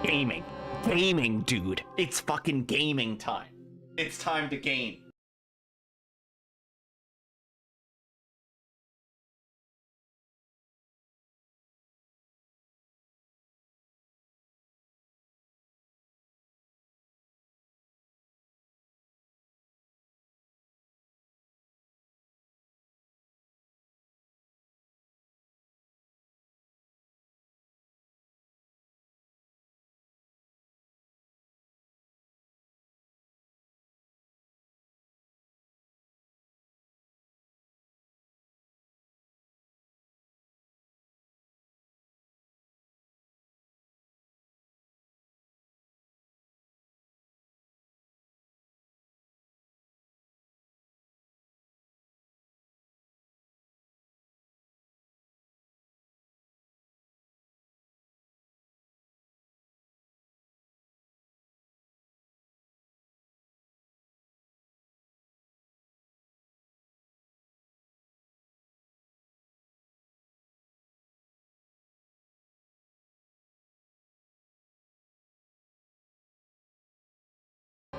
Gaming. Gaming, dude. It's fucking gaming time. It's time to game.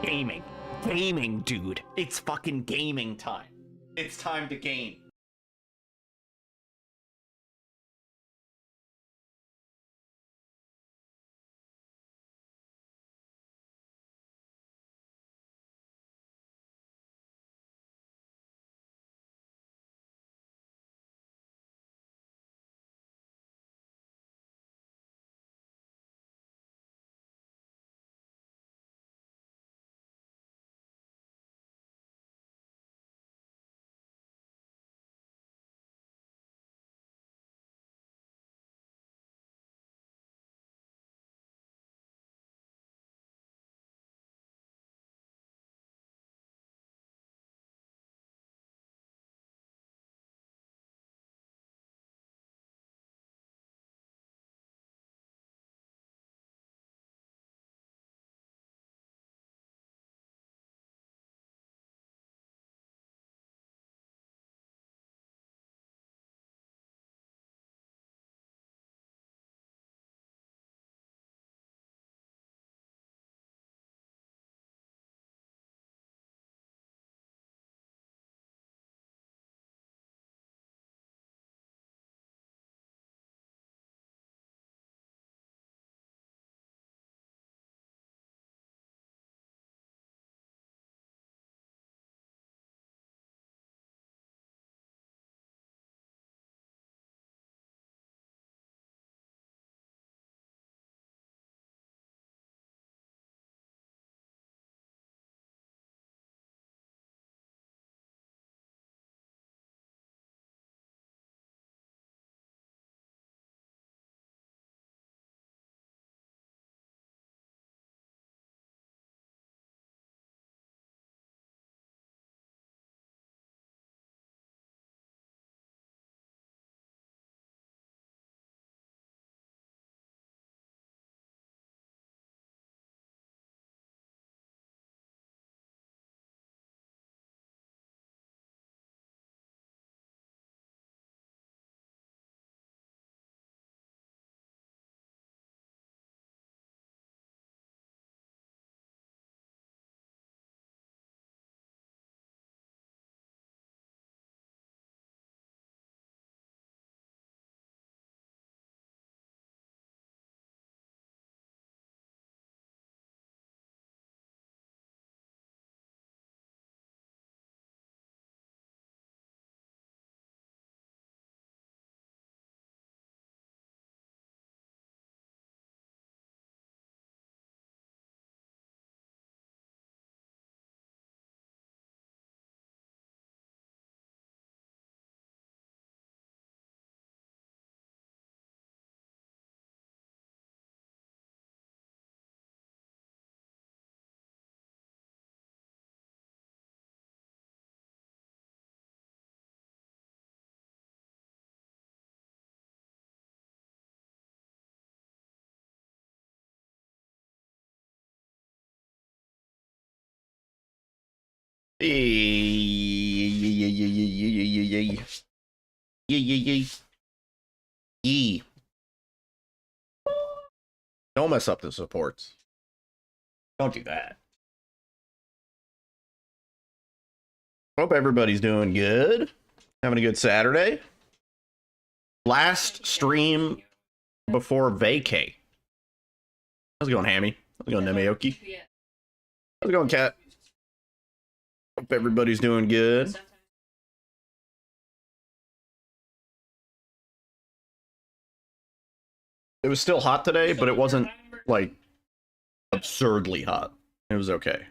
Gaming. Gaming, dude. It's fucking gaming time. It's time to game. Yee. Don't mess up the supports. Don't do that. Hope everybody's doing good. Having a good Saturday. Last stream before vacay. How's it going, Hammy? How's it going, Nemayoki? How's it going, Cat? Hope everybody's doing good. It was still hot today, but it wasn't, like, absurdly hot. It was okay.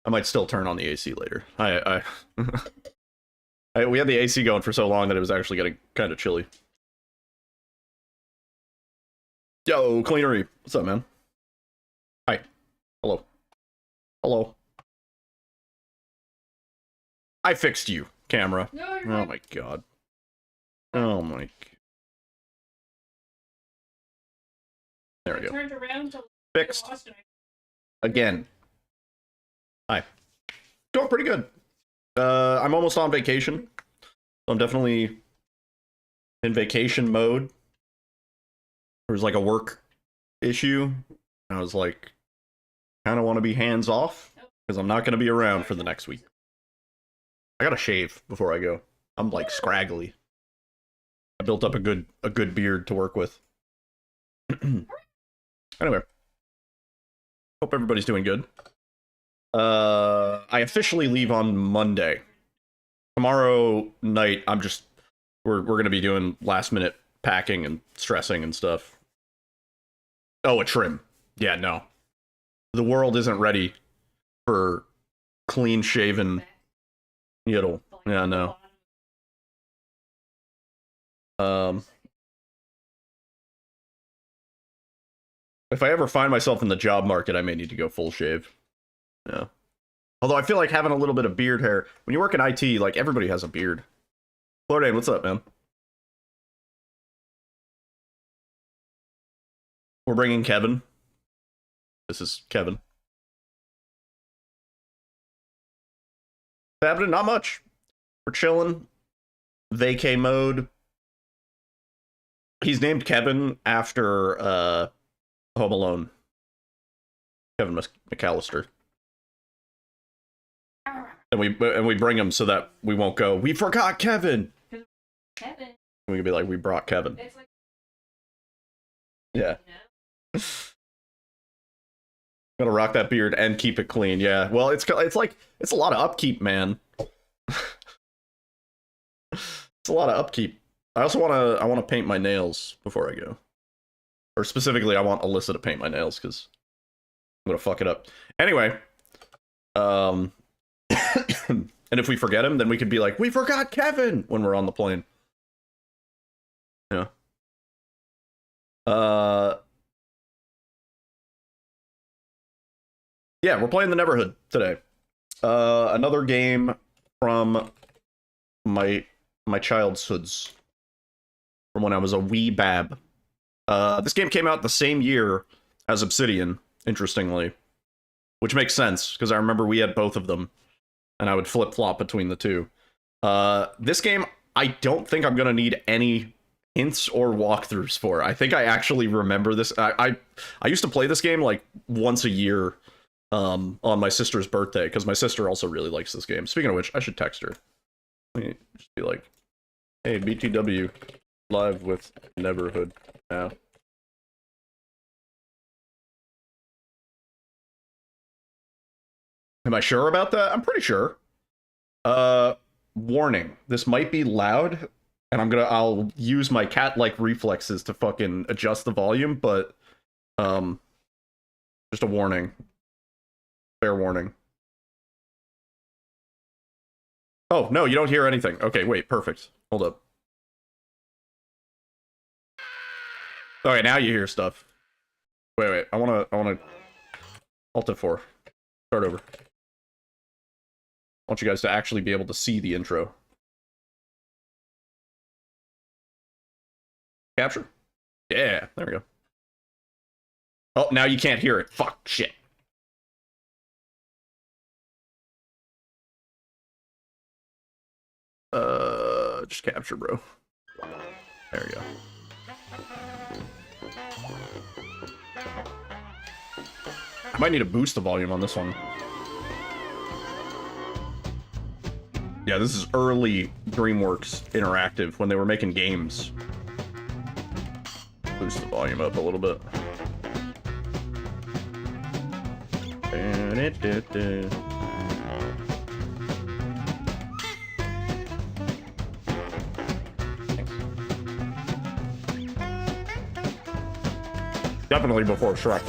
I might still turn on the AC later. We had the AC going for so long that it was actually getting kind of chilly. Yo, Cleanery. What's up, man? Hi. Hello. Hello. I fixed you, camera. No, oh my god. Oh my god. There we go. Turned around to fixed. Again. Hi. Going pretty good. I'm almost on vacation. I'm definitely in vacation mode. There was like a work issue. I was like, kind of want to be hands off because I'm not going to be around for the next week. I gotta shave before I go. I'm like scraggly. I built up a good beard to work with. Anyway, hope everybody's doing good. I officially leave on Monday. Tomorrow night, we're gonna be doing last minute packing and stressing and stuff. Oh, a trim. Yeah, no. The world isn't ready for clean shaven Yiddle. Yeah, no. If I ever find myself in the job market, I may need to go full shave. Yeah. Although I feel like having a little bit of beard hair, when you work in IT, like everybody has a beard. Floridan, what's up, man? We're bringing Kevin. This is Kevin. What's happening? Not much. We're chilling. Vacay mode. He's named Kevin after Home Alone. Kevin McAllister. And we bring him so that we won't go, we forgot Kevin. Kevin. We can be like, we brought Kevin. It's like... Yeah. Gotta rock that beard and keep it clean. Yeah. Well, it's like it's a lot of upkeep, man. It's a lot of upkeep. I also wanna paint my nails before I go. Or specifically, I want Alyssa to paint my nails because I'm gonna fuck it up. Anyway, and if we forget him, then we could be like, we forgot Kevin when we're on the plane. Yeah. Yeah, we're playing the Neverhood today. Another game from my childhoods, from when I was a wee bab. This game came out the same year as Obsidian, interestingly, which makes sense because I remember we had both of them, and I would flip-flop between the two. This game, I don't think I'm gonna need any hints or walkthroughs for. I think I actually remember this. I used to play this game like once a year on my sister's birthday, because my sister also really likes this game. Speaking of which, I should text her. Let me just be like, hey, BTW, live with Neverhood now. Am I sure about that? I'm pretty sure. Warning, this might be loud, and I'll use my cat-like reflexes to fucking adjust the volume, but, just a warning. Fair warning. Oh, no, you don't hear anything. Okay, wait, perfect. Hold up. Okay, now you hear stuff. Wait, I wanna... Alt F4. Start over. I want you guys to actually be able to see the intro. Capture? Yeah, there we go. Oh, now you can't hear it. Fuck, shit. Just capture, bro. There we go. I might need to boost the volume on this one. Yeah, this is early DreamWorks Interactive when they were making games. Boost the volume up a little bit. Definitely before Shrek.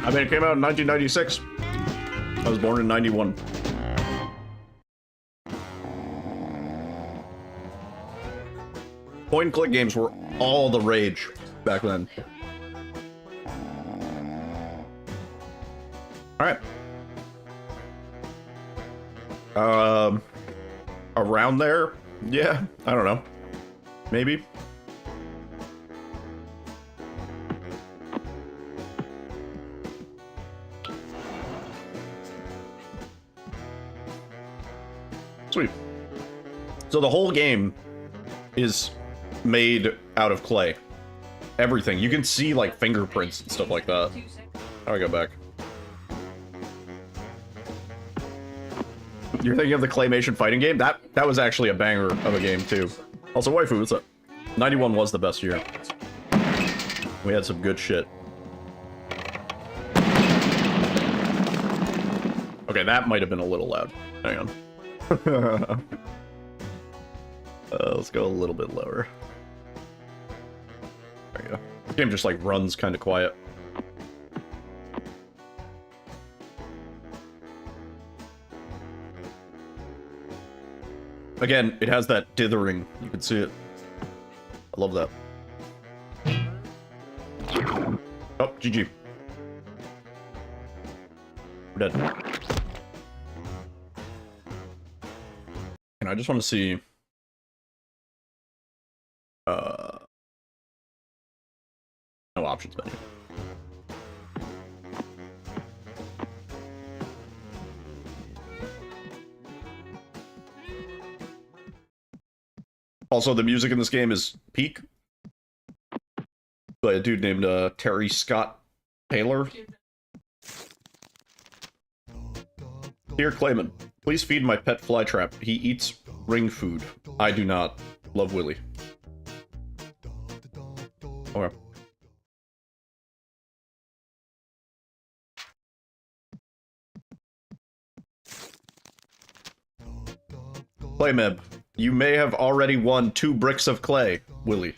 I mean, it came out in 1996. I was born in 91. Point and click games were all the rage back then. Alright. Around there? Yeah, I don't know. Maybe. Sweet. So the whole game is made out of clay. Everything. You can see, like, fingerprints and stuff like that. How do I go back? You're thinking of the claymation fighting game? That was actually a banger of a game, too. Also, waifu, what's up? 91 was the best year. We had some good shit. Okay, that might have been a little loud. Hang on. Let's go a little bit lower. There you go. This game just like runs kind of quiet. Again, it has that dithering. You can see it. I love that. Oh, GG. We're dead. And I just want to see... no options menu. Also, the music in this game is peak by a dude named Terry Scott Taylor. Dear Clayman, please feed my pet flytrap. He eats ring food. I do not. Love, Willie. Okay. Claymeb, you may have already won 2 bricks of clay, Willie.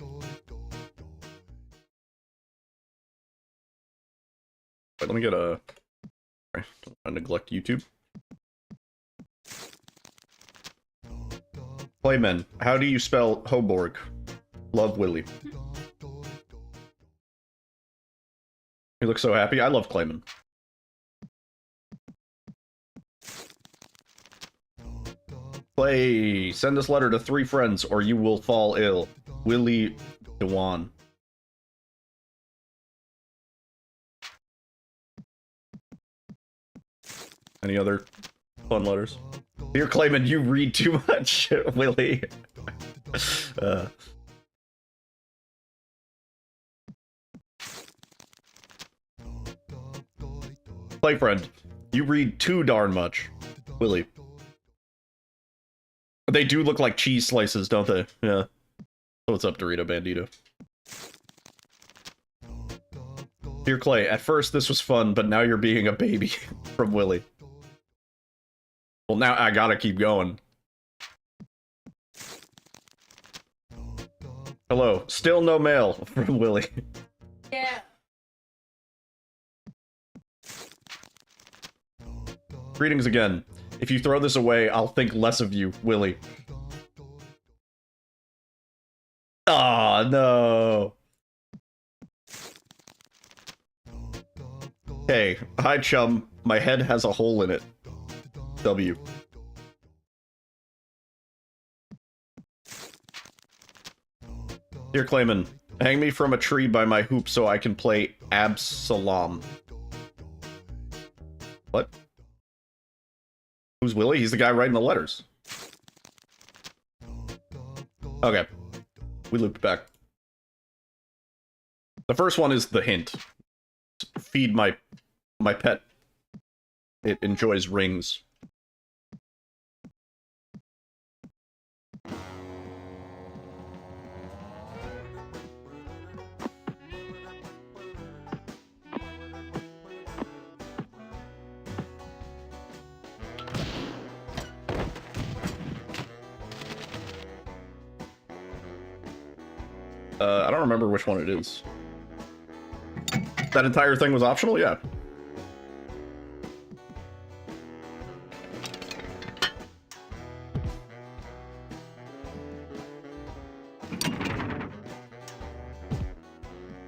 Wait, let me get a... Sorry, don't neglect YouTube. Clayman, how do you spell Hoborg? Love, Willie. You look so happy. I love Clayman. Clay, send this letter to 3 friends or you will fall ill. Willie Dewan. Any other fun letters? Dear Clayman, you read too much, Willie. Play friend, you read too darn much, Willie. They do look like cheese slices, don't they? Yeah. What's up, Dorito Bandito? Dear Clay, at first this was fun, but now you're being a baby. From Willie. Well, now I gotta keep going. Hello. Still no mail from Willie. Yeah. Greetings again. If you throw this away, I'll think less of you, Willie. Aw, no. Hey, hi chum. My head has a hole in it. W. Dear Clayman, hang me from a tree by my hoop so I can play Absalom. What? Who's Willie? He's the guy writing the letters. Okay. We looped back. The first one is the hint. Feed my pet. It enjoys rings. I don't remember which one it is. That entire thing was optional? Yeah.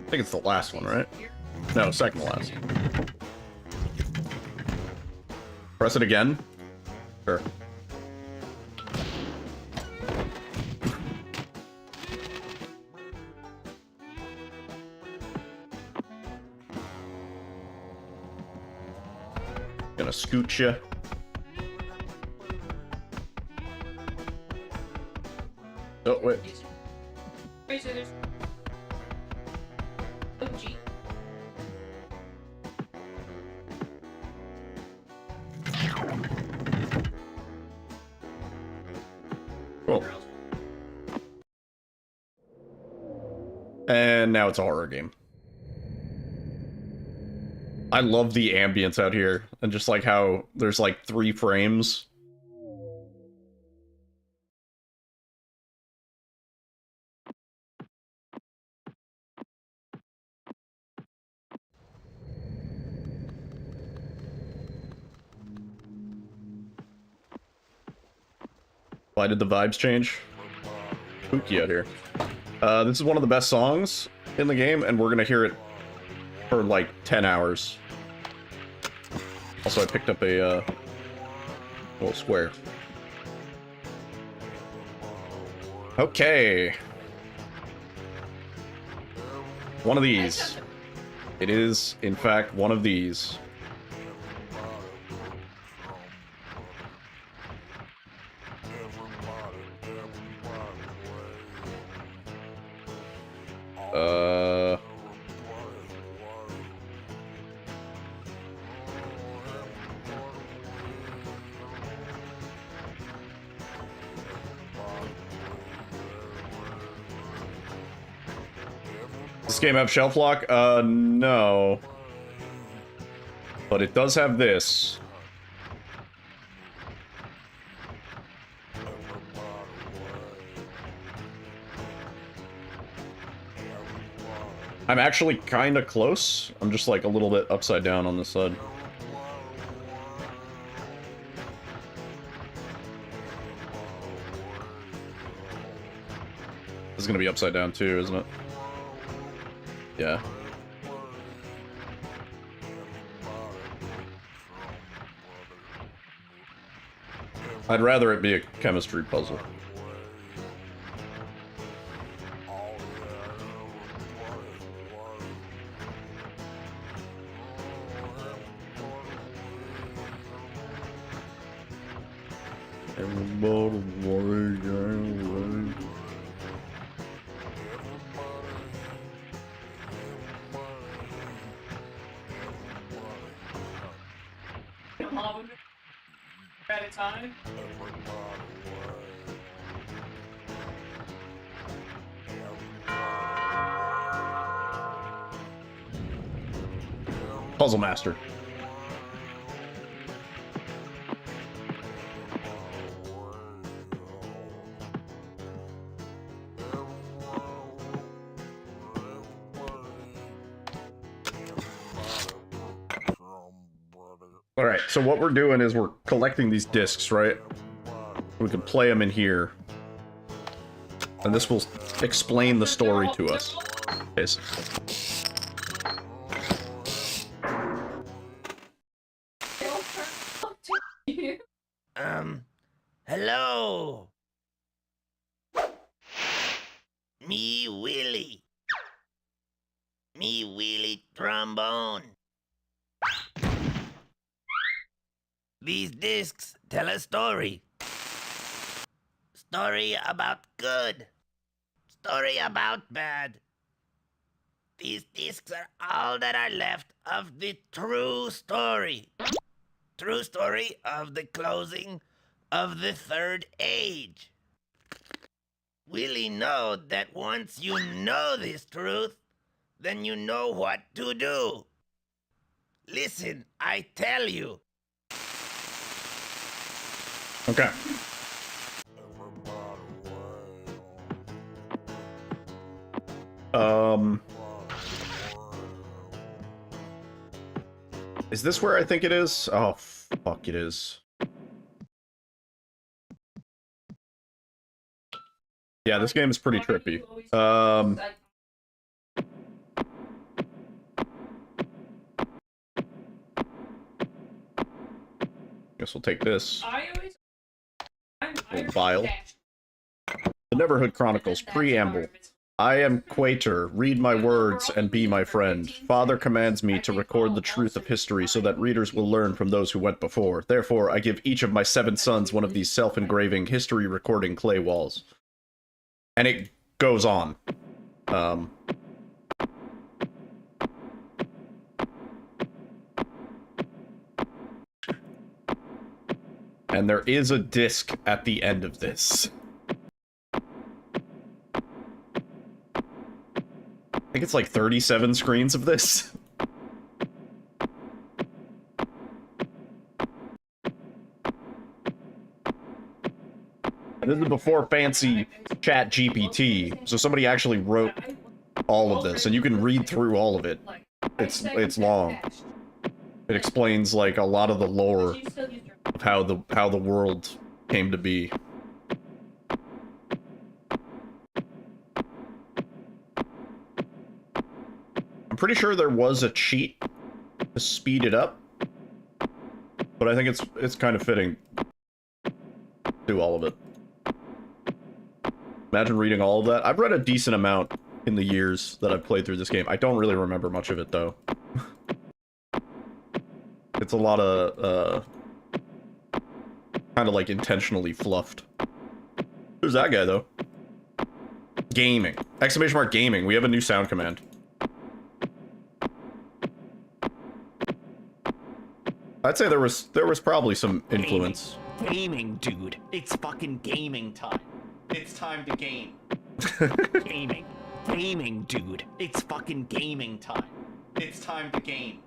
I think it's the last one, right? No, second to last. Press it again? Sure. Gonna scoot you. Oh, wait. Wait, so there's... Oh, gee. Cool. And now it's a horror game. I love the ambience out here, and just like how there's like 3 frames. Why did the vibes change? Spooky out here. This is one of the best songs in the game, and we're gonna hear it for like 10 hours. Also, I picked up a little square. Okay. One of these. It is, in fact, one of these. Does this game have shelf lock? No. But it does have this. I'm actually kind of close. I'm just like a little bit upside down on this side. This is gonna be upside down too, isn't it? Yeah. I'd rather it be a chemistry puzzle. At a time. Puzzle Master. Alright, so what we're doing is we're collecting these discs, right? We can play them in here. And this will explain the story to us, basically. Hello? Me Willie. Me Willie trombone. These discs tell a story. Story about good. Story about bad. These discs are all that are left of the true story. True story of the closing of the third age. Willie know that once you know this truth, then you know what to do. Listen, I tell you. Okay. Is this where I think it is? Oh, fuck, it is. Yeah, this game is pretty trippy. Guess we'll take this. Little vial. The Neverhood Chronicles, Preamble. I am Quater, read my words and be my friend. Father commands me to record the truth of history so that readers will learn from those who went before. Therefore, I give each of my 7 sons one of these self-engraving, history-recording clay walls. And it goes on. And there is a disc at the end of this. I think it's like 37 screens of this. And this is before fancy chat GPT, so somebody actually wrote all of this, and you can read through all of it. It's long. It explains like a lot of the lore of how the world came to be. I'm pretty sure there was a cheat to speed it up, but I think it's kind of fitting to do all of it. Imagine reading all of that. I've read a decent amount in the years that I've played through this game. I don't really remember much of it, though. It's a lot of, kind of like intentionally fluffed. Who's that guy, though? Gaming. Exclamation mark gaming. We have a new sound command. I'd say there was probably some influence. Gaming, dude. It's fucking gaming time. It's time to game. Gaming. Gaming, dude. It's fucking gaming time. It's time to game.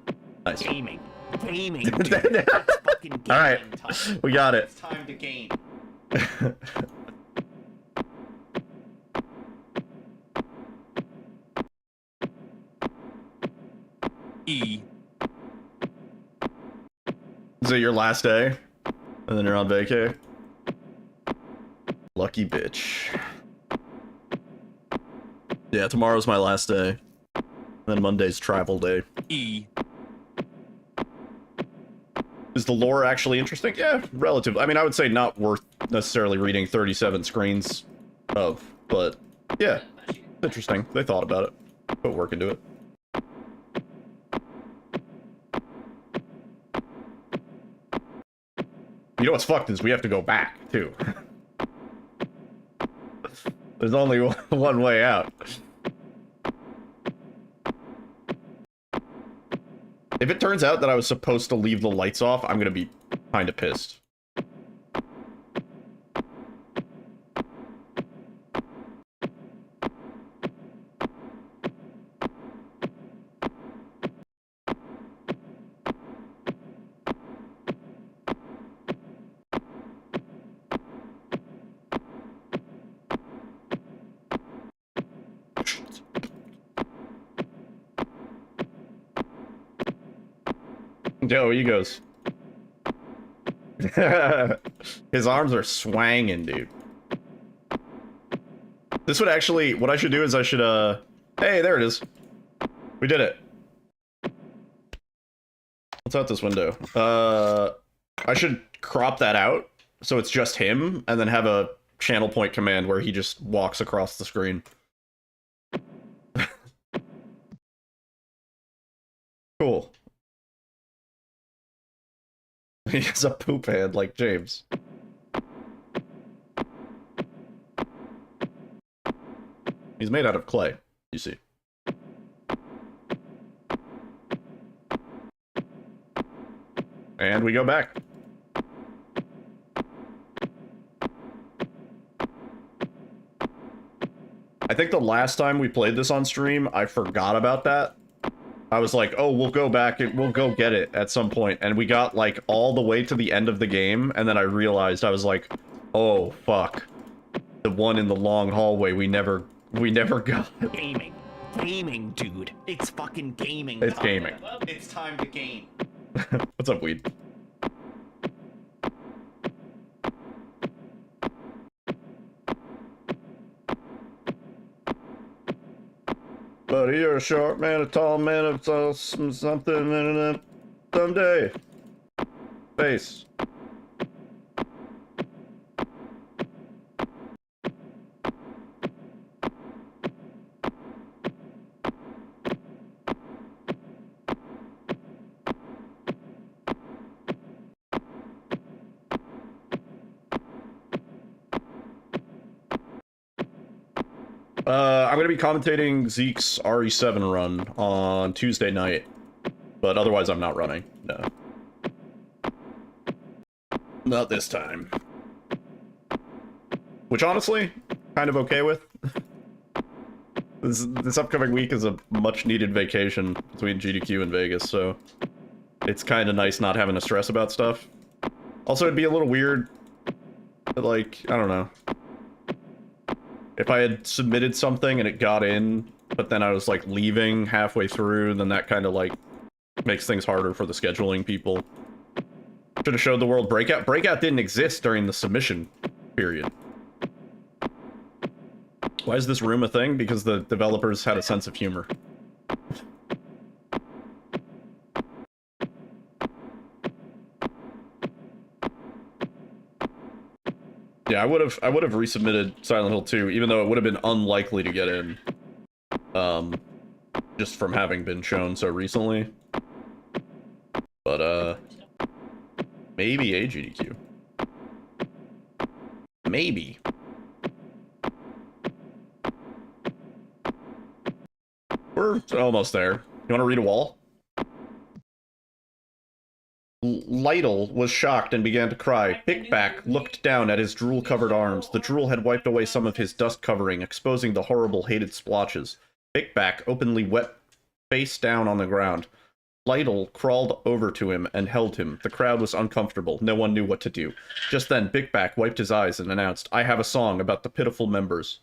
Nice. Gaming. Gaming, dude. It's fucking gaming All right. time. We got it. It's time to game. E. Is it your last day? And then you're on vacay? Lucky bitch. Yeah, tomorrow's my last day. And then Monday's travel day. E. Is the lore actually interesting? Yeah, relative. I mean, I would say not worth necessarily reading 37 screens of, but yeah, it's interesting. They thought about it. Put work into it. You know what's fucked is we have to go back, too. There's only one way out. If it turns out that I was supposed to leave the lights off, I'm gonna be kinda pissed. Yo, he goes. His arms are swanging, dude. This would actually, what I should do is I should, hey, there it is. We did it. What's out this window? I should crop that out so it's just him, and then have a channel point command where he just walks across the screen. Cool. He has a poop hand like James. He's made out of clay, you see. And we go back. I think the last time we played this on stream, I forgot about that. I was like, oh, we'll go back and we'll go get it at some point. And we got like all the way to the end of the game. And then I realized, I was like, oh, fuck. The one in the long hallway we never got. Gaming, dude. It's fucking gaming. It's gaming. It's time to game. What's up, Weed? Buddy, you're a short man, a tall man, of something, and someday. Face. I'm going to be commentating Zeke's RE7 run on Tuesday night, but otherwise I'm not running. No. Not this time. Which, honestly, kind of okay with. This upcoming week is a much-needed vacation between GDQ and Vegas, so it's kind of nice not having to stress about stuff. Also, it'd be a little weird, like, I don't know. If I had submitted something and it got in, but then I was, like, leaving halfway through, then that kind of, like, makes things harder for the scheduling people. Should have showed the world Breakout. Breakout didn't exist during the submission period. Why is this room a thing? Because the developers had a sense of humor. Yeah, I would have resubmitted Silent Hill 2, even though it would have been unlikely to get in. Just from having been shown so recently. But, maybe a GDQ. Maybe. We're almost there. You want to read a wall? Lytle was shocked and began to cry. Pickback looked down at his drool-covered arms. The drool had wiped away some of his dust covering, exposing the horrible, hated splotches. Pickback openly wept face down on the ground. Lytle crawled over to him and held him. The crowd was uncomfortable. No one knew what to do. Just then, Pickback wiped his eyes and announced, "I have a song about the pitiful members."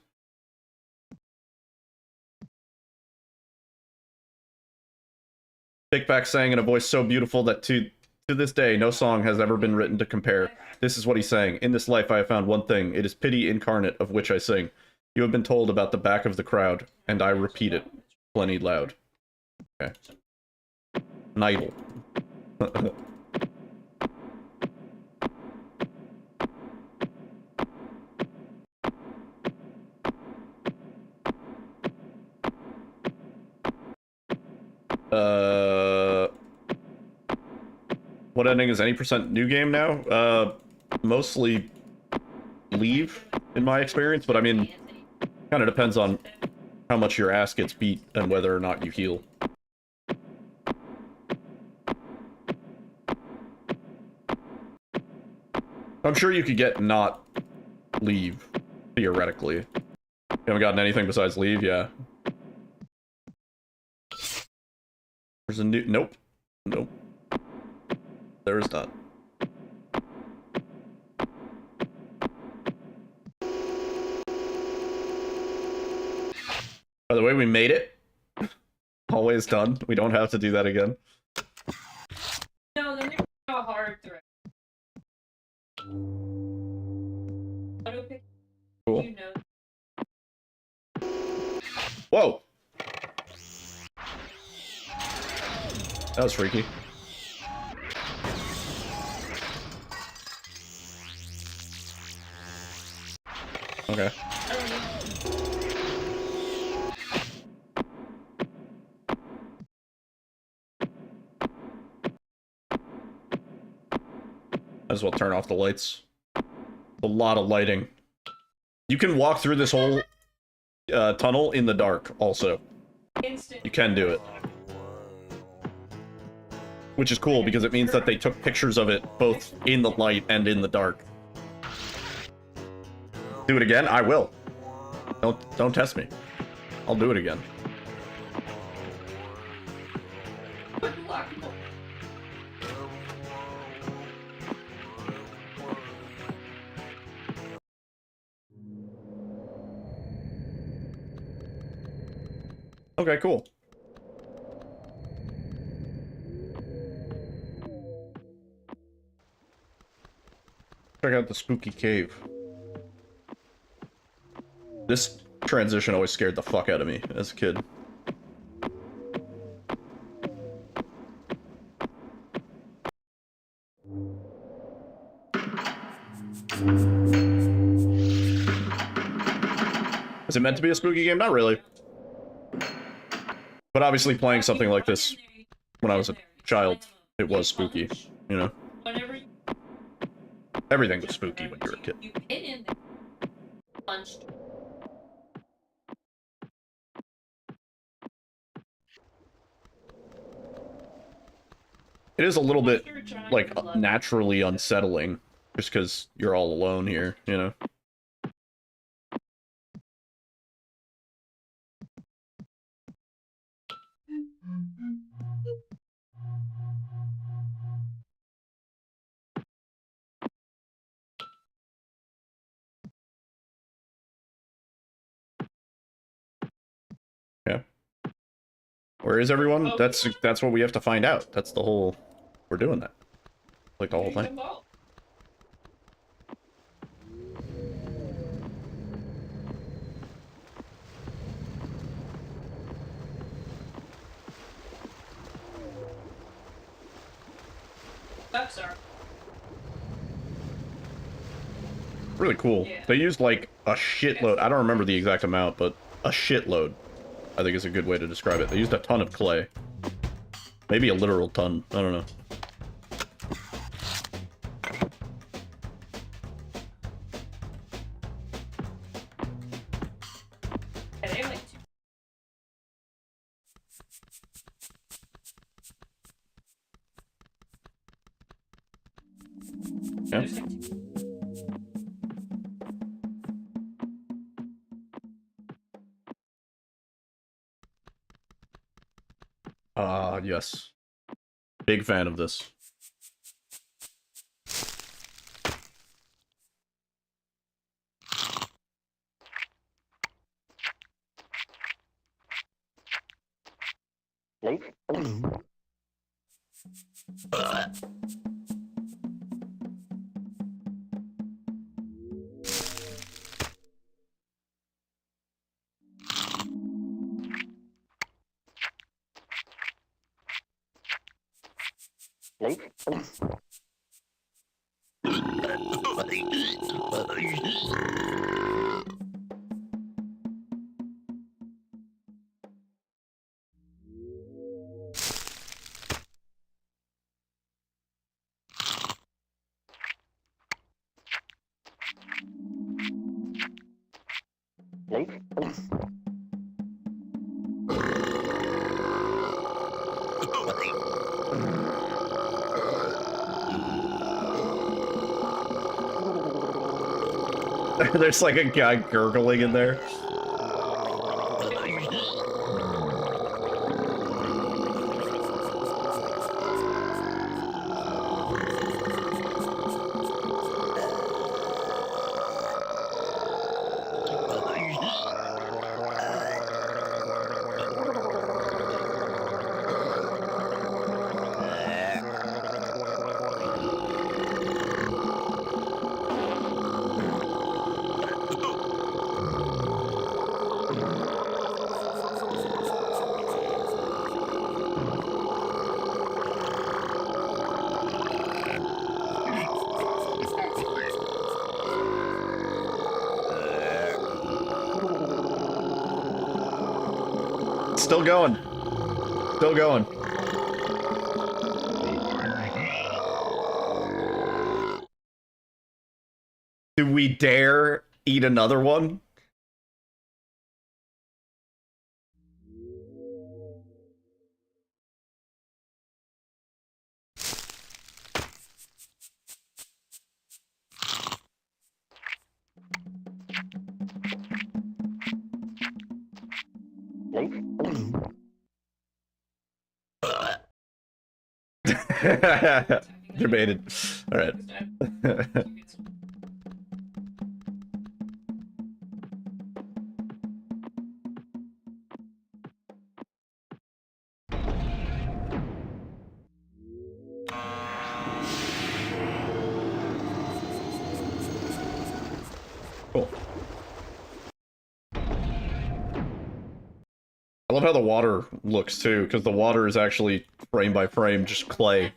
Pickback sang in a voice so beautiful that to this day, no song has ever been written to compare. This is what he sang. "In this life I have found one thing. It is pity incarnate of which I sing. You have been told about the back of the crowd, and I repeat it plenty loud." Okay. Nidal. What ending is any percent new game now? Mostly leave, in my experience, but I mean, kind of depends on how much your ass gets beat and whether or not you heal. I'm sure you could get not leave, theoretically. You haven't gotten anything besides leave? Yeah. There's a new... Nope. Nope. There is not. By the way, we made it. Always done. We don't have to do that again. No, then there's a hard thread. Cool. You know. Whoa! That was freaky. Okay. as well turn off the lights. A lot of lighting. You can walk through this whole tunnel in the dark, also. Instant. You can do it. Which is cool, because it means that they took pictures of it both in the light and in the dark. Do it again? I will. Don't test me. I'll do it again. Okay, cool. Check out the spooky cave. This transition always scared the fuck out of me as a kid. Is it meant to be a spooky game? Not really. But obviously playing something like this when I was a child, it was spooky, you know? Everything was spooky when you were a kid. You hit in there, punched. It is a little bit, like, naturally unsettling, just because you're all alone here, you know? Yeah. Where is everyone? That's what we have to find out. That's the whole... We're doing that. Like the whole thing. Steps are. Really cool. Yeah. They used like a shitload. I don't remember the exact amount, but a shitload, I think is a good way to describe it. They used a ton of clay. Maybe a literal ton. I don't know. Yeah, they like Yeah. Yes. Big fan of this. There's like a guy gurgling in there. Still going. Still going. Do we dare eat another one? Debated. All right. Cool. I love how the water looks too, because the water is actually frame by frame just clay.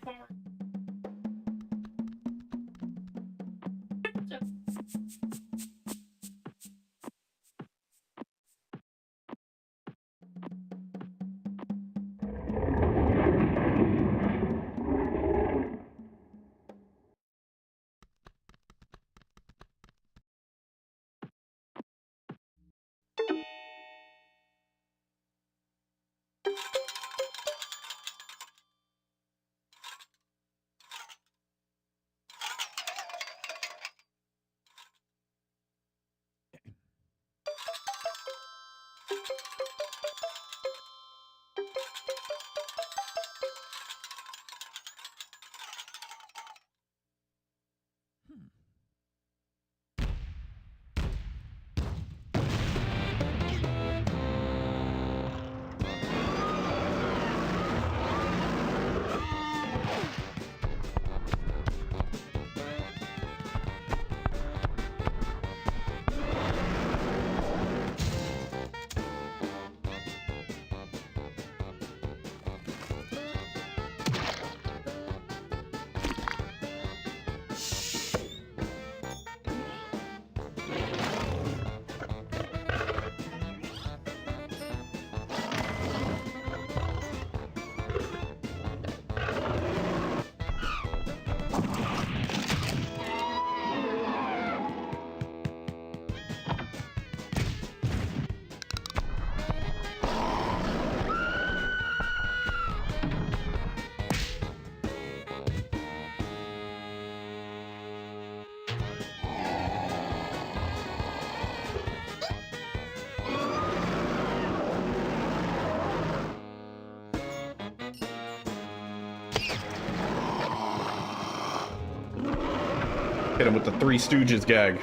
Hit him with the Three Stooges gag.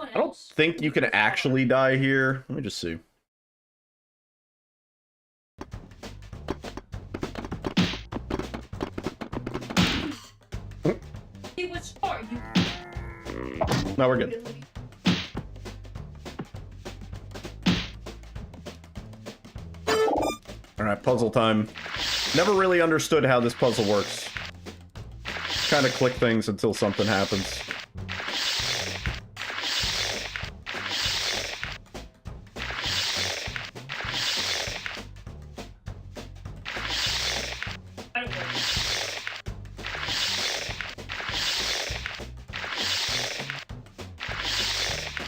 I don't think you can actually die here. Let me just see. No, we're good. Alright, puzzle time. Never really understood how this puzzle works. Kind of click things until something happens.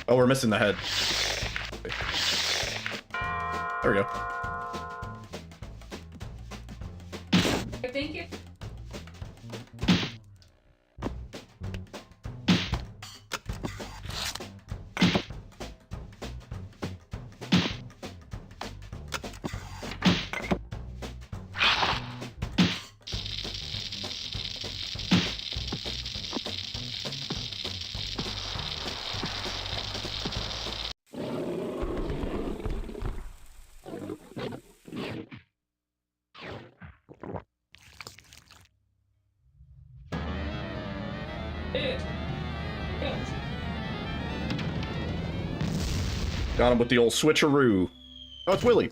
Oh, we're missing the head. There we go. Thank you. Got him with the old switcheroo. Oh, it's Willy.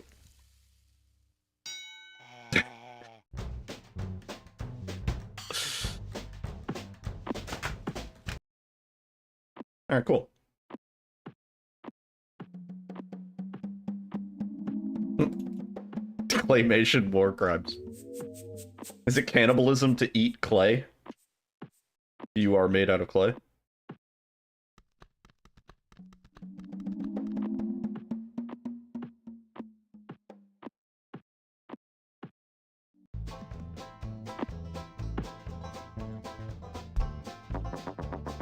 Alright, cool. claymation war crimes. Is it cannibalism to eat clay? You are made out of clay?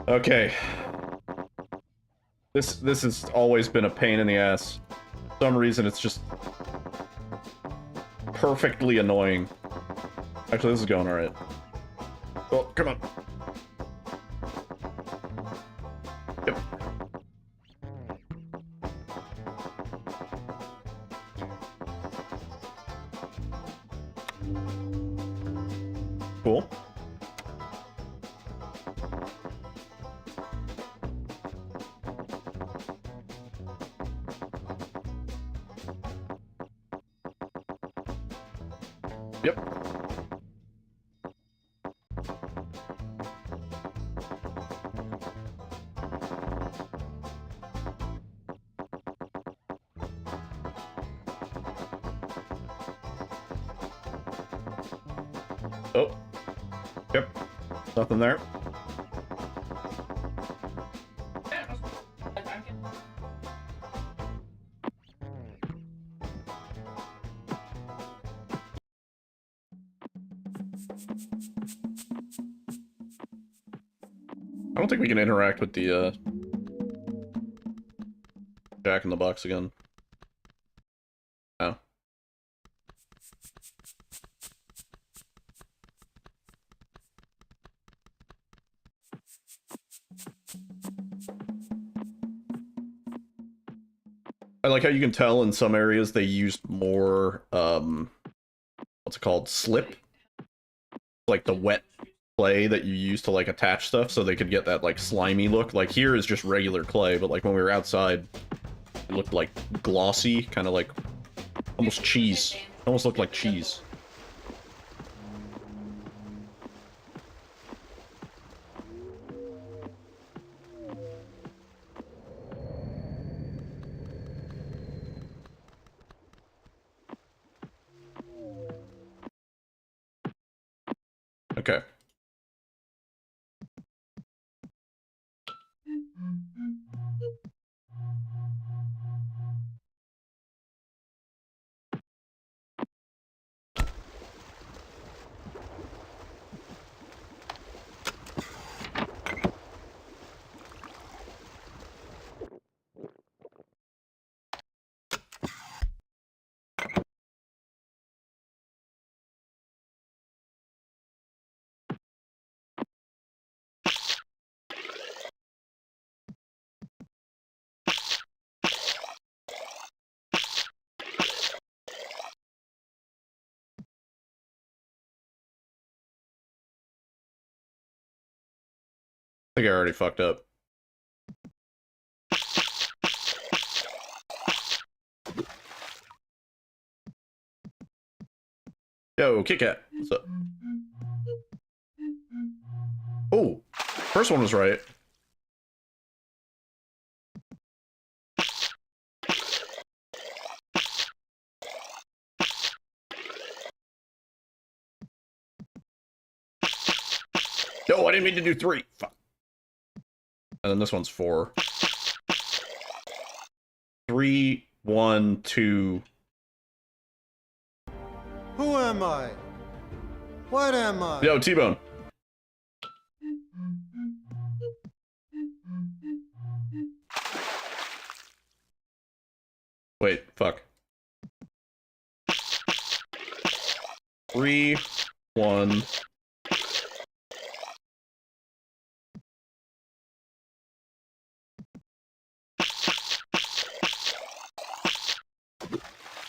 Okay. This has always been a pain in the ass. For some reason it's just perfectly annoying. Actually, this is going alright. Oh, come on. Yep. Cool. Yep. Oh. Yep. Nothing there. I don't think we can interact with the, Jack in the Box again. Oh. I like how you can tell in some areas they used more, what's it called? Slip? Like the wet clay that you use to, like, attach stuff so they could get that, like, slimy look. Like, here is just regular clay, but, like, when we were outside, it looked, like, glossy, kind of like, almost cheese. Almost looked like cheese. Okay. I think I already fucked up. Yo, Kit Kat. What's up? Oh, first one was right. No, I didn't mean to do 3. Fuck. And then this one's 4. 3, 1, 2. Who am I? What am I? Yo, T-Bone. Wait, fuck. 3, 1.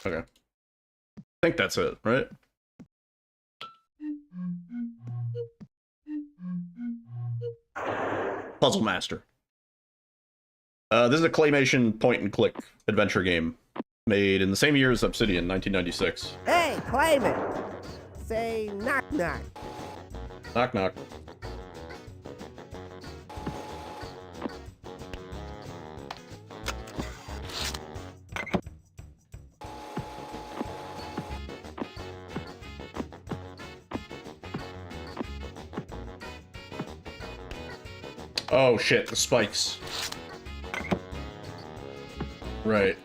Okay. I think that's it, right? Puzzle Master. This is a claymation point-and-click adventure game made in the same year as Obsidian, 1996. Hey, Clayman! Say knock knock. Knock knock. Oh shit, the spikes. Right.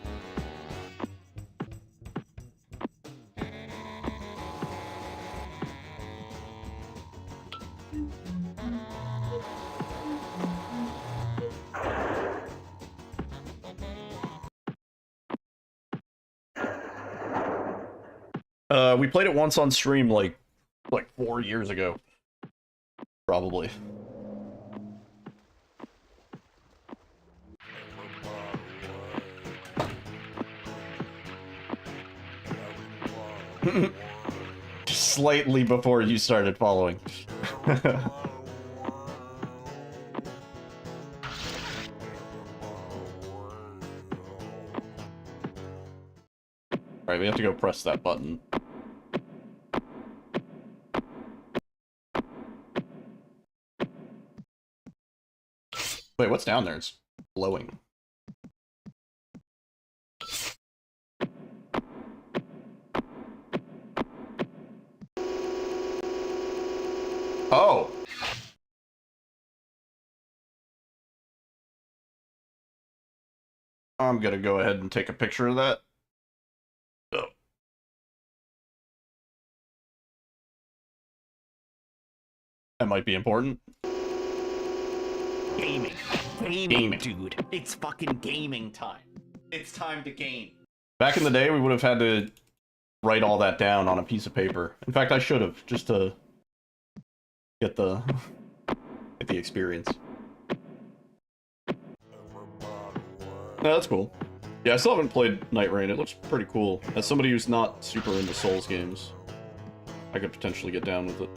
We played it once on stream like 4 years ago. Probably. Slightly before you started following. Alright, we have to go press that button. Wait, what's down there? It's glowing. Oh! I'm gonna go ahead and take a picture of that. Oh. That might be important. Gaming. Gaming, dude. It's fucking gaming time. It's time to game. Back in the day, we would have had to write all that down on a piece of paper. In fact, I should have, just to get the experience. No, that's cool. Yeah, I still haven't played Night Rain. It looks pretty cool. As somebody who's not super into Souls games, I could potentially get down with it.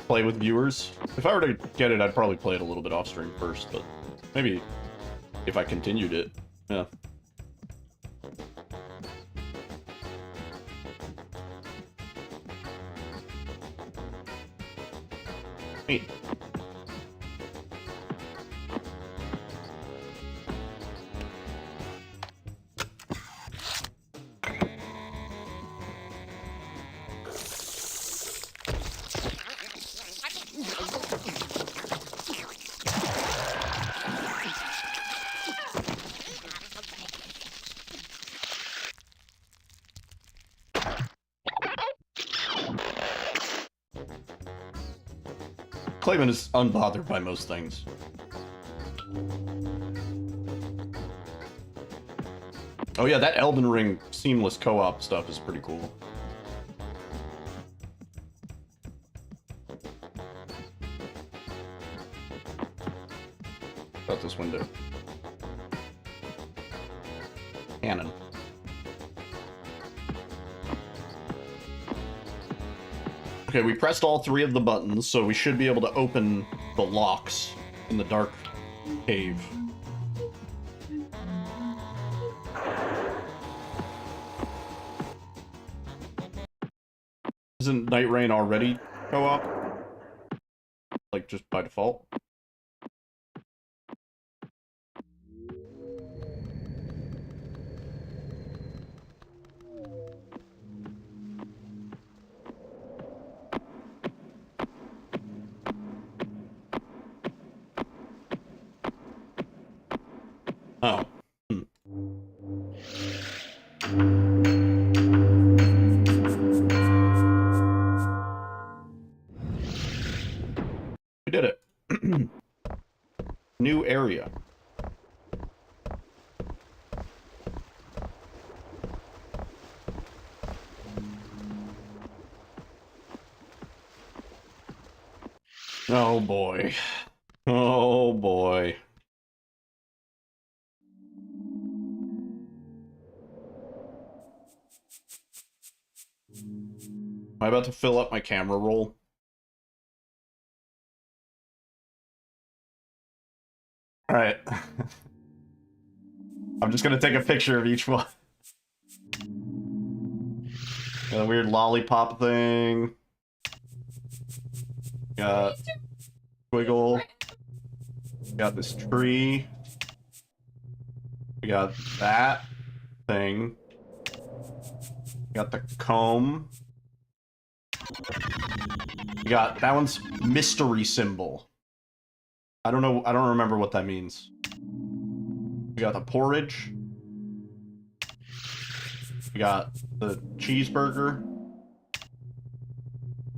Play with viewers. If I were to get it, I'd probably play it a little bit off stream first, but maybe if I continued it, yeah. Neat. Clayman is unbothered by most things. Oh yeah, that Elden Ring seamless co-op stuff is pretty cool. Out this window. Cannon. Okay, we pressed all 3 of the buttons, so we should be able to open the locks in the dark cave. Isn't Night Rain already co-op? Like, just by default? Oh. We did it. New area. Oh boy. Oh boy. I about to fill up my camera roll? Alright. I'm just gonna take a picture of each one. Got a weird lollipop thing. Got squiggle. Got this tree. We got that thing. We got the comb. We got that one's mystery symbol. I don't know. I don't remember what that means. We got the porridge. We got the cheeseburger.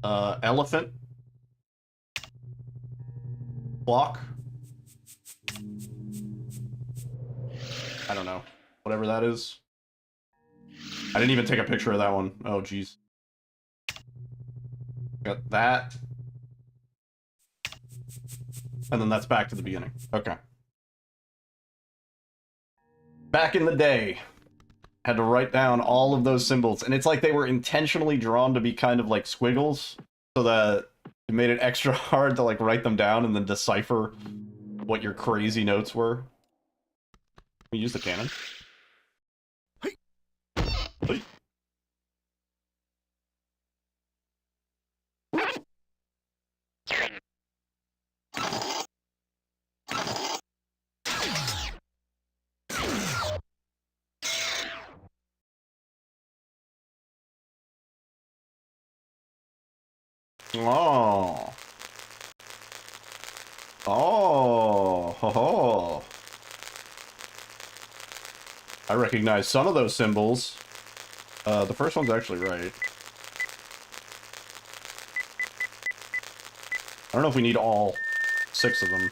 Elephant. Clock. I don't know. Whatever that is. I didn't even take a picture of that one. Oh, jeez. Got that. And then that's back to the beginning. Okay. Back in the day, had to write down all of those symbols. And it's like they were intentionally drawn to be kind of like squiggles, so that it made it extra hard to like write them down and then decipher what your crazy notes were. We use the cannon. Hey. Hey. Oh. Oh. Ho ho. I recognize some of those symbols. The first one's actually right. I don't know if we need all 6 of them.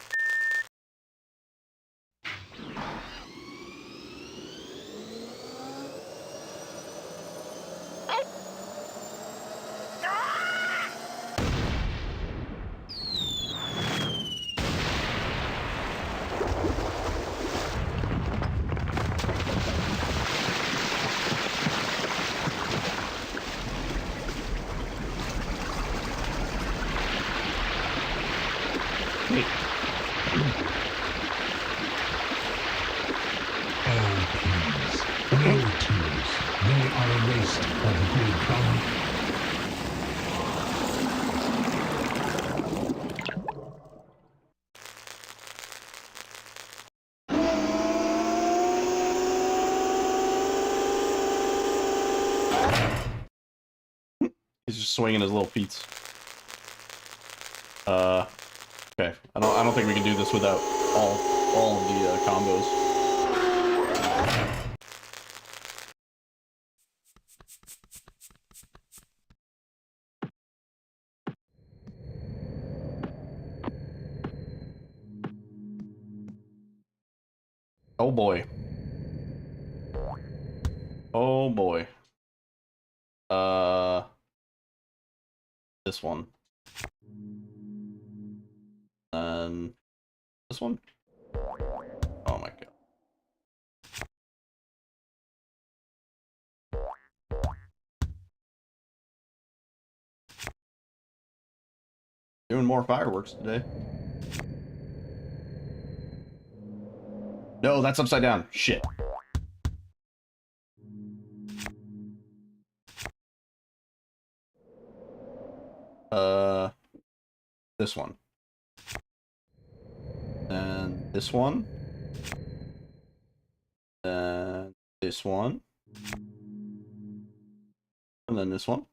He's just swinging his little feet. Okay. I don't think we can do this without all of the combos. Oh boy. Oh boy. This one. And this one? Oh my god. Doing more fireworks today. No, that's upside down. Shit. This one. And this one. And this one. And then this one.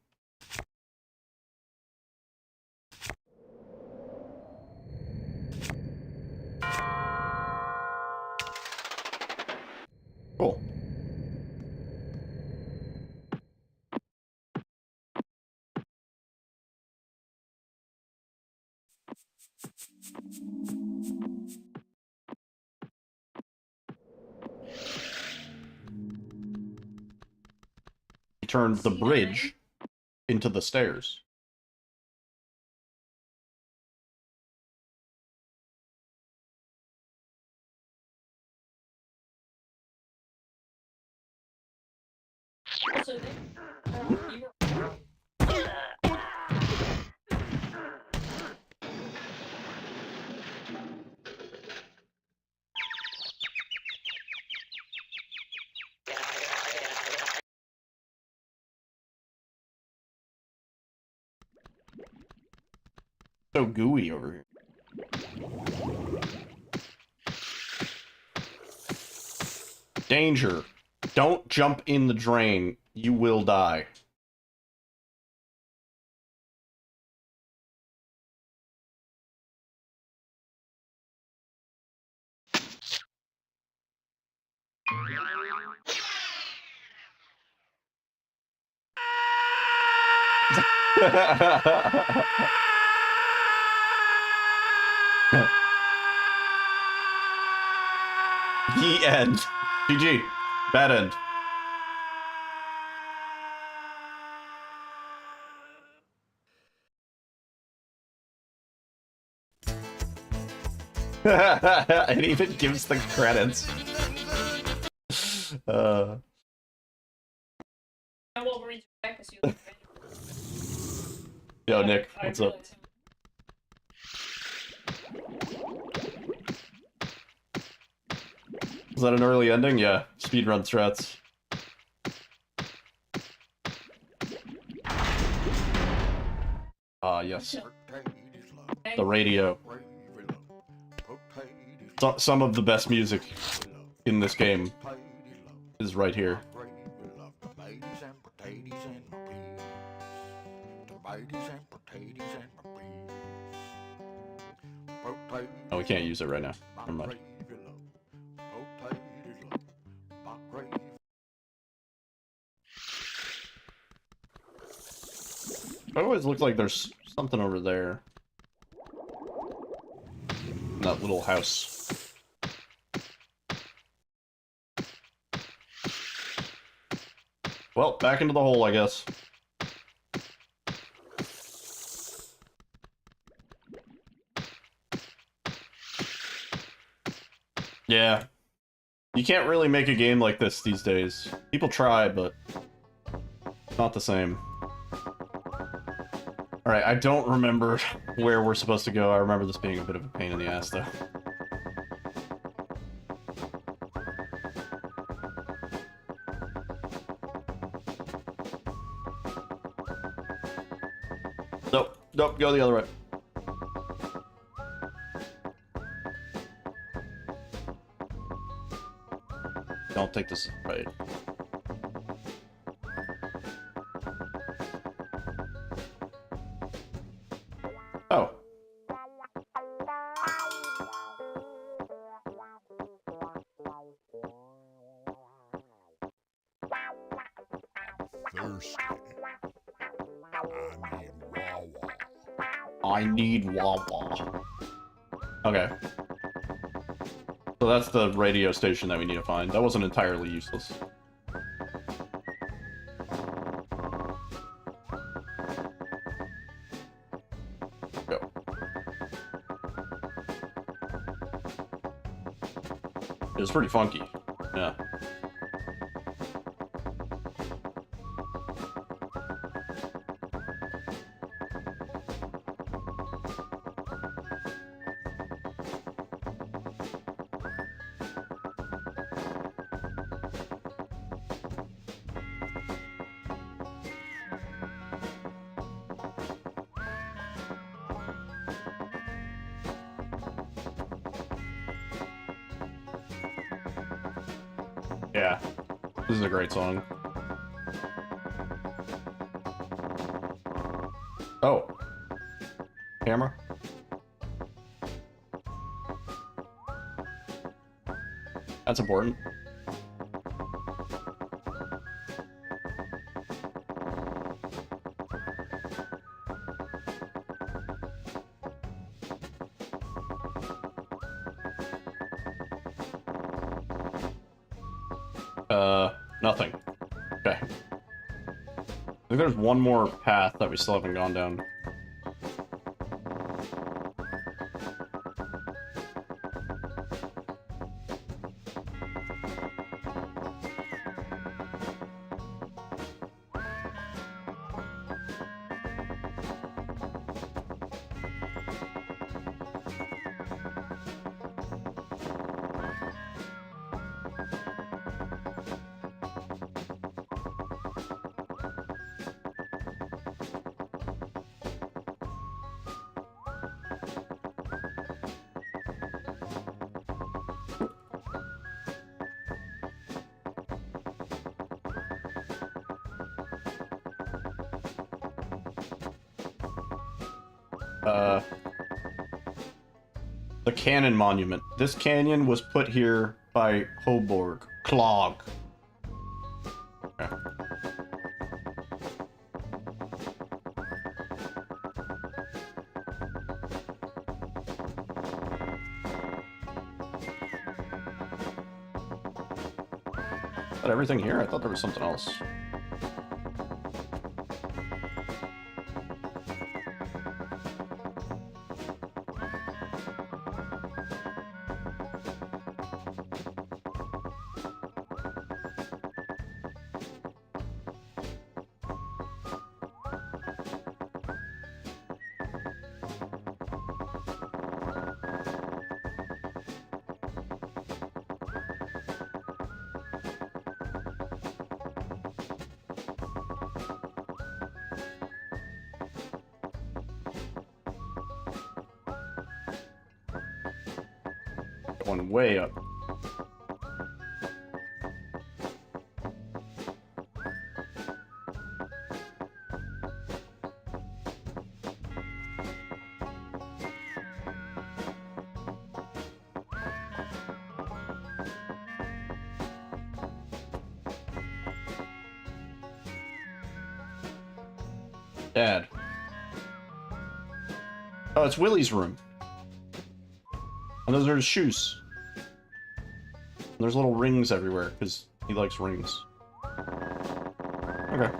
Cool. He turned the bridge into the stairs. Also, so gooey over here. Danger. Don't jump in the drain. You will die. The end. GG. Bad end. It even gives the credits. I will reach back as you. Yo, Nick, what's up? Was that an early ending? Yeah, speedrun strats. Ah, yes. The radio. Some of the best music in this game is right here. Oh, we can't use it right now. Never mind. It always looks like there's something over there. In that little house. Well, back into the hole, I guess. Yeah. You can't really make a game like this these days. People try, but it's not the same. Alright, I don't remember where we're supposed to go. I remember this being a bit of a pain in the ass, though. Nope, nope, go the other way. Don't take this right. Oh. Thirsty. I need Wawa. Okay. So that's the radio station that we need to find. That wasn't entirely useless. Go. It was pretty funky. Yeah. Yeah, this is a great song. Oh. Camera? That's important. Nothing. Okay. I think there's one more path that we still haven't gone down. The Cannon Monument. This canyon was put here by Hoborg. Clog. Okay. Is that everything here? I thought there was something else. One way up. Dad. Oh, it's Willie's room. And those are his shoes. And there's little rings everywhere, because he likes rings. Okay.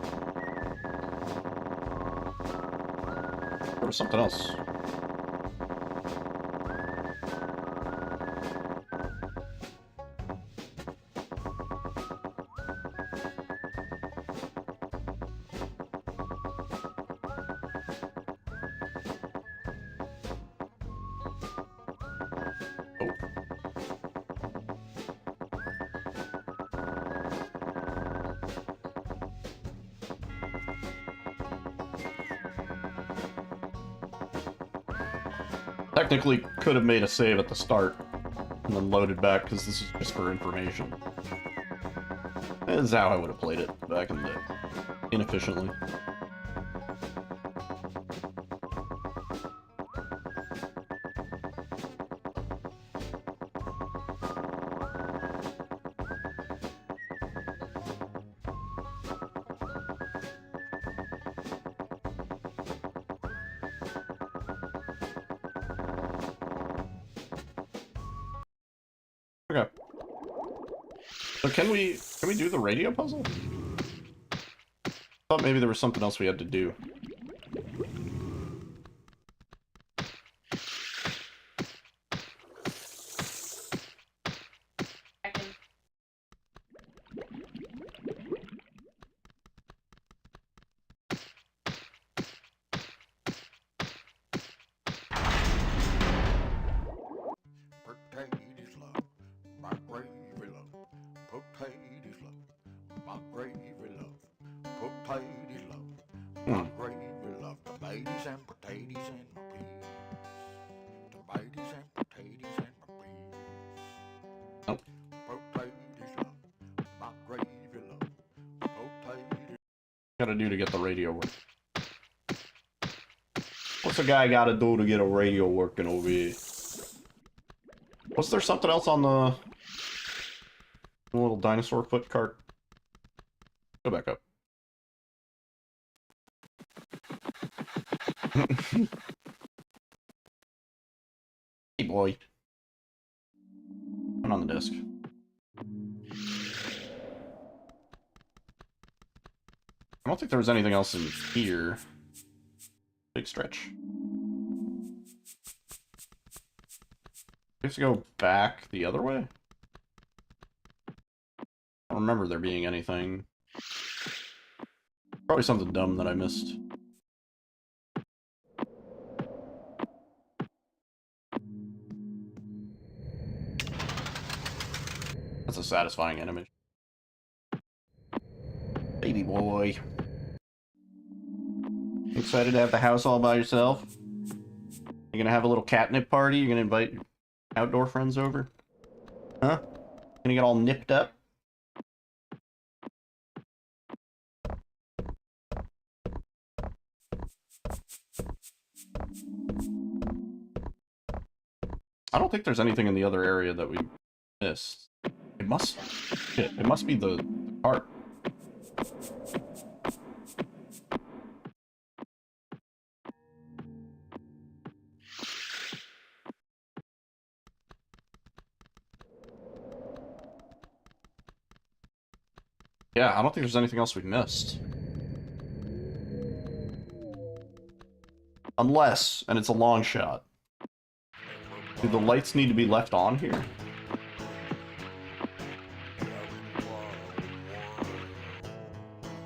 There was something else. Technically, could have made a save at the start and then loaded back because this is just for information. This is how I would have played it back in the day. Inefficiently. Okay. So can we do the radio puzzle? I thought maybe there was something else we had to do. Potatoes love, my gravy love. Potatoes love, my gravy love. Potatoes love, my gravy love. Tomatoes and potatoes and my peas. Tomatoes and potatoes and my peas. Nope. Potatoes love, my gravy love. Potatoes. Gotta do to get the radio working. What's a guy gotta do to get a radio working over here? Was there something else on the little dinosaur foot cart? Go back up. Hey boy. Put on the disc. I don't think there was anything else in here. Big stretch. We have to go back the other way? I don't remember there being anything. Probably something dumb that I missed. That's a satisfying animation. Baby boy. Excited to have the house all by yourself? You're gonna have a little catnip party? You're gonna invite your outdoor friends over? Huh? Gonna get all nipped up? I don't think there's anything in the other area that we missed. It must... Shit, it must be the cart. Yeah, I don't think there's anything else we missed. Unless, and it's a long shot. Do the lights need to be left on here?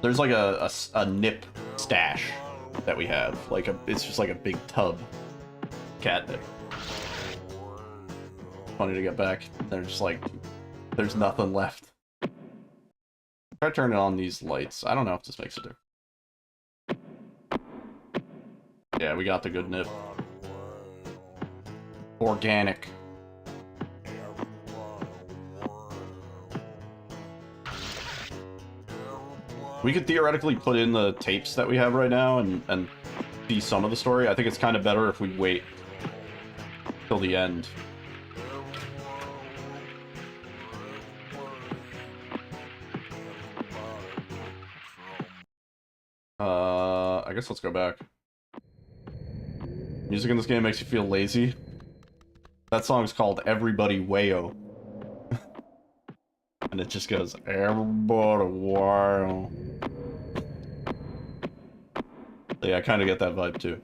There's like a nip stash that we have. Like it's just like a big tub. Catnip. Funny to get back. They're just like, there's nothing left. Try turning on these lights. I don't know if this makes a difference. Yeah, we got the good nip. Organic. We could theoretically put in the tapes that we have right now and see some of the story. I think it's kind of better if we wait till the end. I guess let's go back. Music in this game makes you feel lazy. That song's called Everybody Wayo. And it just goes, Everybody Wayo. Yeah, I kind of get that vibe too.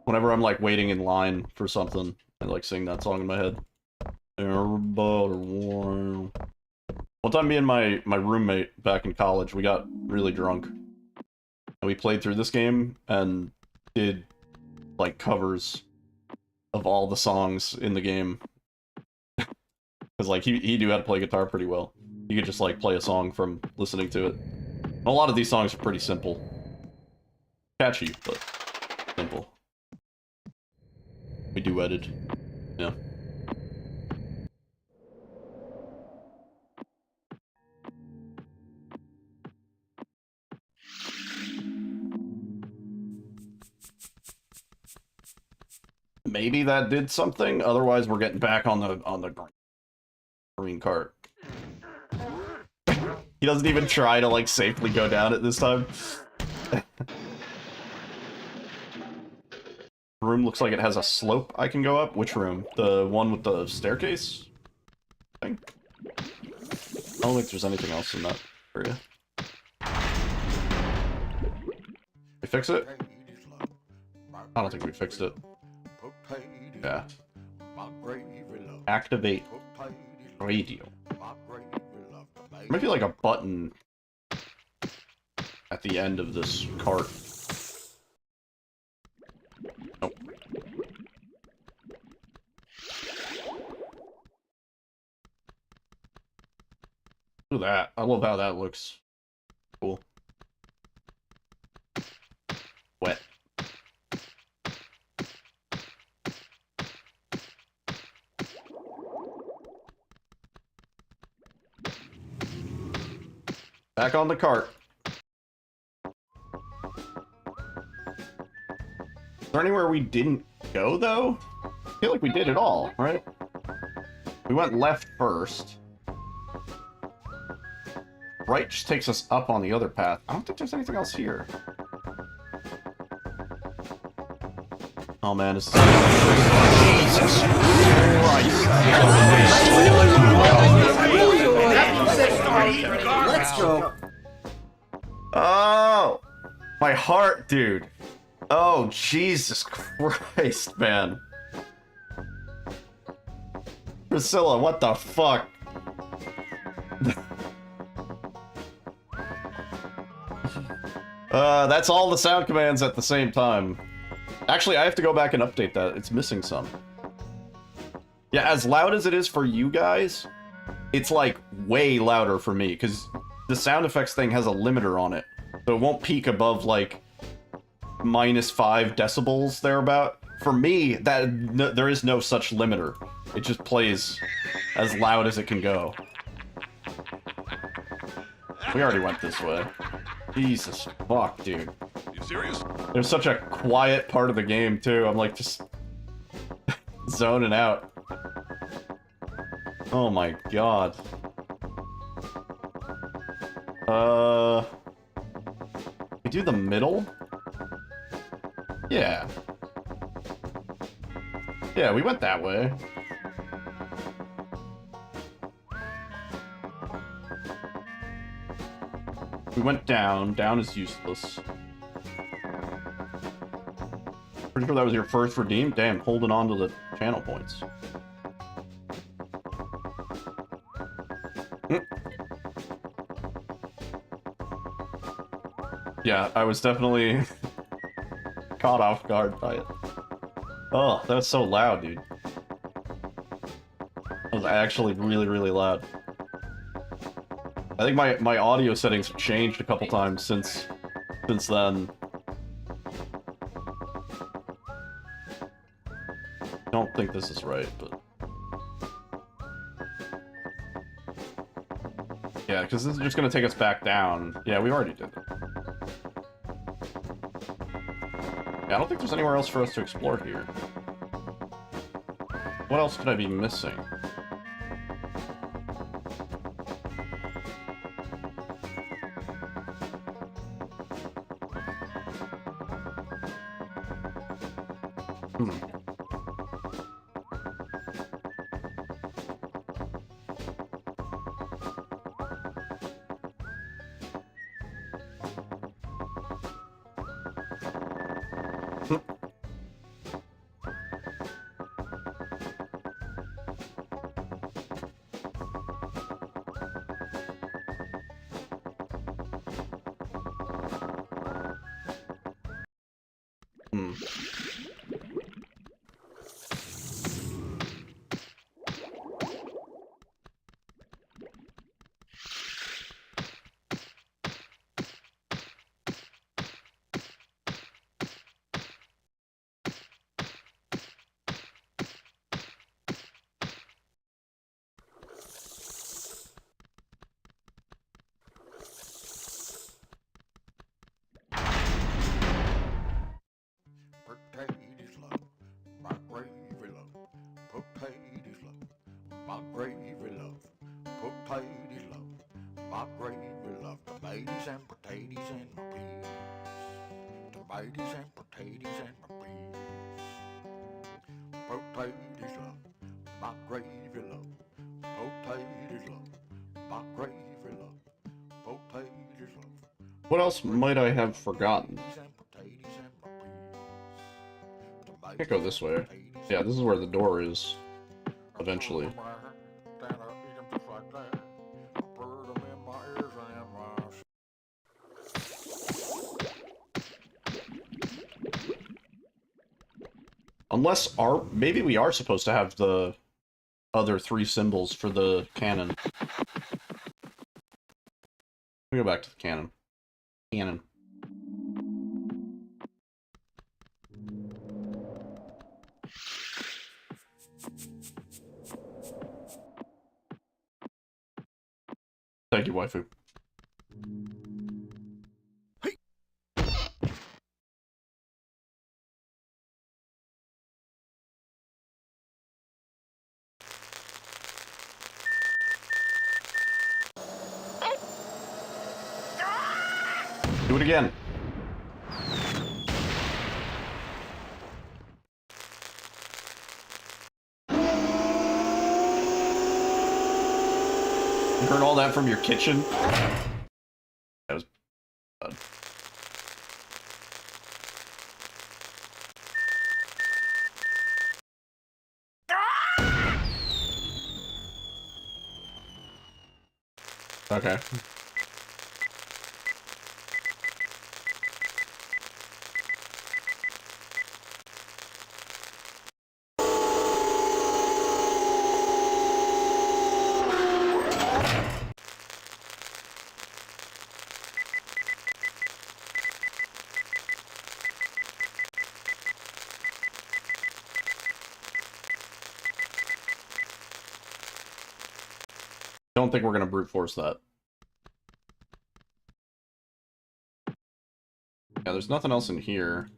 Whenever I'm like waiting in line for something, I like sing that song in my head. Everybody Wayo. One time me and my roommate back in college, we got really drunk. And we played through this game and did like covers of all the songs in the game. Because like he knew how to play guitar pretty well. He could just like play a song from listening to it. And a lot of these songs are pretty simple. Catchy, but simple. We duetted. Yeah. Maybe that did something. Otherwise, we're getting back on the green cart. He doesn't even try to like safely go down it this time. Room looks like it has a slope I can go up. Which room? The one with the staircase thing? I don't think there's anything else in that area. We fix it? I don't think we fixed it. Yeah. Activate radio. Might be like a button at the end of this cart. Nope. Look at that. I love how that looks. Cool. Wet. Back on the cart. Is there anywhere we didn't go, though? I feel like we did it all, right? We went left first. Right just takes us up on the other path. I don't think there's anything else here. Oh man, this is... Jesus Christ! Let's go. Oh! My heart, dude. Oh, Jesus Christ, man. Priscilla, what the fuck? That's all the sound commands at the same time. Actually, I have to go back and update that. It's missing some. Yeah, as loud as it is for you guys, it's like way louder for me, because the sound effects thing has a limiter on it. So it won't peak above like -5 decibels thereabout. For me, there is no such limiter. It just plays as loud as it can go. We already went this way. Jesus fuck, dude. You serious? There's such a quiet part of the game, too. I'm like just zoning out. Oh my god. We do the middle? Yeah. Yeah, we went that way. We went down. Down is useless. Pretty sure that was your first redeem? Damn, holding on to the channel points. Yeah, I was definitely caught off guard by it. Oh, that was so loud, dude. That was actually really, really loud. I think my audio settings have changed a couple times since then. I don't think this is right, but... Yeah, because this is just going to take us back down. Yeah, we already did it. Yeah, I don't think there's anywhere else for us to explore here. What else could I be missing? Potatoes love, my gravy love. Potatoes love, my gravy love. Potatoes love, my gravy love. Tomatoes and potatoes and my peas. Tomatoes and potatoes and my peas. Potatoes love, my gravy love. Potatoes love, my gravy love. Potatoes love. What else might I have forgotten? Can't go this way. Yeah, this is where the door is. Eventually. Unless maybe we are supposed to have the other 3 symbols for the cannon. Let me go back to the cannon. Cannon. Thank you, waifu. Do it again. You heard all that from your kitchen? That was bad. Okay. Don't think we're gonna brute force that. Yeah, there's nothing else in here.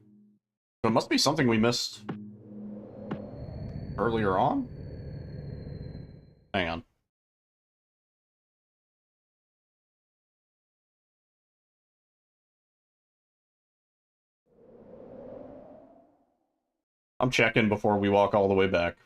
So it must be something we missed earlier on? Hang on. I'm checking before we walk all the way back.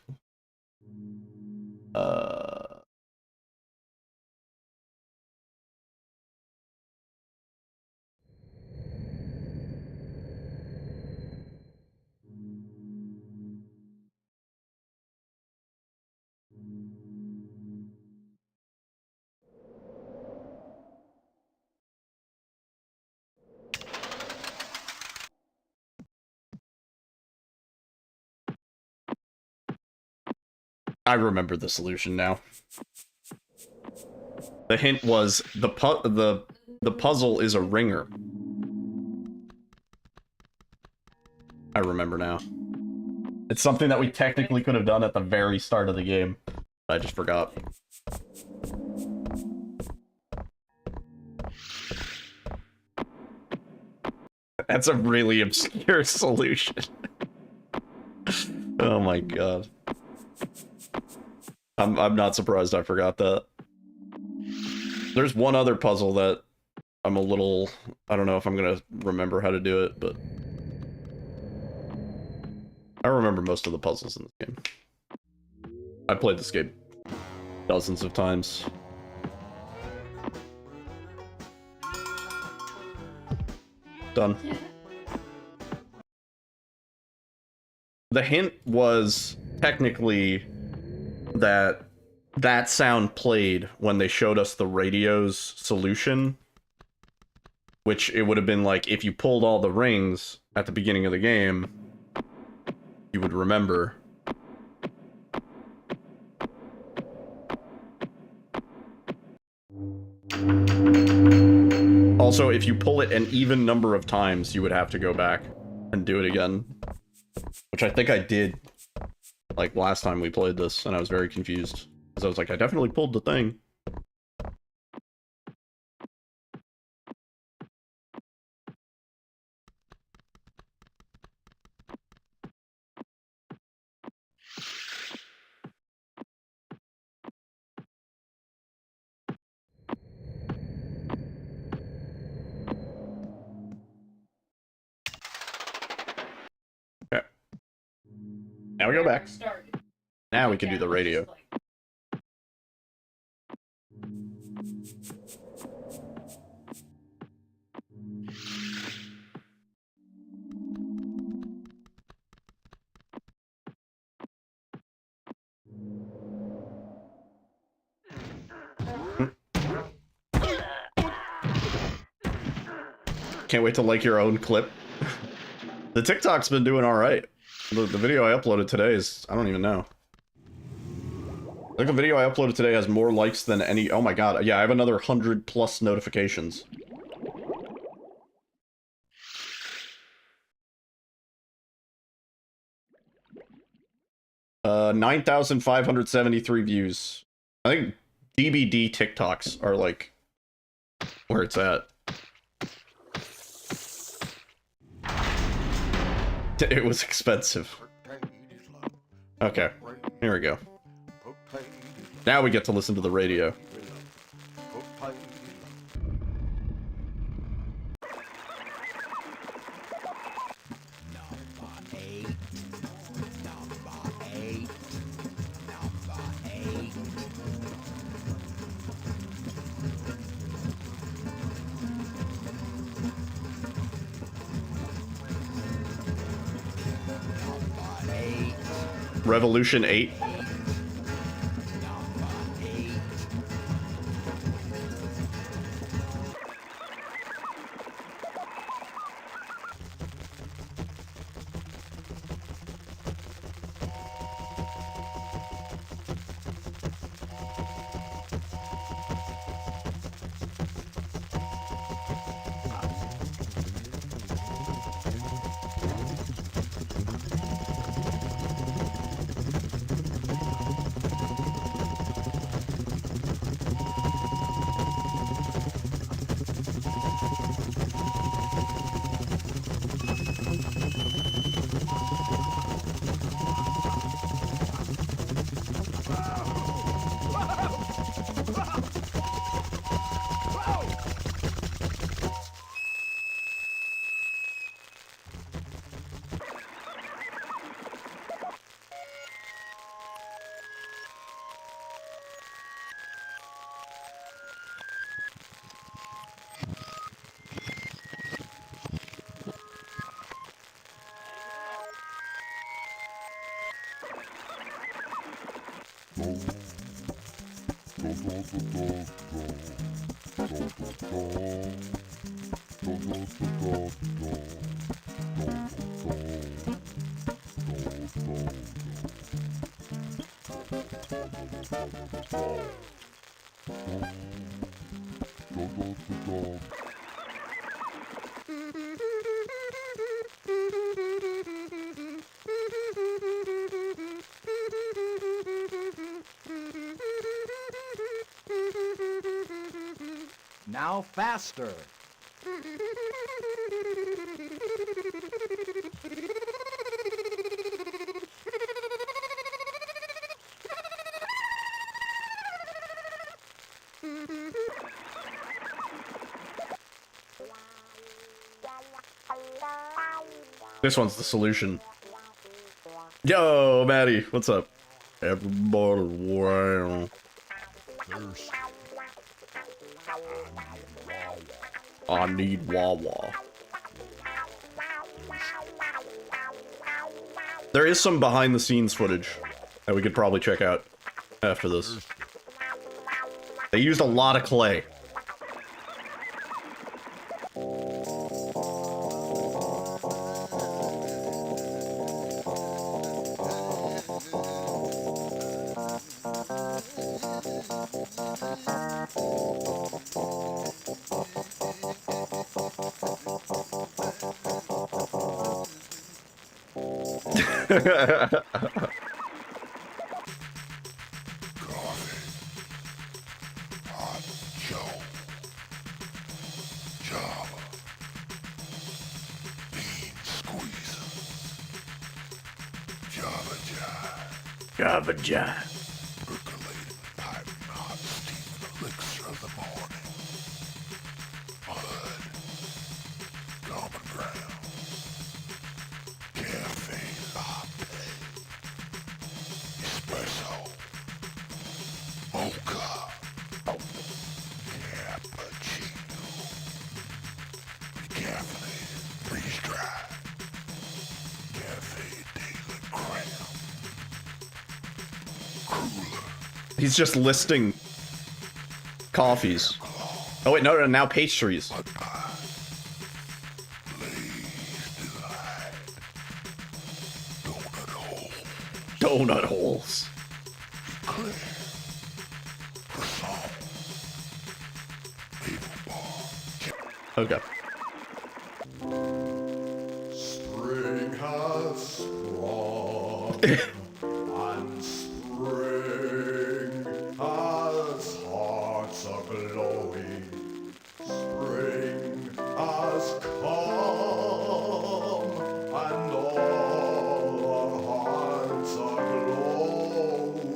I remember the solution now. The hint was the puzzle is a ringer. I remember now. It's something that we technically could have done at the very start of the game. I just forgot. That's a really obscure solution. Oh my god. I'm not surprised I forgot that. There's one other puzzle that I'm a little... I don't know if I'm gonna remember how to do it, but... I remember most of the puzzles in this game. I've played this game dozens of times. Done. The hint was technically that that sound played when they showed us the radio's solution, which it would have been like if you pulled all the rings at the beginning of the game, you would remember. Also, if you pull it an even number of times, you would have to go back and do it again. Which I think I did, like, last time we played this, and I was very confused. Because I was like, I definitely pulled the thing. Okay. Now we go back. Now we can do the radio. Can't wait to like your own clip. The TikTok's been doing alright. The video I uploaded today is... I don't even know. I think the video I uploaded today has more likes than any... Oh my god. Yeah, I have another 100 plus notifications. Uh, 9,573 views. I think DBD TikToks are like... where it's at. It was expensive. Okay, here we go. Now we get to listen to the radio. Revolution 8. Now faster. This one's the solution. Yo, Maddie, what's up? Everybody, wow. I need Wawa. There is some behind the scenes footage that we could probably check out after this. They used a lot of clay. Java Jive. Percolating, piping hot steam, elixir of the morning. Mud, common ground, cafe latte, espresso, mocha, cappuccino, decaffeinated, freeze-dried, cafe daily crème. He's just listing coffees. Oh wait, no, now pastries. Donut holes. Okay. Spring has sprung, and spring has hearts are glowing. Spring has come, and all our hearts are glowing.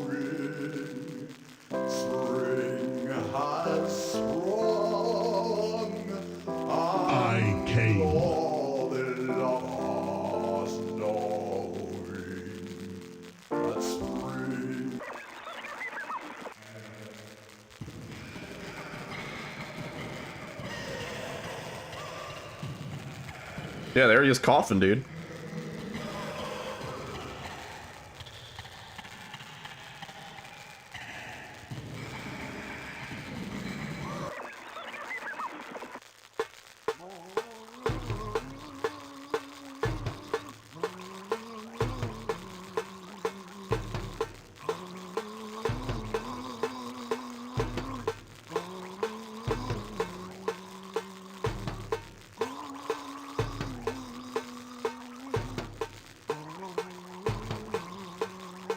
Spring has sprung, and came. all the lovers knowing that spring. Yeah, there he is coughing, dude.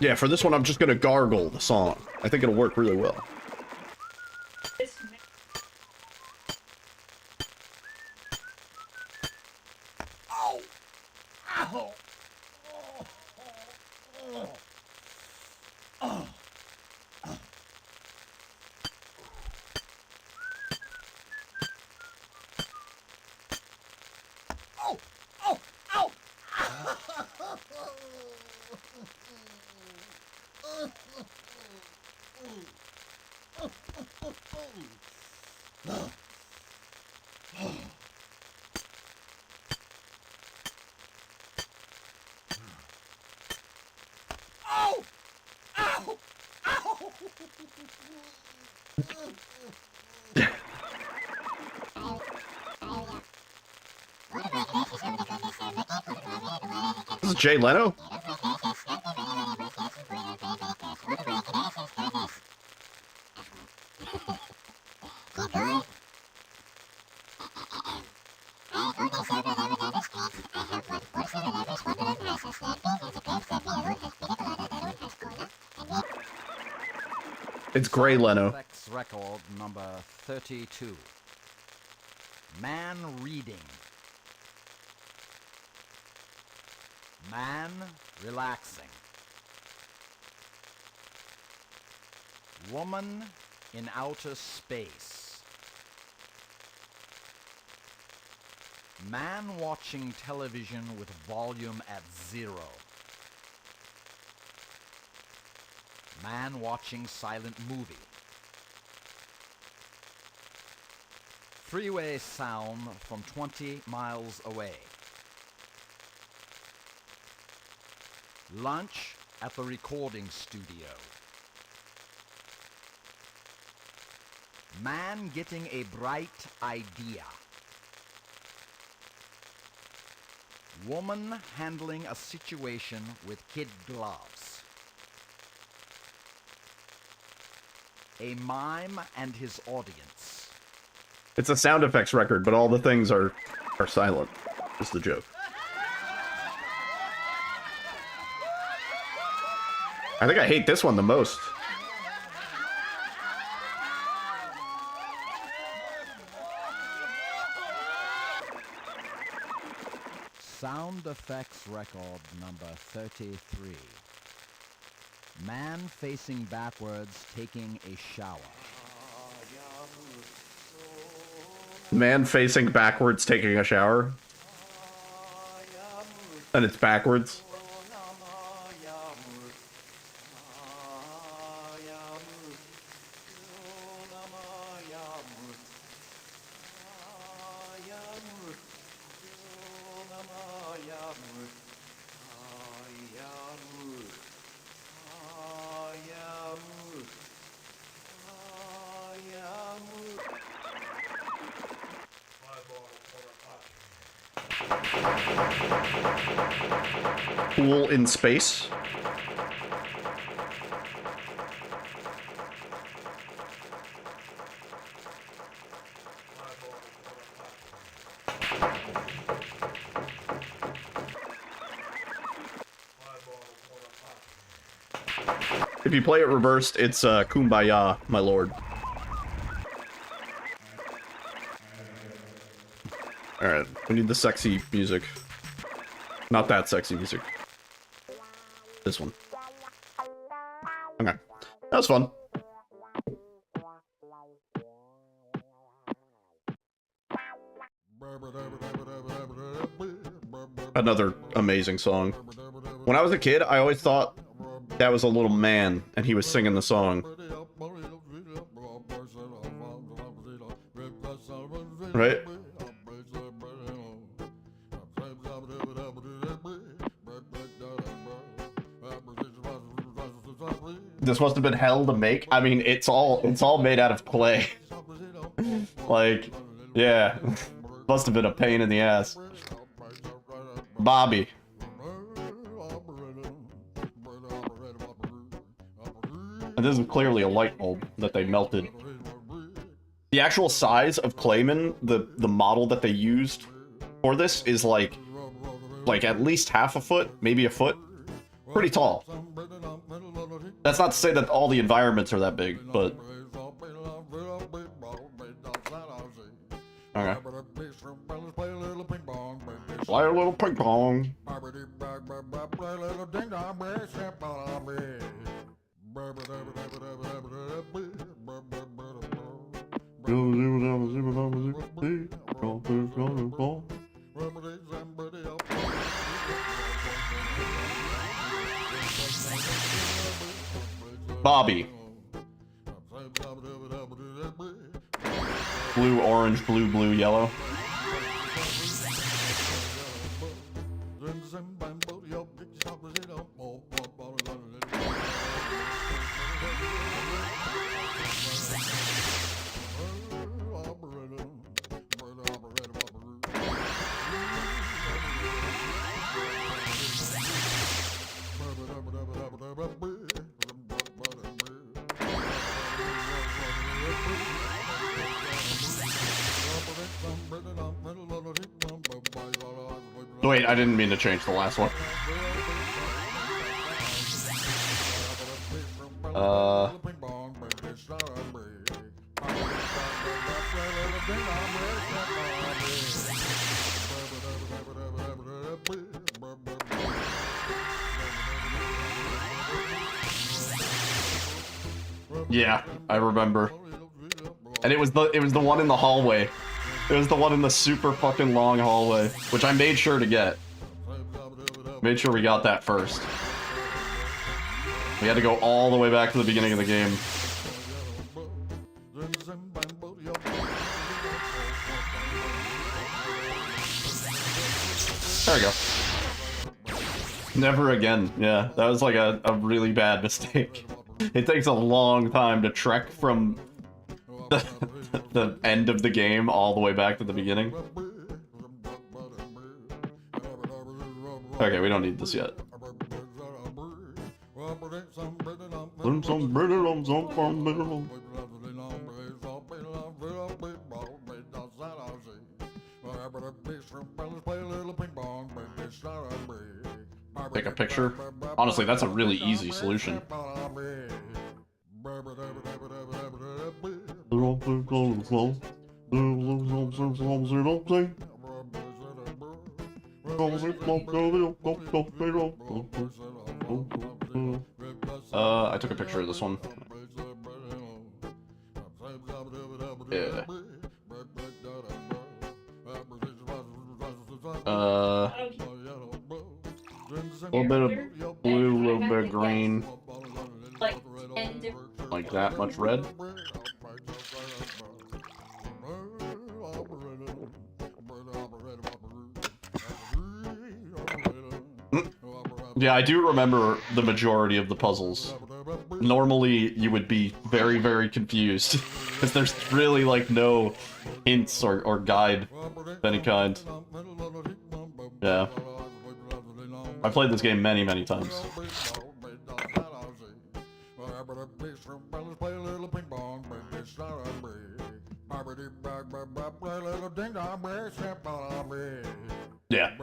Yeah, for this one, I'm just gonna gargle the song. I think it'll work really well. This Ow! Ow! Oh. Oh! Oh! Ow! Oh. This is Jay Leno? It's Gray Leno. Effects record number 32. Man reading. Man relaxing. Woman in outer space. Man watching television with volume at 0. Man watching silent movie. Freeway sound from 20 miles away. Lunch at the recording studio. Man getting a bright idea. Woman handling a situation with kid gloves. A mime and his audience. It's a sound effects record, but all the things are silent. Is the joke. I think I hate this one the most. Sound effects record number 33. Man facing backwards taking a shower. Man facing backwards taking a shower. And it's backwards. Pool in space. If you play it reversed, it's Kumbaya, my lord. Alright, we need the sexy music. Not that sexy music. This one. Okay. That was fun. Another amazing song. When I was a kid, I always thought that was a little man, and he was singing the song. Right? This must have been hell to make. I mean, it's all made out of clay. Like, yeah. Must have been a pain in the ass. Bobby. And this is clearly a light bulb that they melted. The actual size of Clayman, the model that they used for this is like at least half a foot, maybe a foot. Pretty tall. That's not to say that all the environments are that big, but... Okay. Play a little ping pong. Bobby. Blue, orange, blue, blue, yellow. Wait, I didn't mean to change the last one. Yeah, I remember. And it was the one in the hallway. It was the one in the super fucking long hallway, which I made sure to get. Made sure we got that first. We had to go all the way back to the beginning of the game. There we go. Never again. Yeah, that was like a really bad mistake. It takes a long time to trek from the end of the game all the way back to the beginning. Okay, we don't need this yet. Take a picture. Honestly, that's a really easy solution. I took a picture of this one. Yeah. A little bit of blue, a little bit of green. Like that much red. Yeah, I do remember the majority of the puzzles. Normally, you would be very, very confused. Because there's really, like, no hints or guide of any kind. Yeah. I played this game many, many times. Yeah.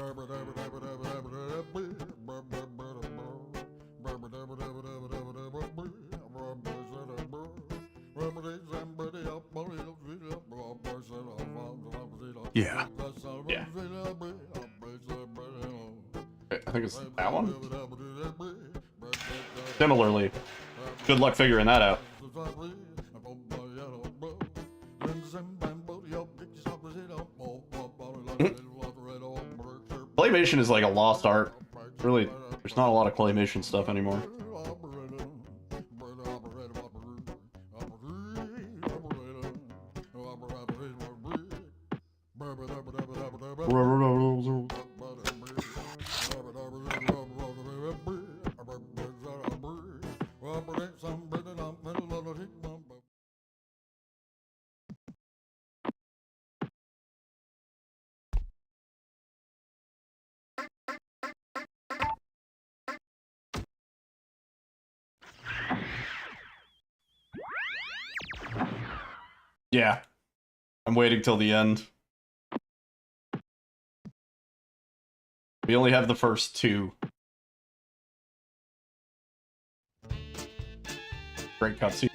Yeah. Yeah. I think it's that one? Similarly. Good luck figuring that out. Claymation is like a lost art. Really, there's not a lot of claymation stuff anymore. Yeah. I'm waiting till the end. We only have the first two. Great cutscene.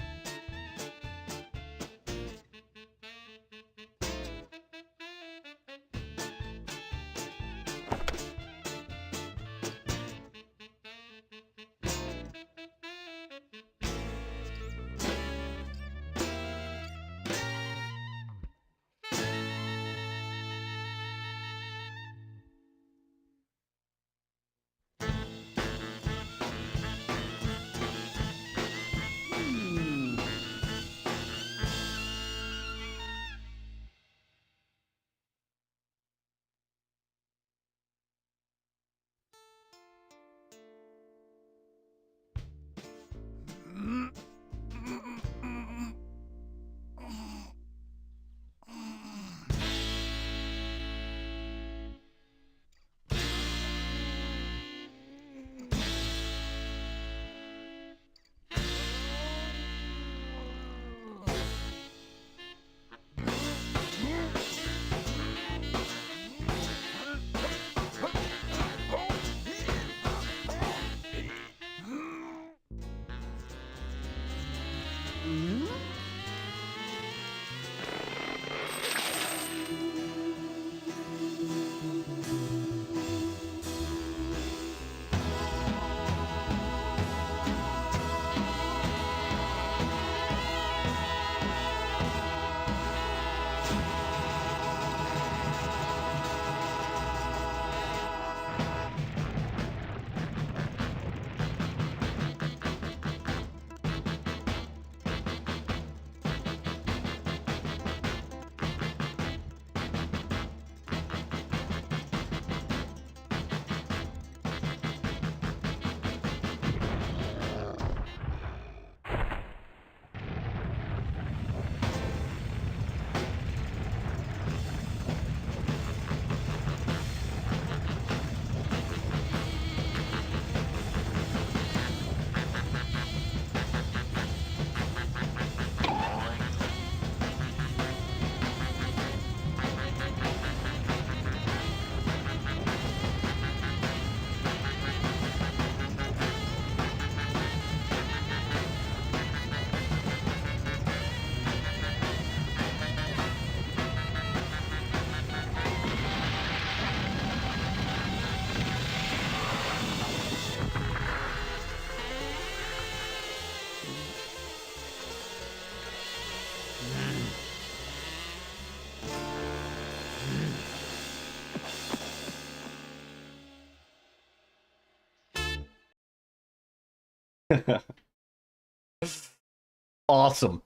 Awesome.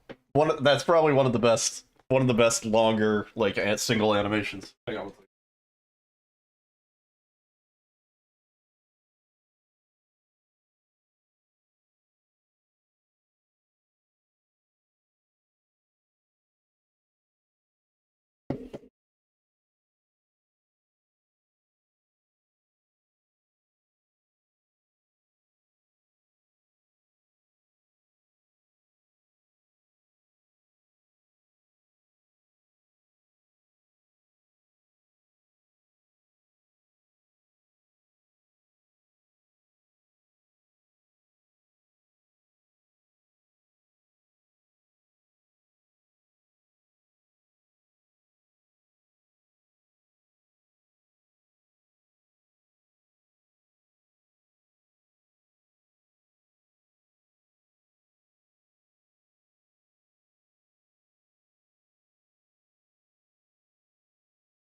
That's probably one of the best longer like single animations. Hang on.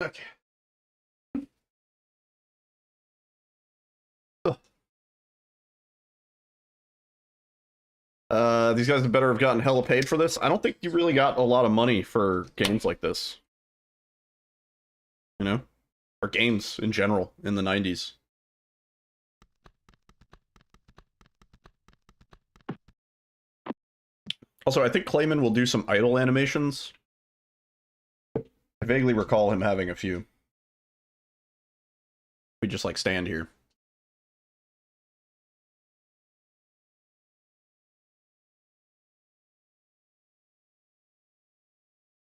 Okay. These guys had better have gotten hella paid for this. I don't think you really got a lot of money for games like this. You know? Or games in general in the 90s. Also, I think Clayman will do some idle animations. I vaguely recall him having a few. We just like stand here.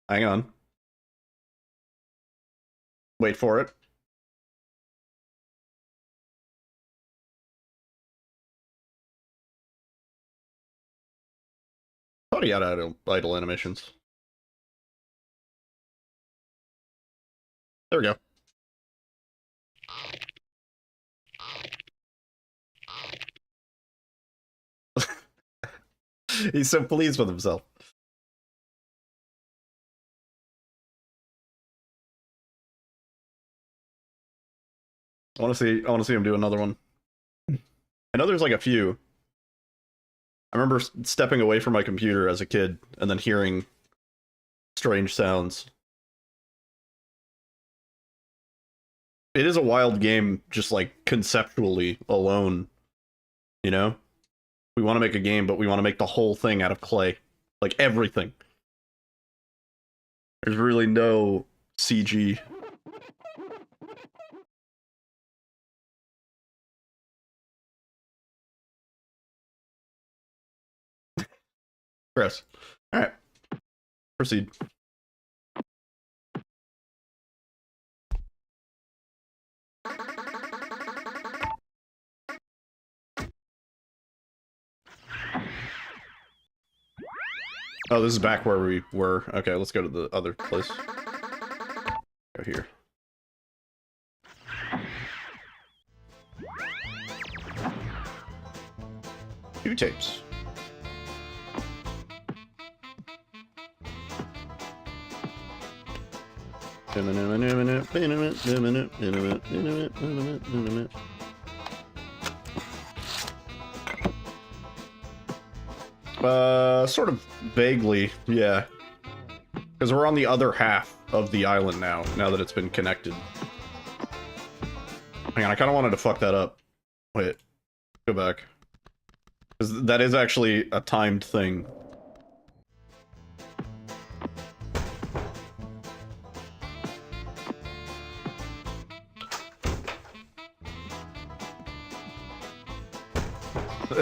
Hang on. Wait for it. Thought he had idle animations. There we go. He's so pleased with himself. I want to see him do another one. I know there's like a few. I remember stepping away from my computer as a kid and then hearing strange sounds. It is a wild game, just like conceptually alone. You know? We want to make a game, but we want to make the whole thing out of clay. Like everything. There's really no CG. Chris. Alright. Proceed. Oh, this is back where we were. Okay, let's go to the other place. Go here. Two tapes. Sort of vaguely, yeah. Because we're on the other half of the island now that it's been connected. Hang on, I kind of wanted to fuck that up. Wait, go back. Because that is actually a timed thing.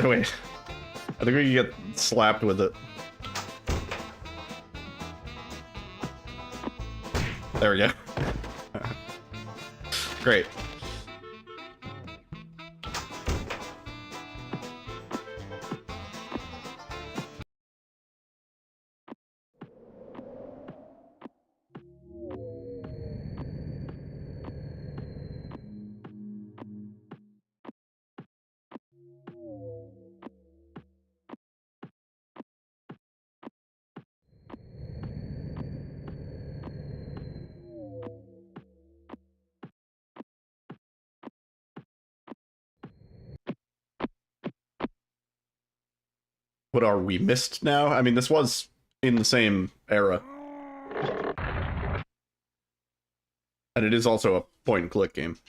Wait. I think we can get slapped with it. There we go. Great. What are we, Mist now? I mean, this was in the same era. And it is also a point-and-click game.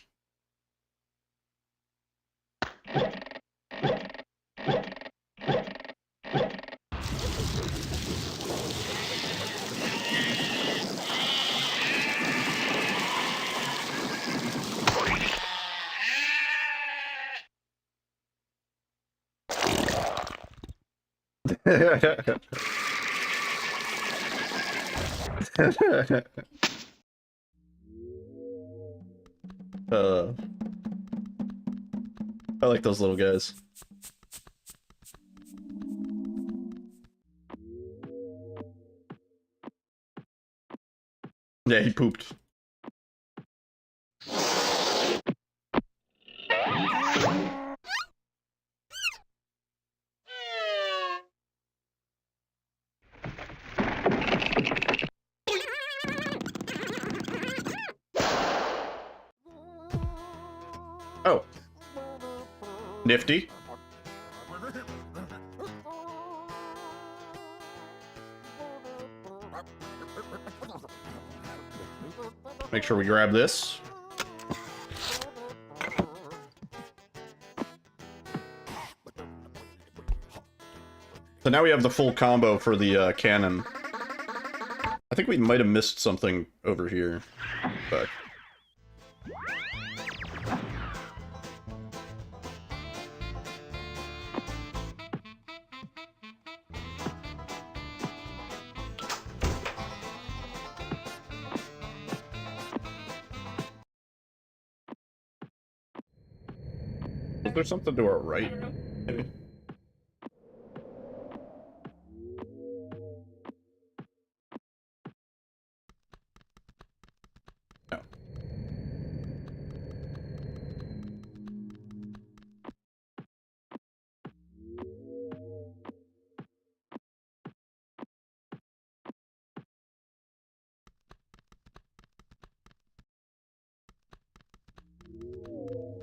I like those little guys. Yeah, he pooped. Oh. Nifty. Make sure we grab this. So now we have the full combo for the cannon. I think we might have missed something over here. But... is there something to our right? Maybe? No.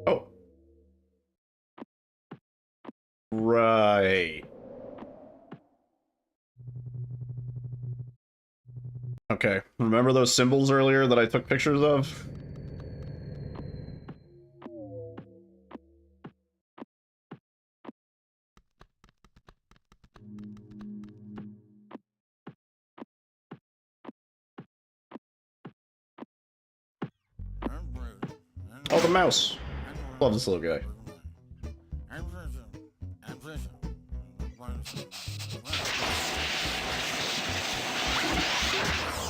Oh. Right. Okay. Remember those symbols earlier that I took pictures of? Oh, the mouse. Love this little guy.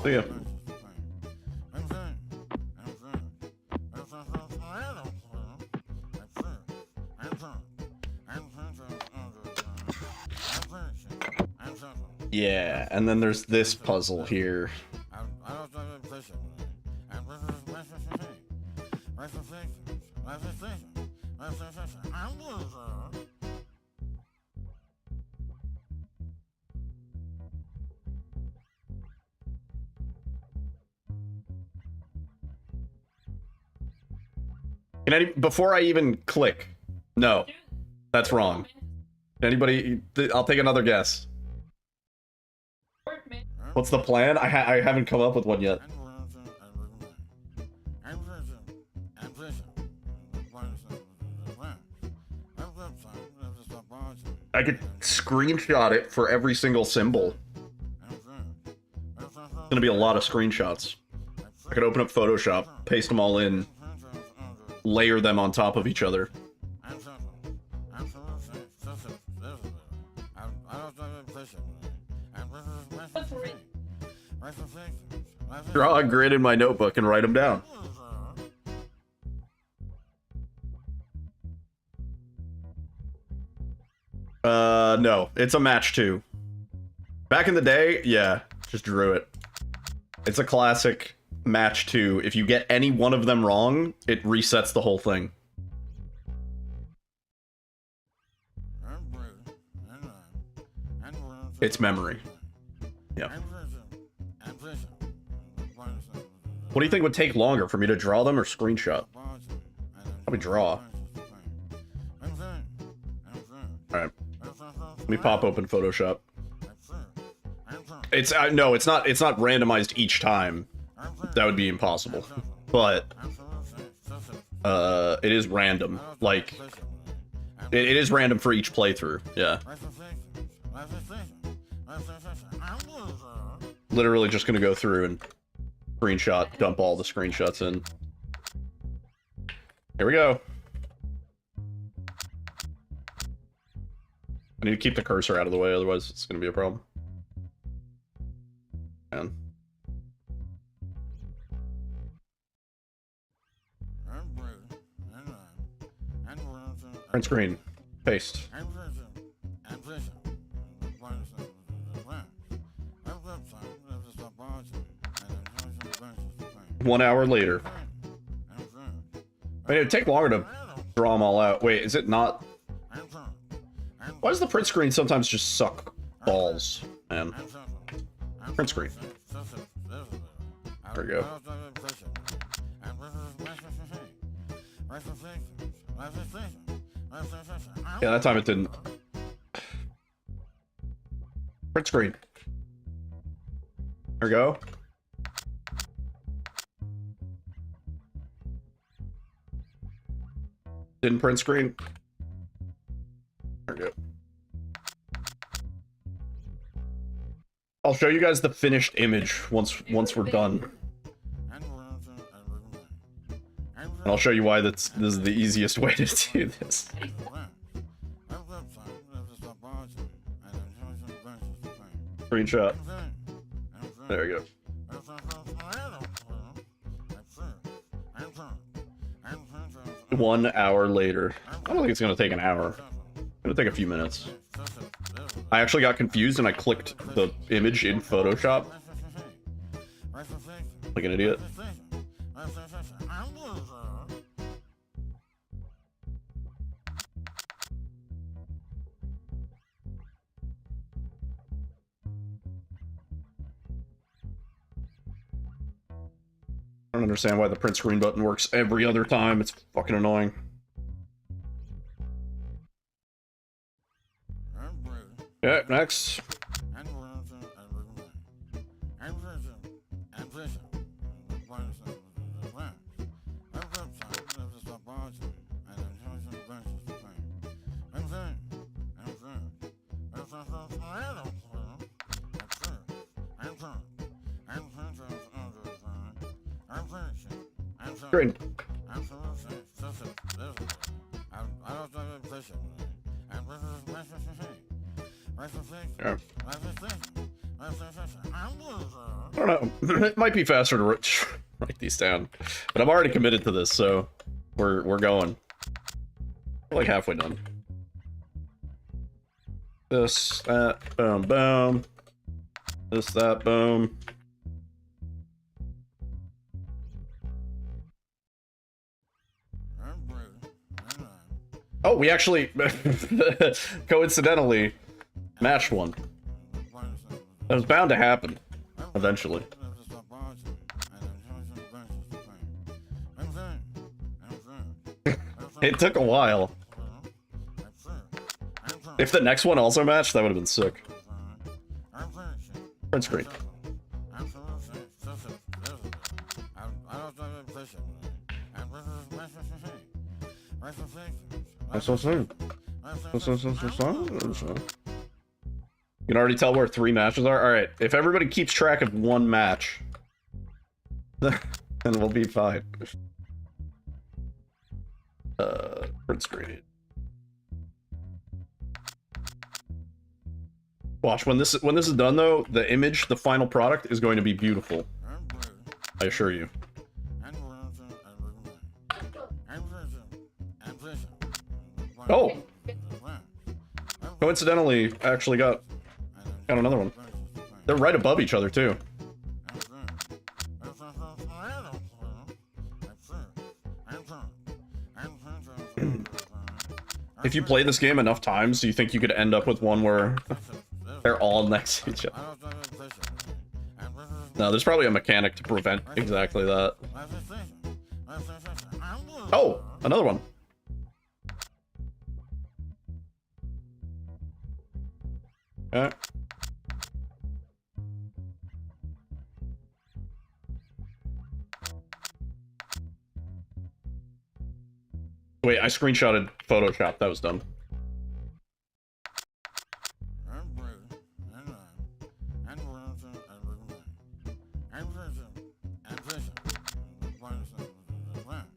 See ya. Yeah, and then there's this puzzle here. Before I even click, no, that's wrong. Anybody? I'll take another guess. What's the plan? I haven't come up with one yet. I could screenshot it for every single symbol. It's gonna be a lot of screenshots. I could open up Photoshop, paste them all in, layer them on top of each other. Draw a grid in my notebook and write them down. No, it's a match 2. Back in the day, yeah, just drew it. It's a classic match 2. If you get any one of them wrong, it resets the whole thing. It's memory. Yeah. What do you think would take longer, for me to draw them or screenshot? Probably draw. Alright. Let me pop open Photoshop. It's no, it's not randomized each time. That would be impossible. But it is random. Like it is random for each playthrough. Yeah. Literally just gonna go through and screenshot, dump all the screenshots in. Here we go. I need to keep the cursor out of the way, otherwise it's gonna be a problem. Man. Print screen. Paste. 1 hour later. I mean, it'd take longer to draw them all out. Wait, is it not? Why does the print screen sometimes just suck balls, man? Print screen. There we go. Yeah, that time it didn't. Print screen. There we go. Didn't print screen. There we go. I'll show you guys the finished image once we're done. And I'll show you why this is the easiest way to do this. Screenshot. There we go. 1 hour later. I don't think it's gonna take an hour. It's gonna take a few minutes. I actually got confused and I clicked the image in Photoshop. Like an idiot. I don't understand why the print screen button works every other time. It's fucking annoying. Okay, next. Screen. Yeah. I don't know. It might be faster to write these down, but I'm already committed to this, so we're going. We're like halfway done. This, that, boom, boom. This, that, boom. Oh, we actually coincidentally matched one. That was bound to happen eventually. It took a while. If the next one also matched, that would have been sick. Print screen. You can already tell where 3 matches are? Alright, if everybody keeps track of 1 match, then we'll be fine. Print screen. Watch, when this is done though, the image, the final product, is going to be beautiful. I assure you. Oh! Coincidentally, I actually got another one. They're right above each other, too. If you play this game enough times, do you think you could end up with one where they're all next to each other? No, there's probably a mechanic to prevent exactly that. Oh! Another one. Okay. Wait, I screenshotted Photoshop. That was dumb.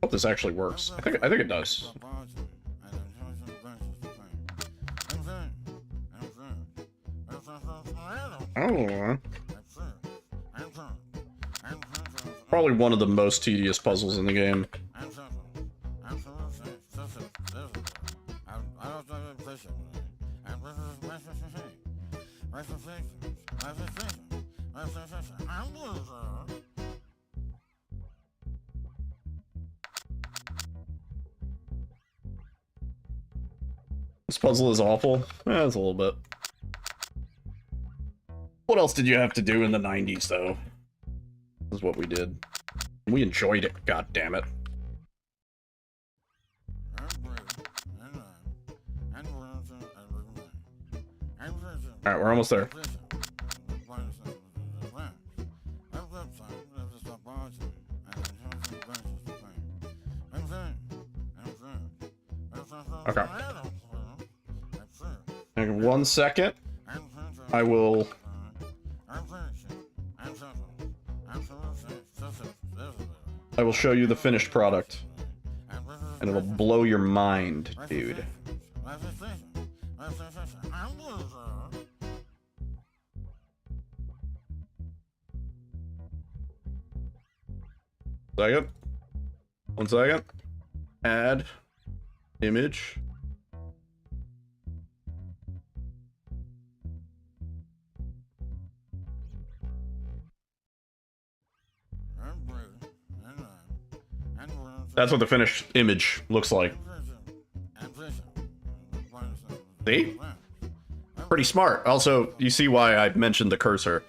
Hope this actually works. I think it does. I don't know. Probably one of the most tedious puzzles in the game. This puzzle is awful. Eh, it's a little bit. What else did you have to do in the 90s, though? This is what we did. We enjoyed it, god damn it. Alright, we're almost there. Okay. In 1 second, I will... show you the finished product. And it'll blow your mind, dude. Second. 1 second. Add image. That's what the finished image looks like. See? Pretty smart. Also, you see why I mentioned the cursor.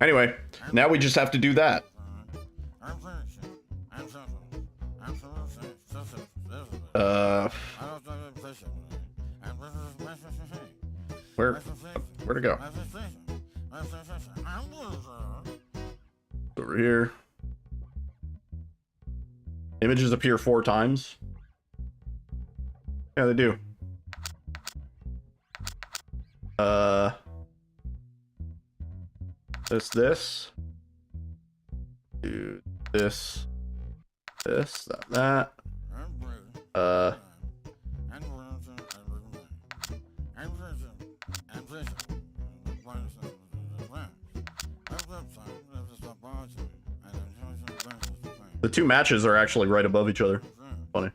Anyway, now we just have to do that. Where to go? Over here. Images appear 4 times. Yeah, they do. This. Do this. That. The 2 matches are actually right above each other. Funny.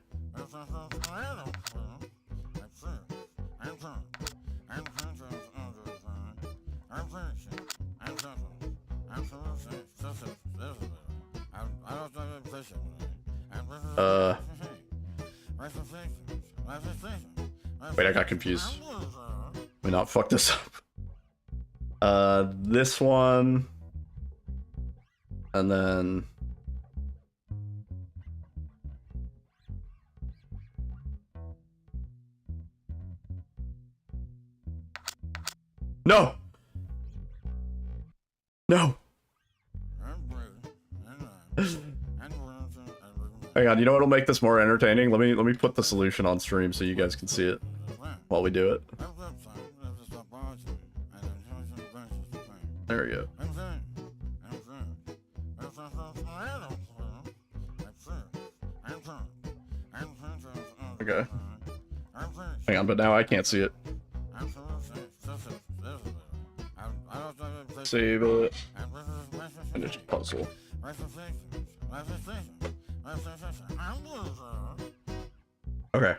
Wait, I got confused. Let me not fuck this up. This one. And then... No! No! Hang on, you know what'll make this more entertaining? Let me put the solution on stream so you guys can see it while we do it. There we go. Okay. Hang on, but now I can't see it. Save it. Finish puzzle. Okay.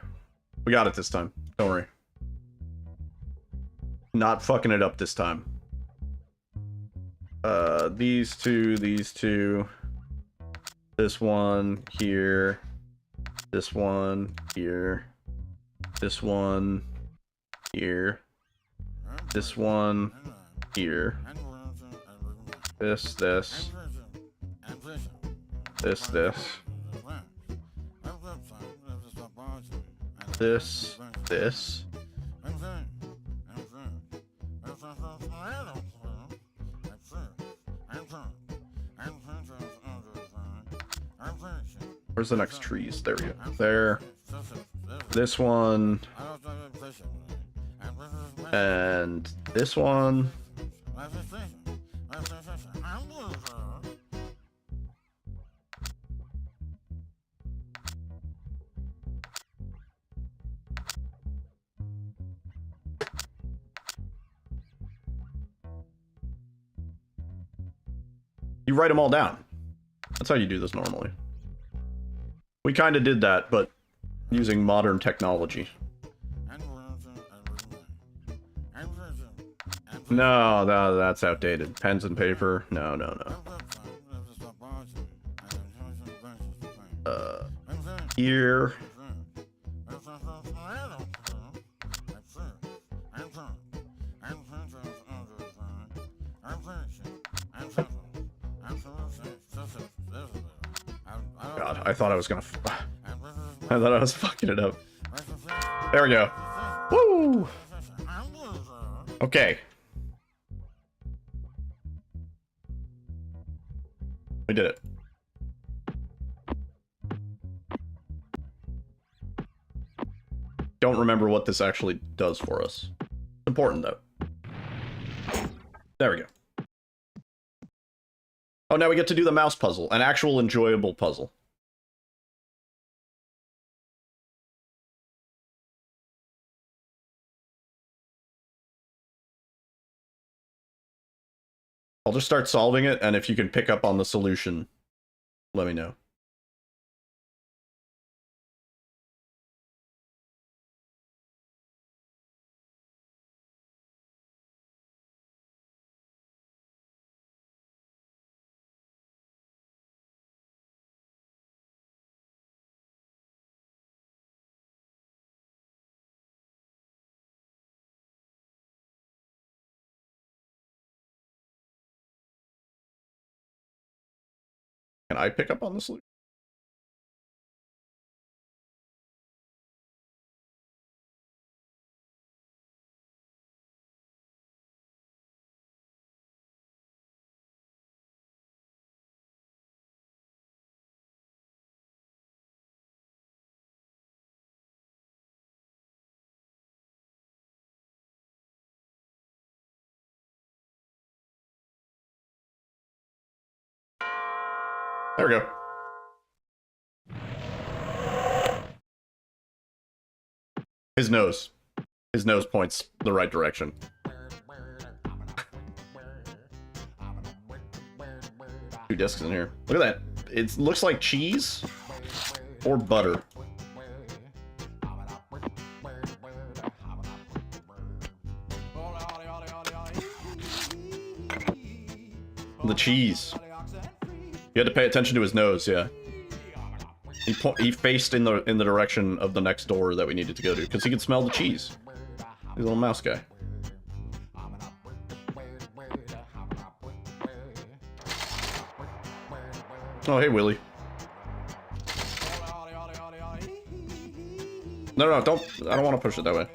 We got it this time. Don't worry. Not fucking it up this time. These two. This one here. This one here. This one here. This one here. This. this, this. Where's the next trees? There we go. There. This one. And this one. You write them all down. That's how you do this normally. We kind of did that, but using modern technology. No, that's outdated. Pens and paper. No, no, no. Here. God, I thought I was gonna. I thought I was fucking it up. There we go. Woo! Okay. We did it. Don't remember what this actually does for us. It's important though. There we go. Oh, now we get to do the mouse puzzle, an actual enjoyable puzzle. I'll just start solving it, and if you can pick up on the solution, let me know. Can I pick up on the solution? There we go. His nose. His nose points the right direction. Two discs in here. Look at that. It looks like cheese or butter. The cheese. You had to pay attention to his nose, yeah. He faced in the direction of the next door that we needed to go to because he could smell the cheese. He's a little mouse guy. Oh, hey, Willie. No, don't. I don't want to push it that way.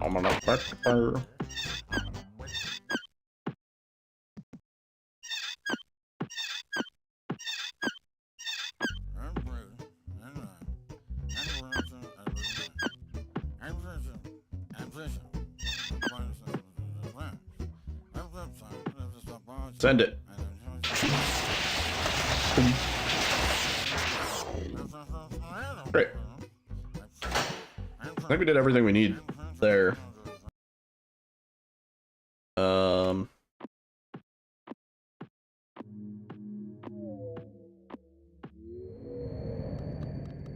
I'm gonna. Send it. Great. I think we did everything we need there.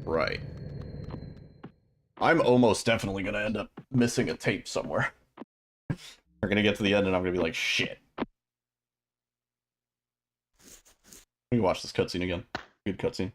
Right. I'm almost definitely gonna end up missing a tape somewhere. We're gonna get to the end and I'm gonna be like, shit. Let me watch this cutscene again. Good cutscene.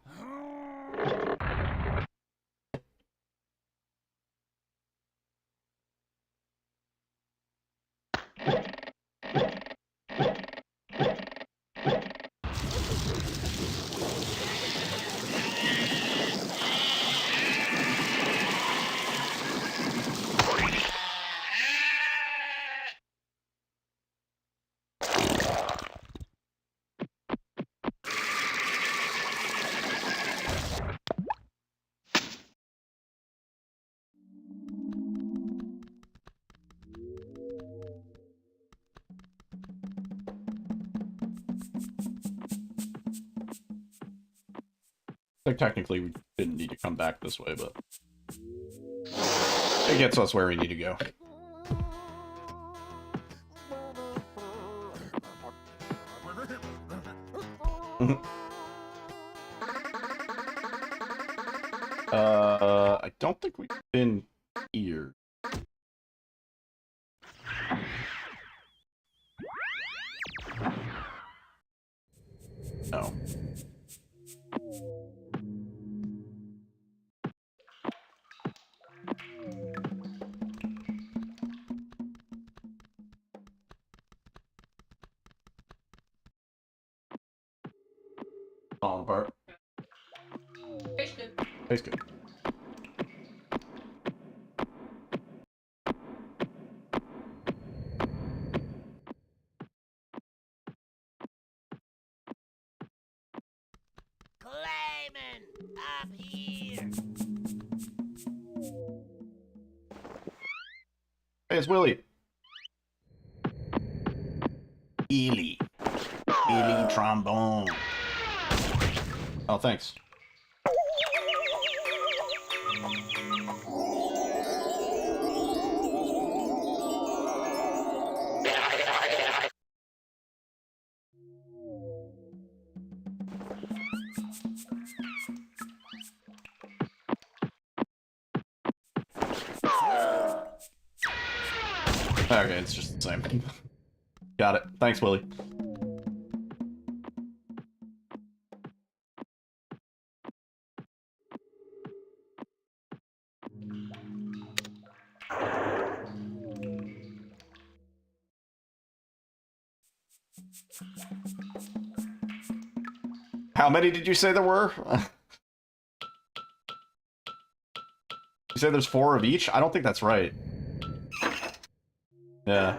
Like, technically, we didn't need to come back this way, but it gets us where we need to go. I don't think we've been here. No. Falling apart. Tastes good. Tastes good. Clayman, up here. Hey, it's Willie. Ely. Ely trombone. Oh, thanks. Okay, it's just the same. Got it. Thanks, Willie. How many did you say there were? You say there's 4 of each? I don't think that's right. Yeah.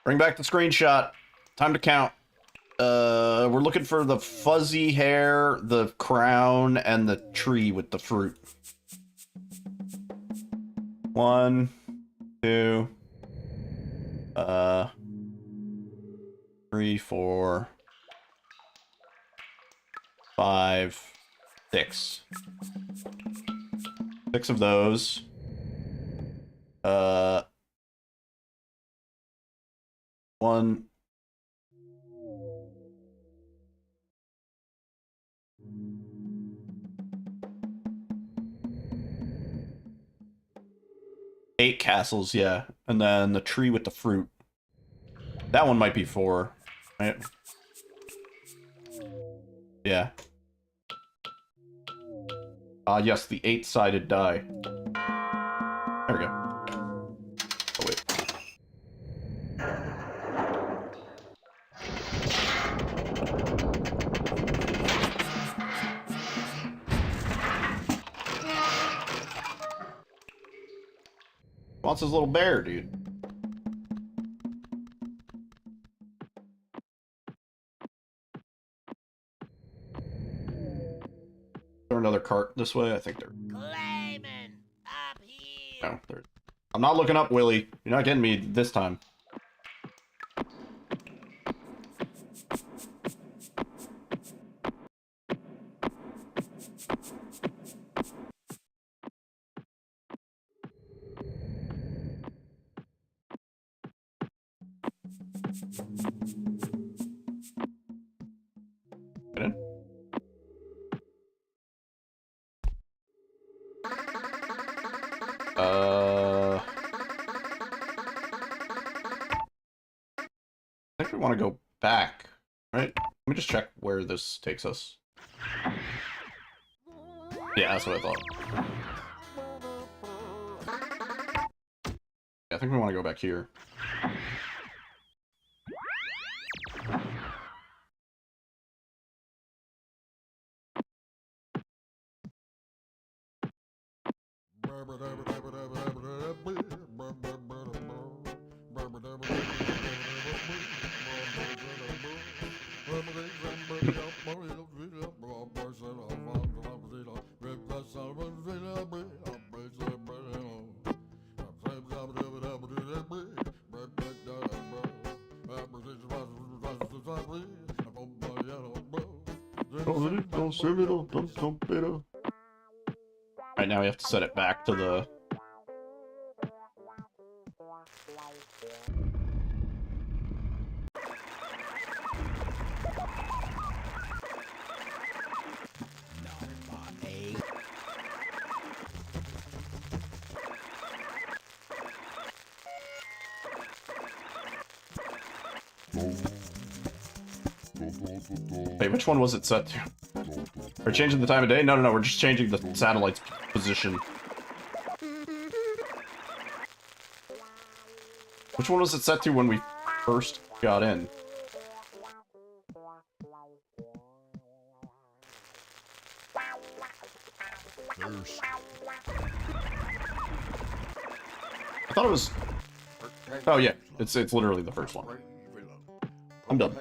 Bring back the screenshot. Time to count. We're looking for the fuzzy hair, the crown, and the tree with the fruit. 1, 2, 3, 4, 5, 6. 6 of those. 1. Eight castles, yeah. And then the tree with the fruit. That one might be 4. Right? Yeah. Yes, the 8-sided die. There we go. Oh, wait. Wants his little bear, dude. There another cart this way? I think they're... Clayman, up here. No, they're... I'm not looking up, Willie. You're not getting me this time. Get in. I think we want to go back, right? Let me just check where this takes us. Yeah, that's what I thought. Yeah, I think we want to go back here. Alright, now we have to set it back to the... Wait, which one was it set to? We're changing the time of day? No, no, no, we're just changing the satellite's position. Which one was it set to when we first got in? I thought it was... Oh yeah, it's literally the first one. I'm done.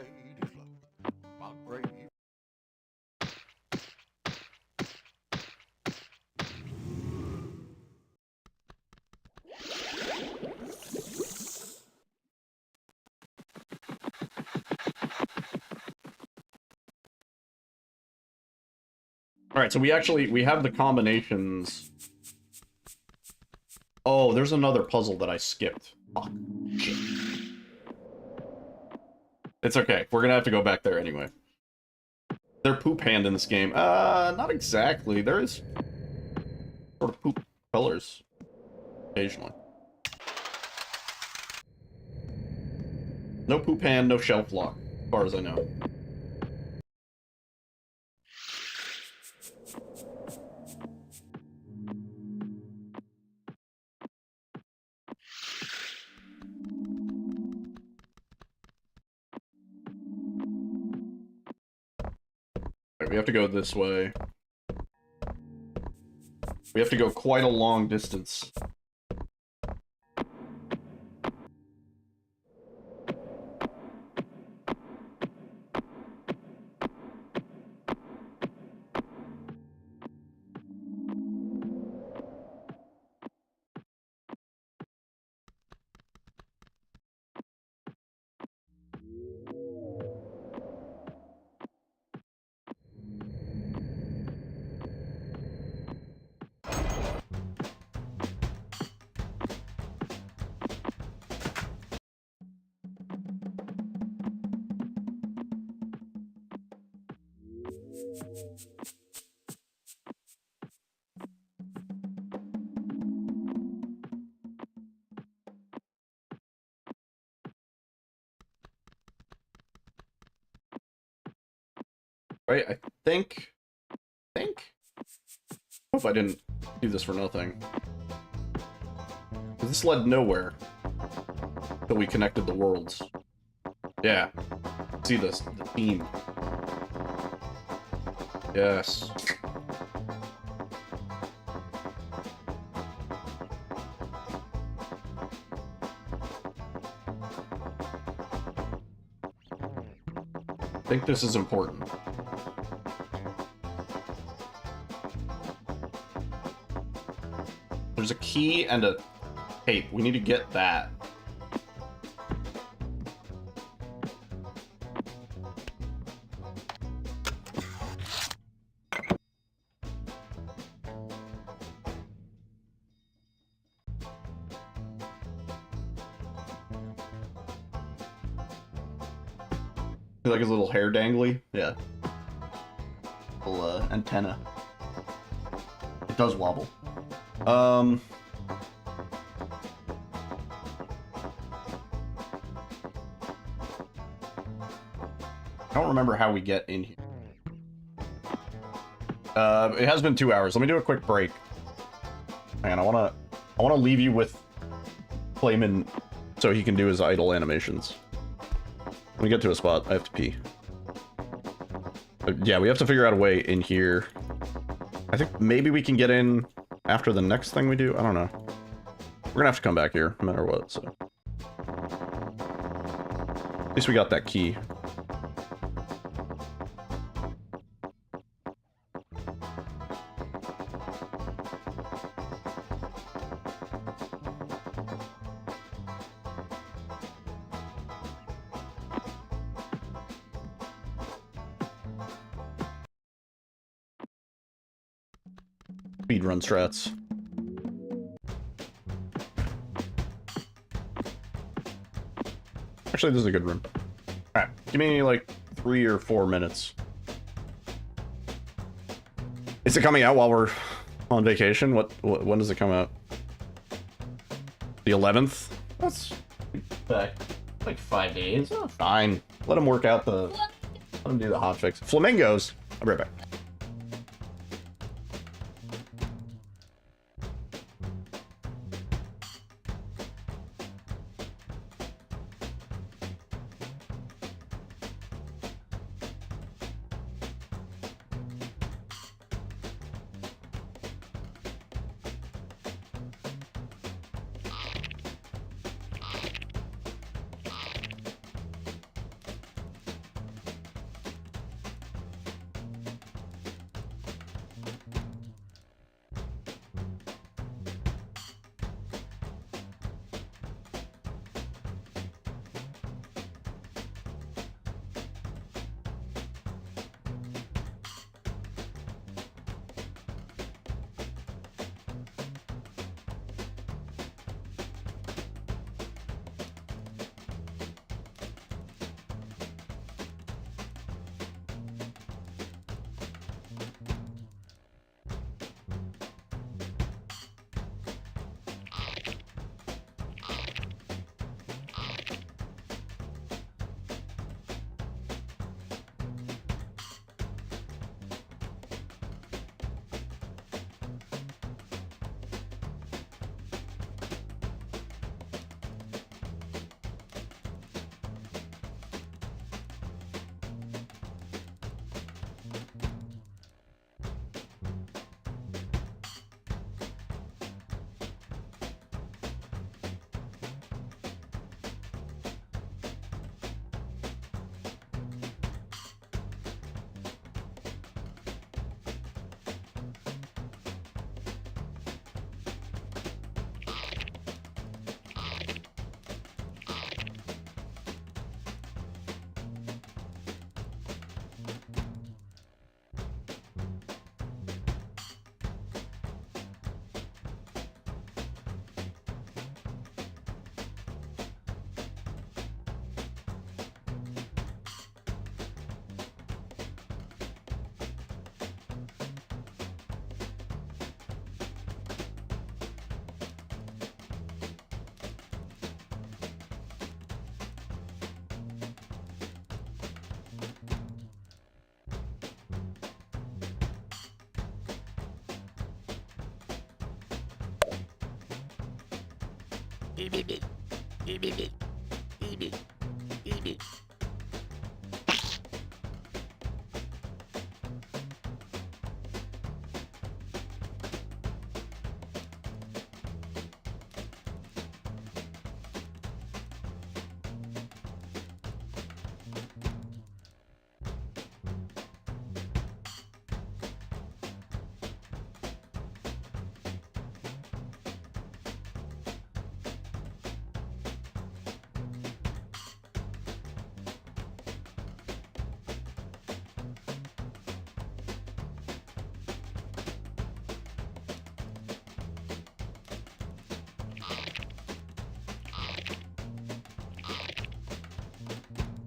Alright, so we have the combinations. Oh, there's another puzzle that I skipped. Fuck. Shit. It's okay. We're gonna have to go back there anyway. They're poop hand in this game. Not exactly. There is sort of poop colors occasionally. No poop hand, no shelf lock, as far as I know. We have to go this way. We have to go quite a long distance. Right, I think... Hope I didn't do this for nothing. This led nowhere. Till we connected the worlds. Yeah. See this, the theme. Yes. I think this is important. There's a key and a tape. We need to get that. Like his little hair dangly? Yeah. Little antenna. It does wobble. I don't remember how we get in here. It has been 2 hours. Let me do a quick break. Man, I wanna leave you with Clayman so he can do his idle animations. When we get to a spot, I have to pee. But yeah, we have to figure out a way in here. I think maybe we can get in after the next thing we do. I don't know. We're gonna have to come back here, no matter what, so. At least we got that key. speedrun strats. Actually, this is a good room. Alright, give me like 3 or 4 minutes. Is it coming out while we're on vacation? When does it come out? The 11th? That's back like 5 days. Oh, fine. Let him work out the... Let him do the hotfix. Flamingos! I'll be right back.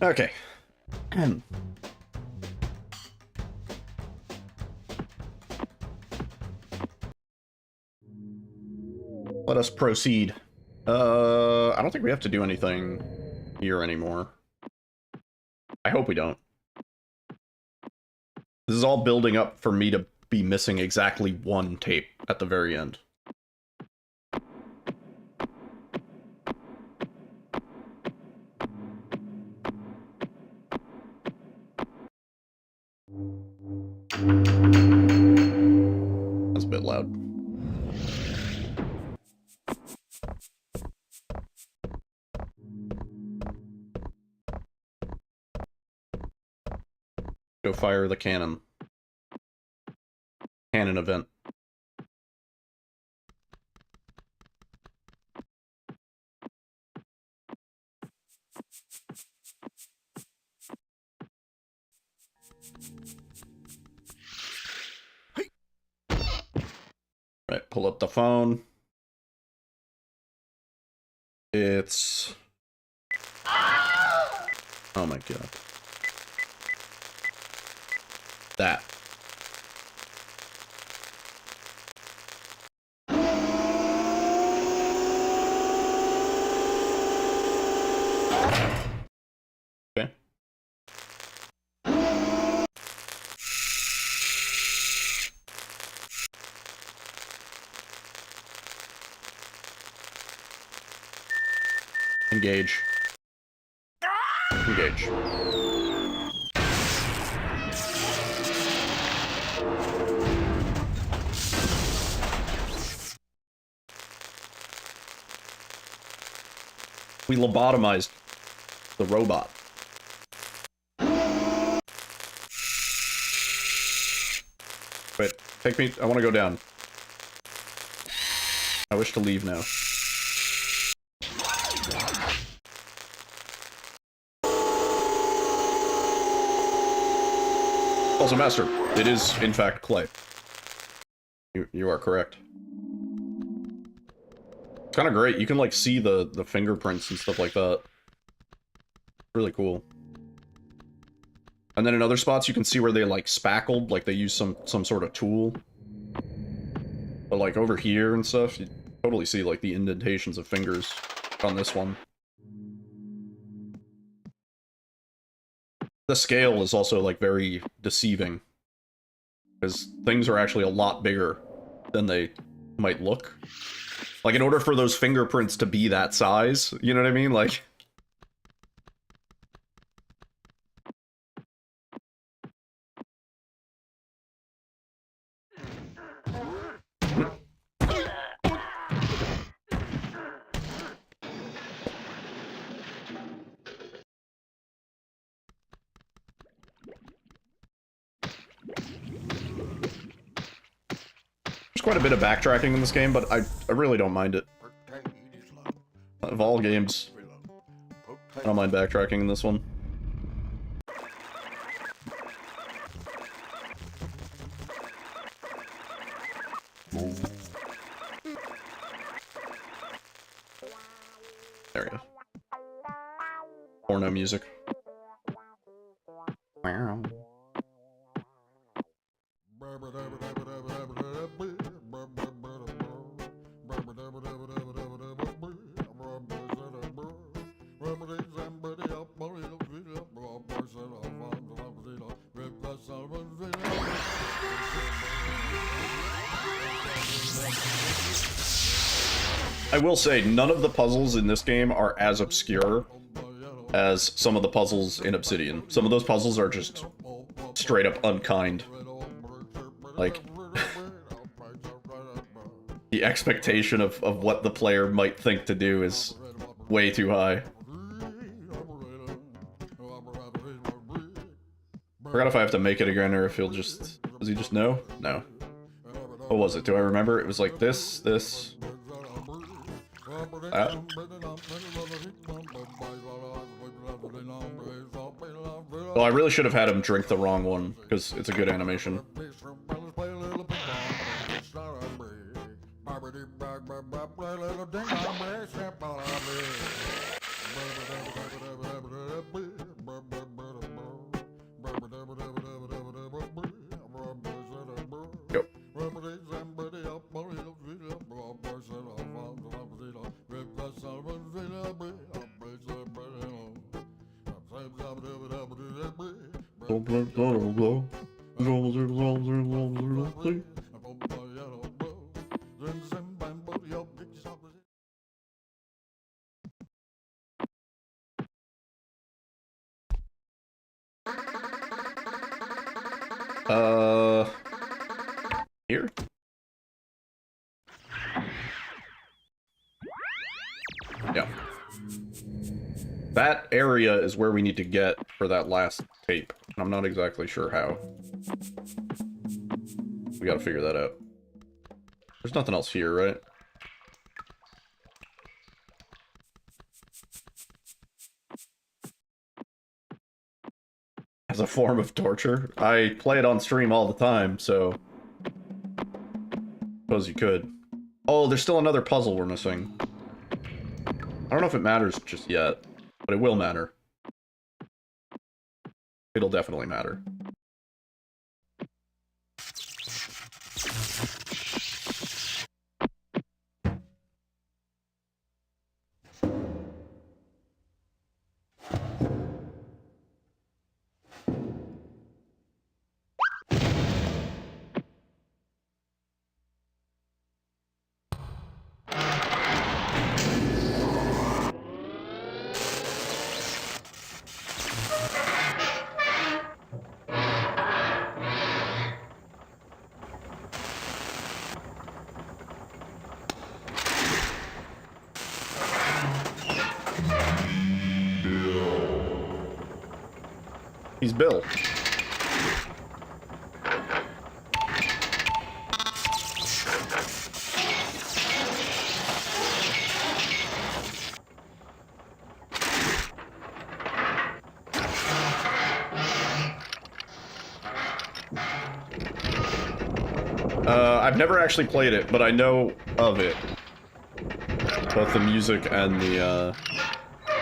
Okay. Let us proceed. I don't think we have to do anything here anymore. I hope we don't. This is all building up for me to be missing exactly 1 tape at the very end. That's a bit loud. Go fire the cannon. Cannon event. Pull up the phone. It's... Oh my god. That. Okay. Engage. Engage. We lobotomized the robot. Wait, take me. I want to go down. I wish to leave now. Also, Master, it is, in fact, Klay. You are correct. It's kind of great. You can, like, see the fingerprints and stuff like that. Really cool. And then in other spots, you can see where they, like, spackled, like they use some sort of tool. But, like, over here and stuff, you totally see, like, the indentations of fingers on this one. The scale is also, like, very deceiving. Because things are actually a lot bigger than they might look. Like, in order for those fingerprints to be that size, you know what I mean? Like... There's quite a bit of backtracking in this game, but I really don't mind it. Of all games, I don't mind backtracking in this one. There we go. Porno music. Wow. I will say, none of the puzzles in this game are as obscure as some of the puzzles in Obsidian. Some of those puzzles are just straight up unkind. Like, the expectation of what the player might think to do is way too high. Forgot if I have to make it again or if he'll just... Does he just know? No. What was it? Do I remember? It was like this, this... that. Well, I really should have had him drink the wrong one, because it's a good animation. Go. Here? Yeah. That area is where we need to get for that last tape. I'm not exactly sure how. We gotta figure that out. There's nothing else here, right? As a form of torture? I play it on stream all the time, so... suppose you could. Oh, there's still another puzzle we're missing. I don't know if it matters just yet, but it will matter. It'll definitely matter. He's Bill. I've never actually played it, but I know of it. Both the music and the,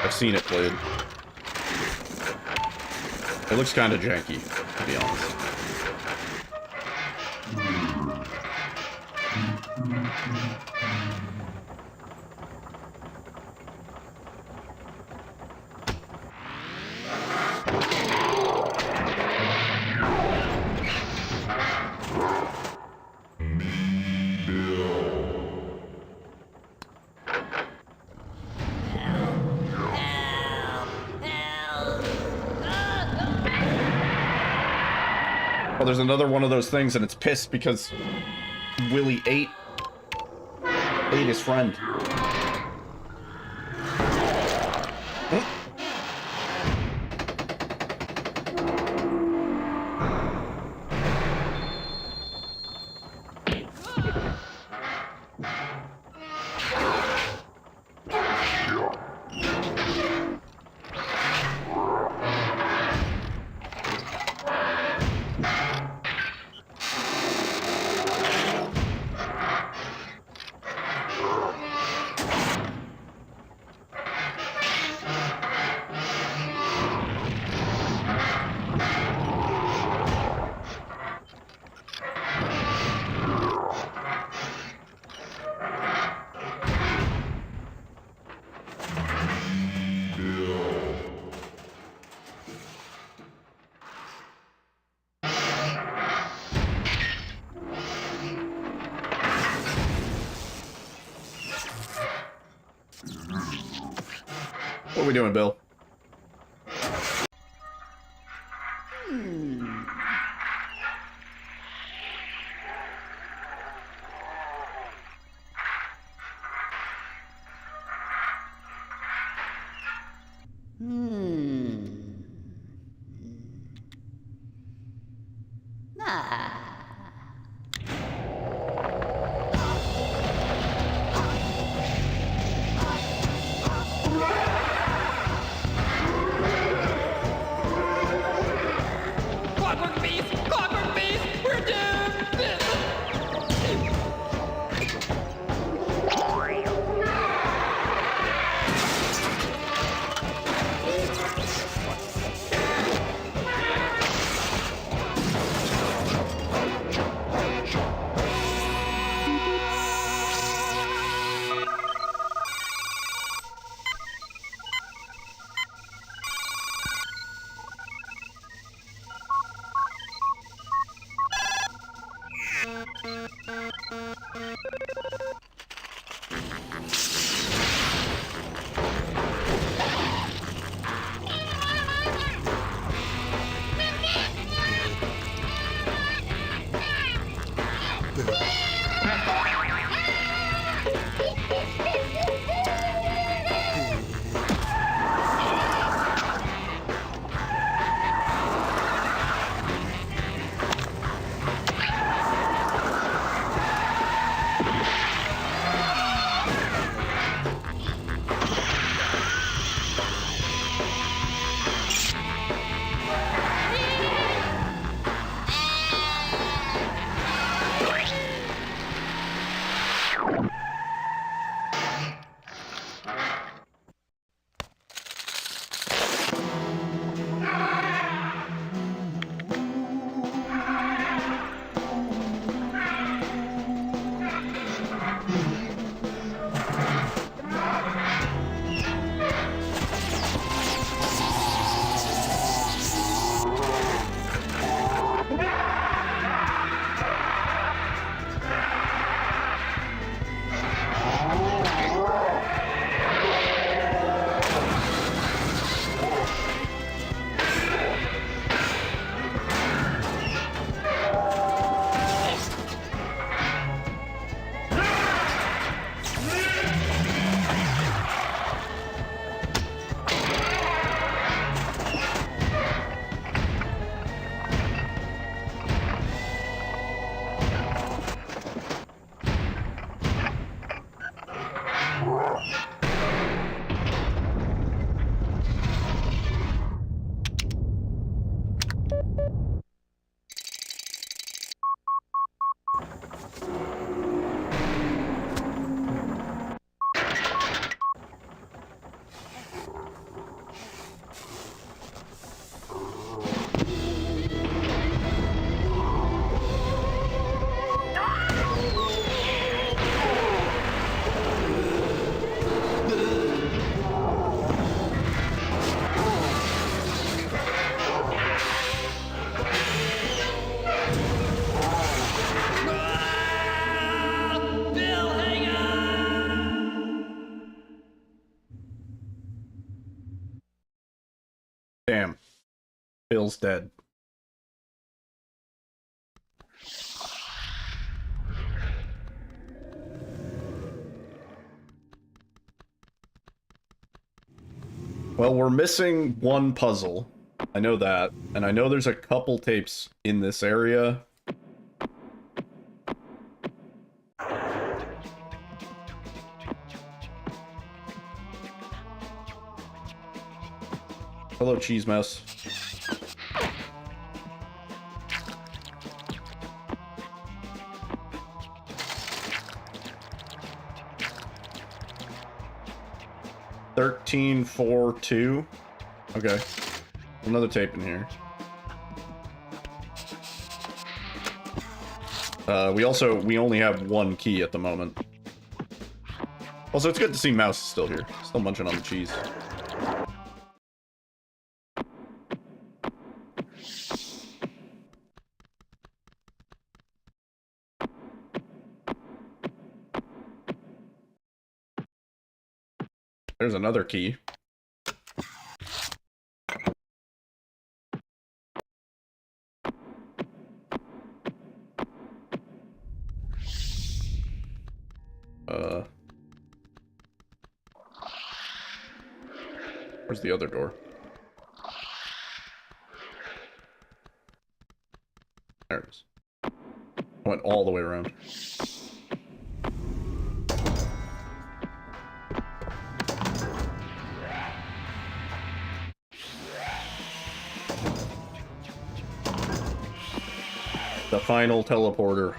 I've seen it played. It looks kind of janky, to be honest. Oh, there's another one of those things, and it's pissed because Willie ate his friend. What are we doing, Bill? Clockwork beast! Clockwork beast! We're doomed! Damn. Bill's dead. Well, we're missing one puzzle. I know that. And I know there's a couple tapes in this area. Hello, Cheese Mouse. Thirteen, 4, 2. Okay. Another tape in here. We only have one key at the moment. Also, it's good to see Mouse is still here. Still munching on the cheese. There's another key. Where's the other door? There it is. Went all the way around. The final teleporter.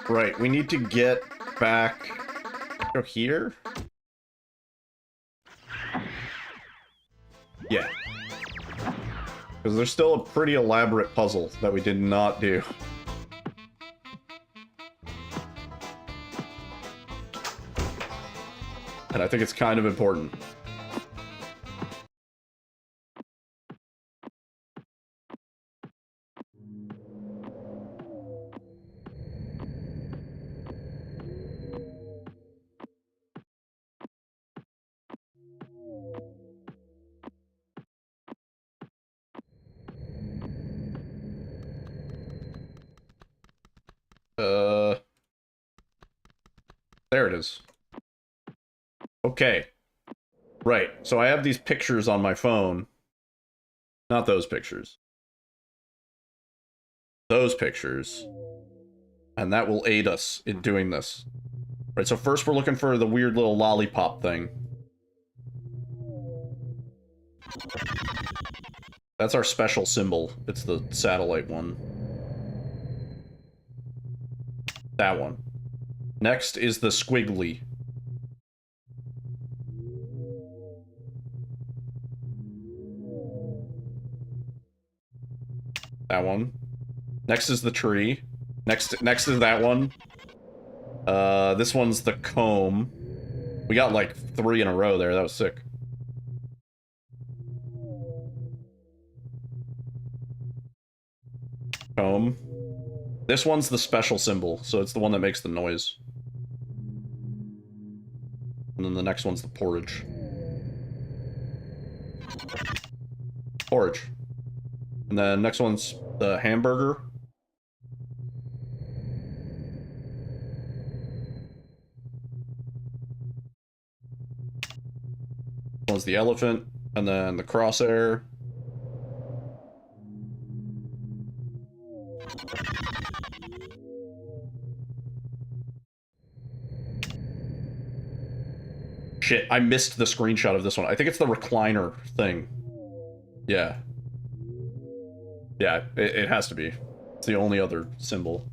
Right, we need to get back here. Yeah. Because there's still a pretty elaborate puzzle that we did not do. And I think it's kind of important. There it is. Okay. Right, so I have these pictures on my phone. Not those pictures. Those pictures. And that will aid us in doing this. Right, so first we're looking for the weird little lollipop thing. That's our special symbol. It's the satellite one. That one. Next is the squiggly. That one. Next is the tree. Next is that one. This one's the comb. We got like 3 in a row there. That was sick. Comb. This one's the special symbol, so it's the one that makes the noise. And then the next one's the porridge. Porridge. And then next one's the hamburger. was the elephant, and then the crosshair. Shit, I missed the screenshot of this one. I think it's the recliner thing. Yeah. Yeah, it has to be. It's the only other symbol.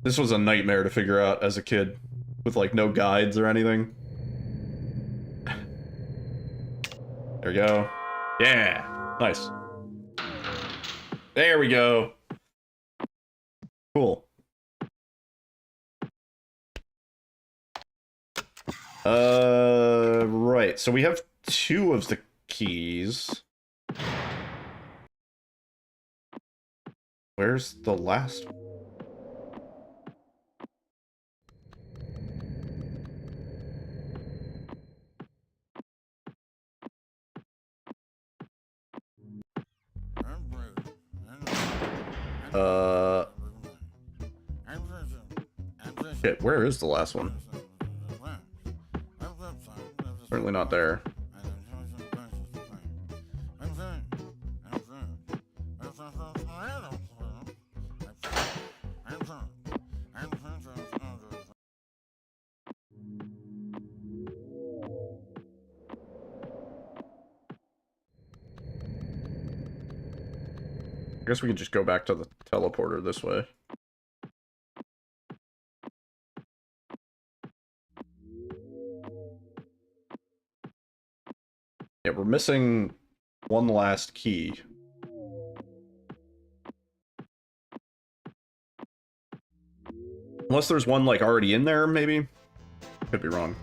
This was a nightmare to figure out as a kid, with like no guides or anything. There we go. Yeah, nice. There we go. Cool. Right. So we have 2 of the keys. Where's the last? Shit, where is the last one? Certainly not there. I guess we can just go back to the teleporter this way. Yeah, we're missing one last key. Unless there's one, like, already in there, maybe? Could be wrong.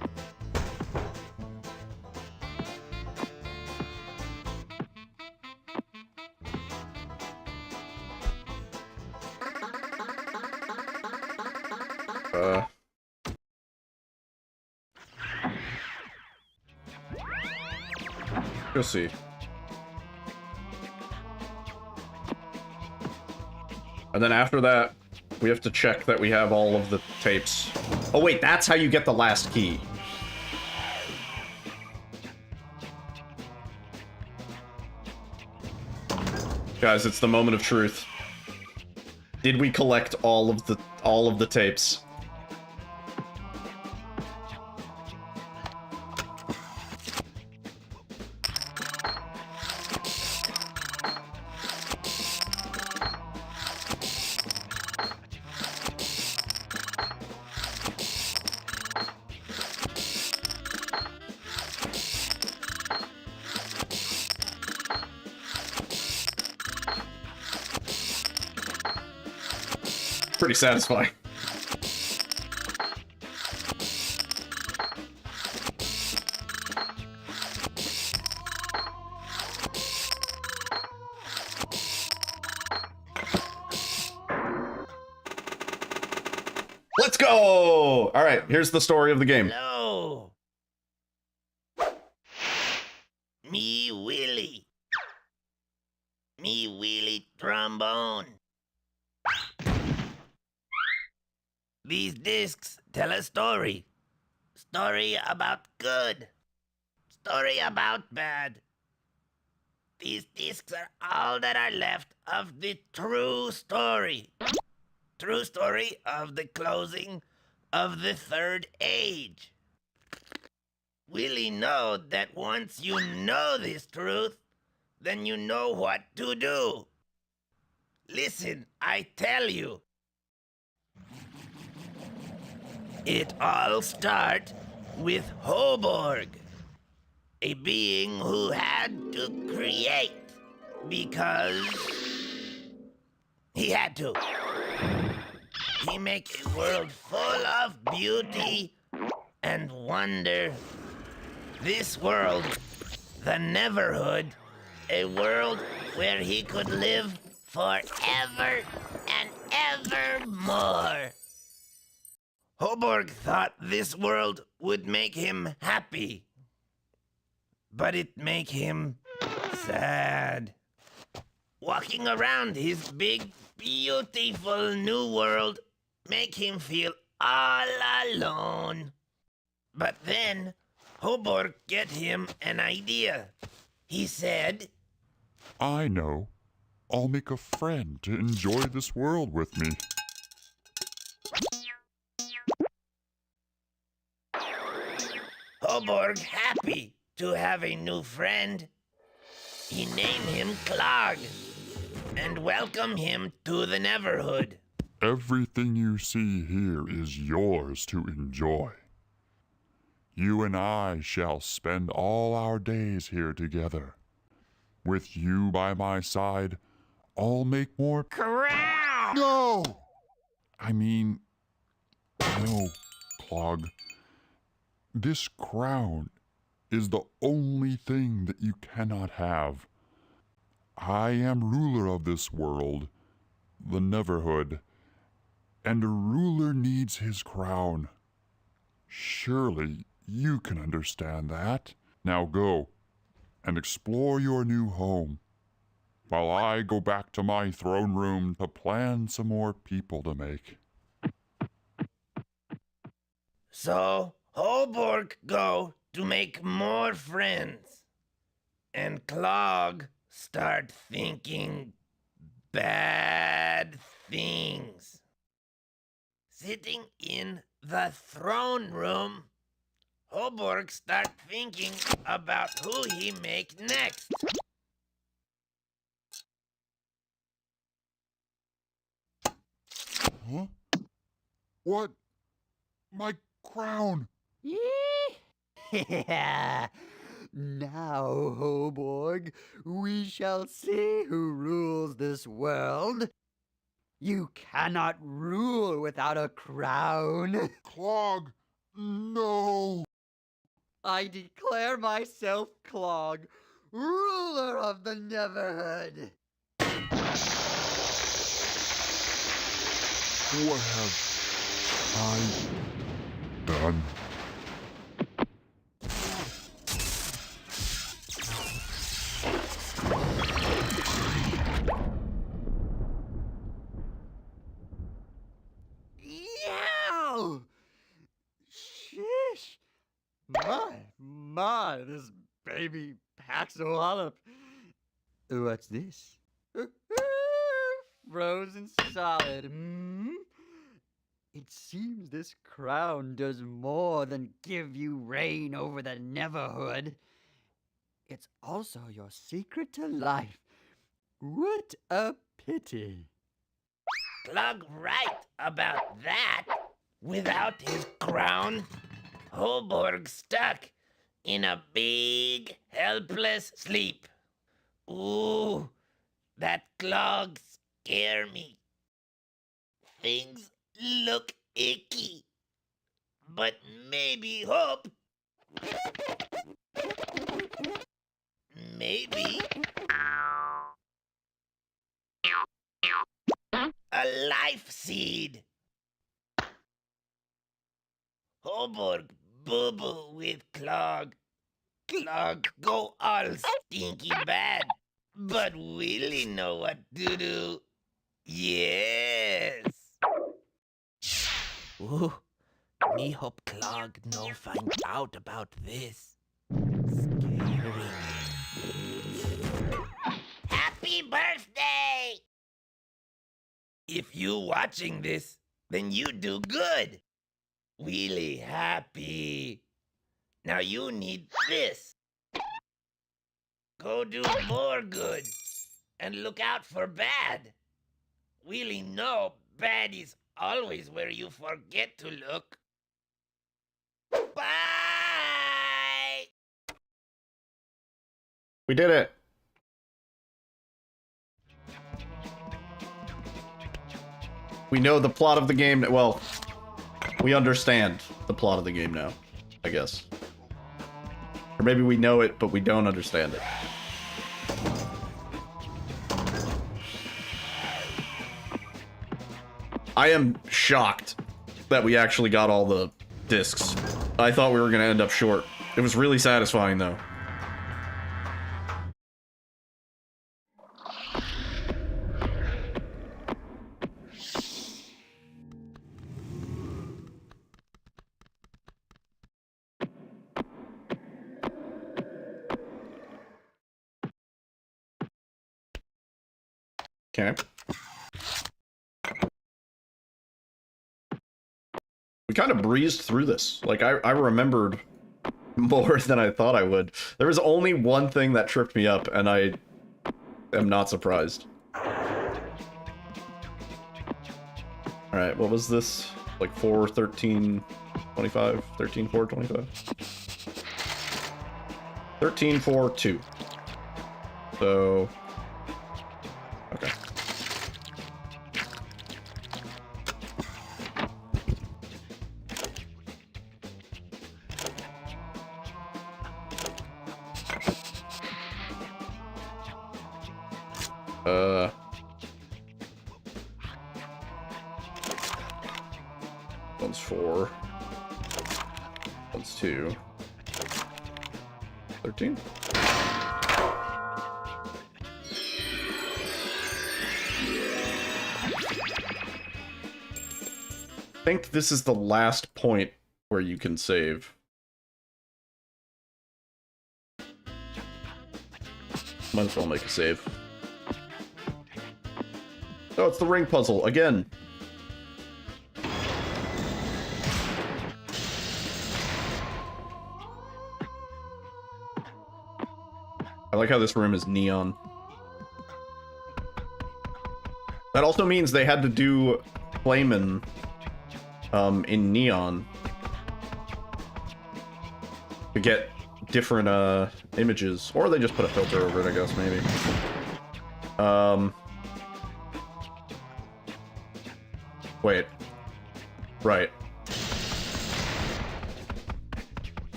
Go see. And then after that, we have to check that we have all of the tapes. Oh wait, that's how you get the last key. Guys, it's the moment of truth. Did we collect all of the tapes? Pretty satisfying. Let's go! All right, here's the story of the game. Hello. Me Willie. Me Willie trombone. These discs tell a story. Story about good. Story about bad. These discs are all that are left of the true story. True story of the closing of the Third Age. Willie know that once you know this truth, then you know what to do. Listen, I tell you. It all starts with Hoborg, a being who had to create because he had to. He make a world full of beauty and wonder. This world, the Neverhood, a world where he could live forever and evermore. Hoborg thought this world would make him happy, but it make him sad. Walking around his big beautiful new world make him feel all alone. But then Hoborg get him an idea. He said, I know. I'll make a friend to enjoy this world with me. Hoborg happy to have a new friend. He named him Clog and welcome him to the Neverhood. Everything you see here is yours to enjoy. You and I shall spend all our days here together. With you by my side, I'll make more Crown! No! No, Clog. This crown is the only thing that you cannot have. I am ruler of this world, the Neverhood, and a ruler needs his crown. Surely you can understand that. Now go and explore your new home, while I go back to my throne room to plan some more people to make. So Hoborg go to make more friends, and Clog start thinking bad things. Sitting in the throne room, Hoborg start thinking about who he make next. Huh? What? My crown! Yeah. Now, Hoborg, we shall see who rules this world. You cannot rule without a crown. Clog! No! I declare myself Clog, ruler of the Neverhood. What have I done? Yow! Sheesh! My, this baby packs a wallop. What's this? Frozen solid. It seems this crown does more than give you reign over the Neverhood. It's also your secret to life. What a pity. Clog right about that. Without his crown, Hoborg stuck in a big, helpless sleep. Ooh, that Clog scare me. Things look icky, but maybe hope. Maybe a life seed. Hoborg boo-boo with Clog. Clog go all stinky bad, but Willie know what to do. Yes. Ooh, me hope Clog no find out about this. Scary. Happy birthday! If you watching this, then you do good. Really happy. Now you need this. Go do more good and look out for bad. Really know bad is always where you forget to look. Bye! We did it. We know the plot of the game. Well, we understand the plot of the game now, I guess. Or maybe we know it, but we don't understand it. I am shocked that we actually got all the discs. I thought we were going to end up short. It was really satisfying, though. Okay. We kind of breezed through this. Like, I remembered more than I thought I would. There was only one thing that tripped me up, and I am not surprised. Alright, what was this? Like 4, 13, 25? 13, 4, 25? 13, 4, 2. So... okay. One's 4. One's 2. 13? I think this is the last point where you can save. Might as well make a save. Oh, it's the ring puzzle again. I like how this room is neon. That also means they had to do Flamin' in neon to get different images, or they just put a filter over it, I guess, maybe. Wait. Right.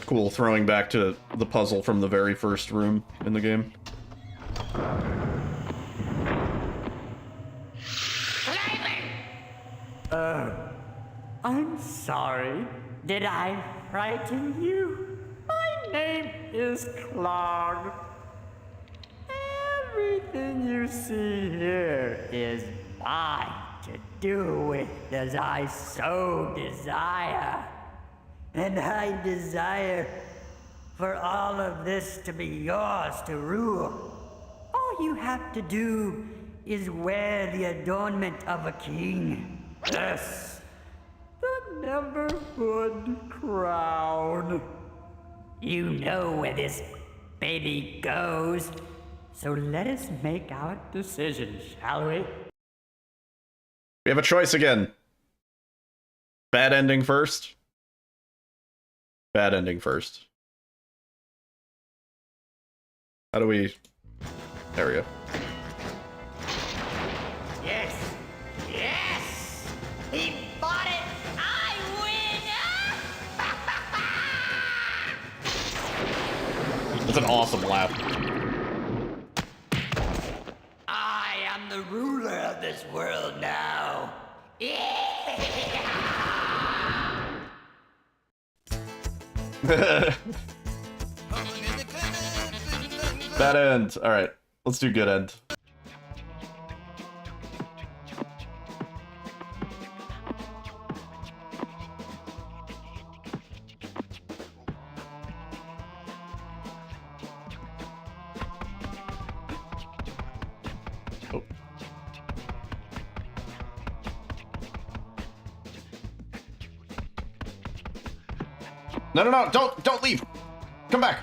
Cool, throwing back to the puzzle from the very first room in the game. I'm sorry. Did I frighten you? My name is Clog. Everything you see here is mine to do with as I so desire. And I desire for all of this to be yours to rule. All you have to do is wear the adornment of a king. Yes, the Neverhood crown. You know where this baby goes, so let us make our decision, shall we? We have a choice again. Bad ending first. Bad ending first. How do we... there we go. Yes! Yes! He bought it! I win! That's an awesome laugh. I am the ruler of this world now. Bad end. Alright, let's do good end. Oh. No, don't leave. Come back.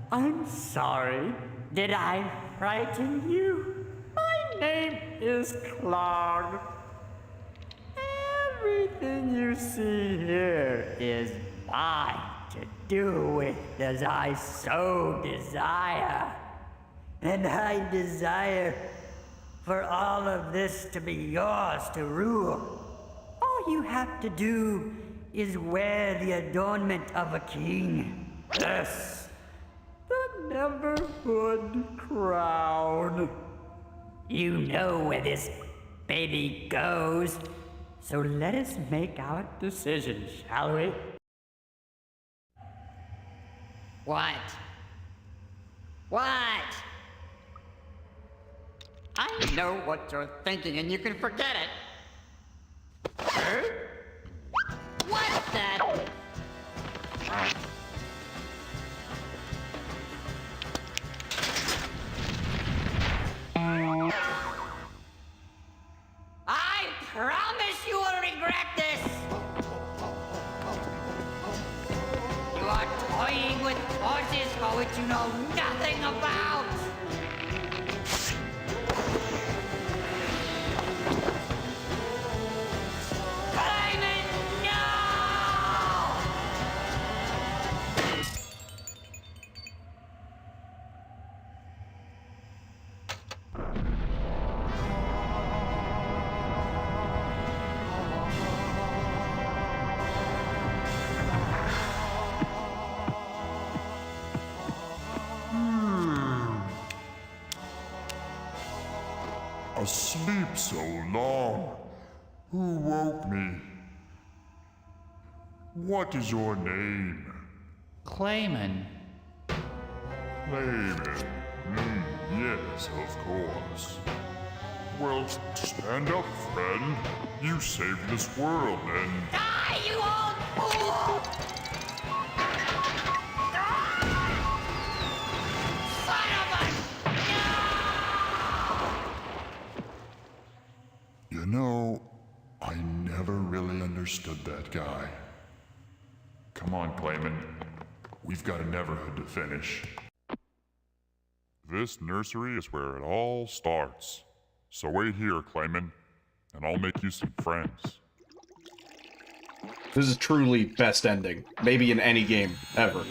I'm sorry. Did I frighten you? My name is Clog. Everything you see here is mine to do with as I so desire. and I desire for all of this to be yours to rule. All you have to do is wear the adornment of a king. Yes, the Neverhood crown. You know where this baby goes, so let us make our decision, shall we? What? What? I know what you're thinking, and you can forget it. Huh? What the? I promise you will regret this! You are toying with forces for which you know nothing about! Climate, no! Asleep so long. Who woke me? What is your name? Clayman. Clayman. Yes, of course. Well, stand up, friend. You saved this world and... Die, you old fool! Son of a... You know, I never really understood that guy. Come on, Clayman. We've got a Neverhood to finish. This nursery is where it all starts. So wait here, Clayman, and I'll make you some friends. This is truly best ending, maybe in any game ever.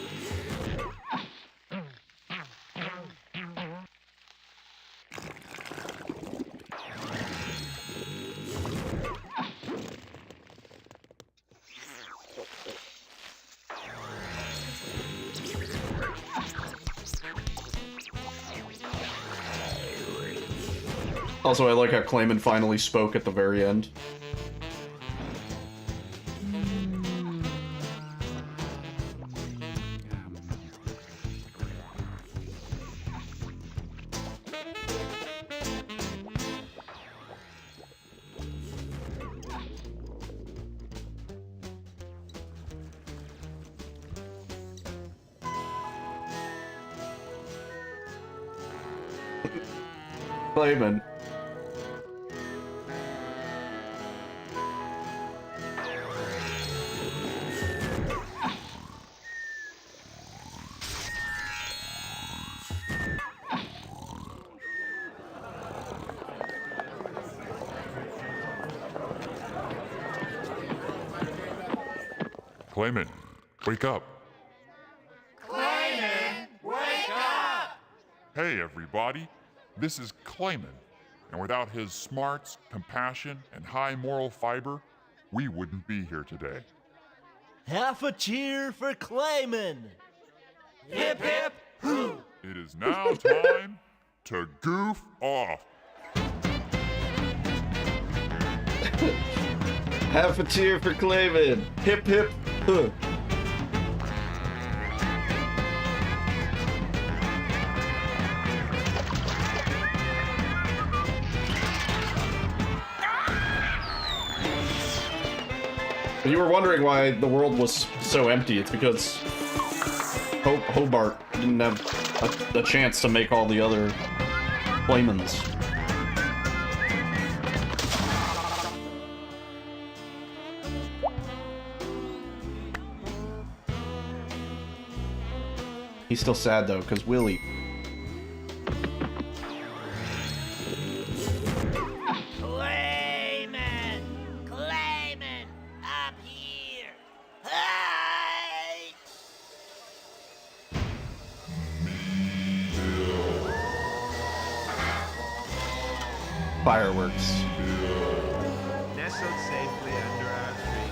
Also, I like how Clayman finally spoke at the very end. Clayman. Clayman, wake up. Clayman, wake up! Hey, everybody. This is Clayman. And without his smarts, compassion, and high moral fiber, we wouldn't be here today. Half a cheer for Clayman! Hip hip hoo! It is now time to goof off. Half a cheer for Clayman. Hip hip huh. If you were wondering why the world was so empty, it's because Hobart didn't have a chance to make all the other Claymans. He's still sad though, because Willie. Clayman! Clayman! Up here! Hey! fireworks. Nestled safely under our tree.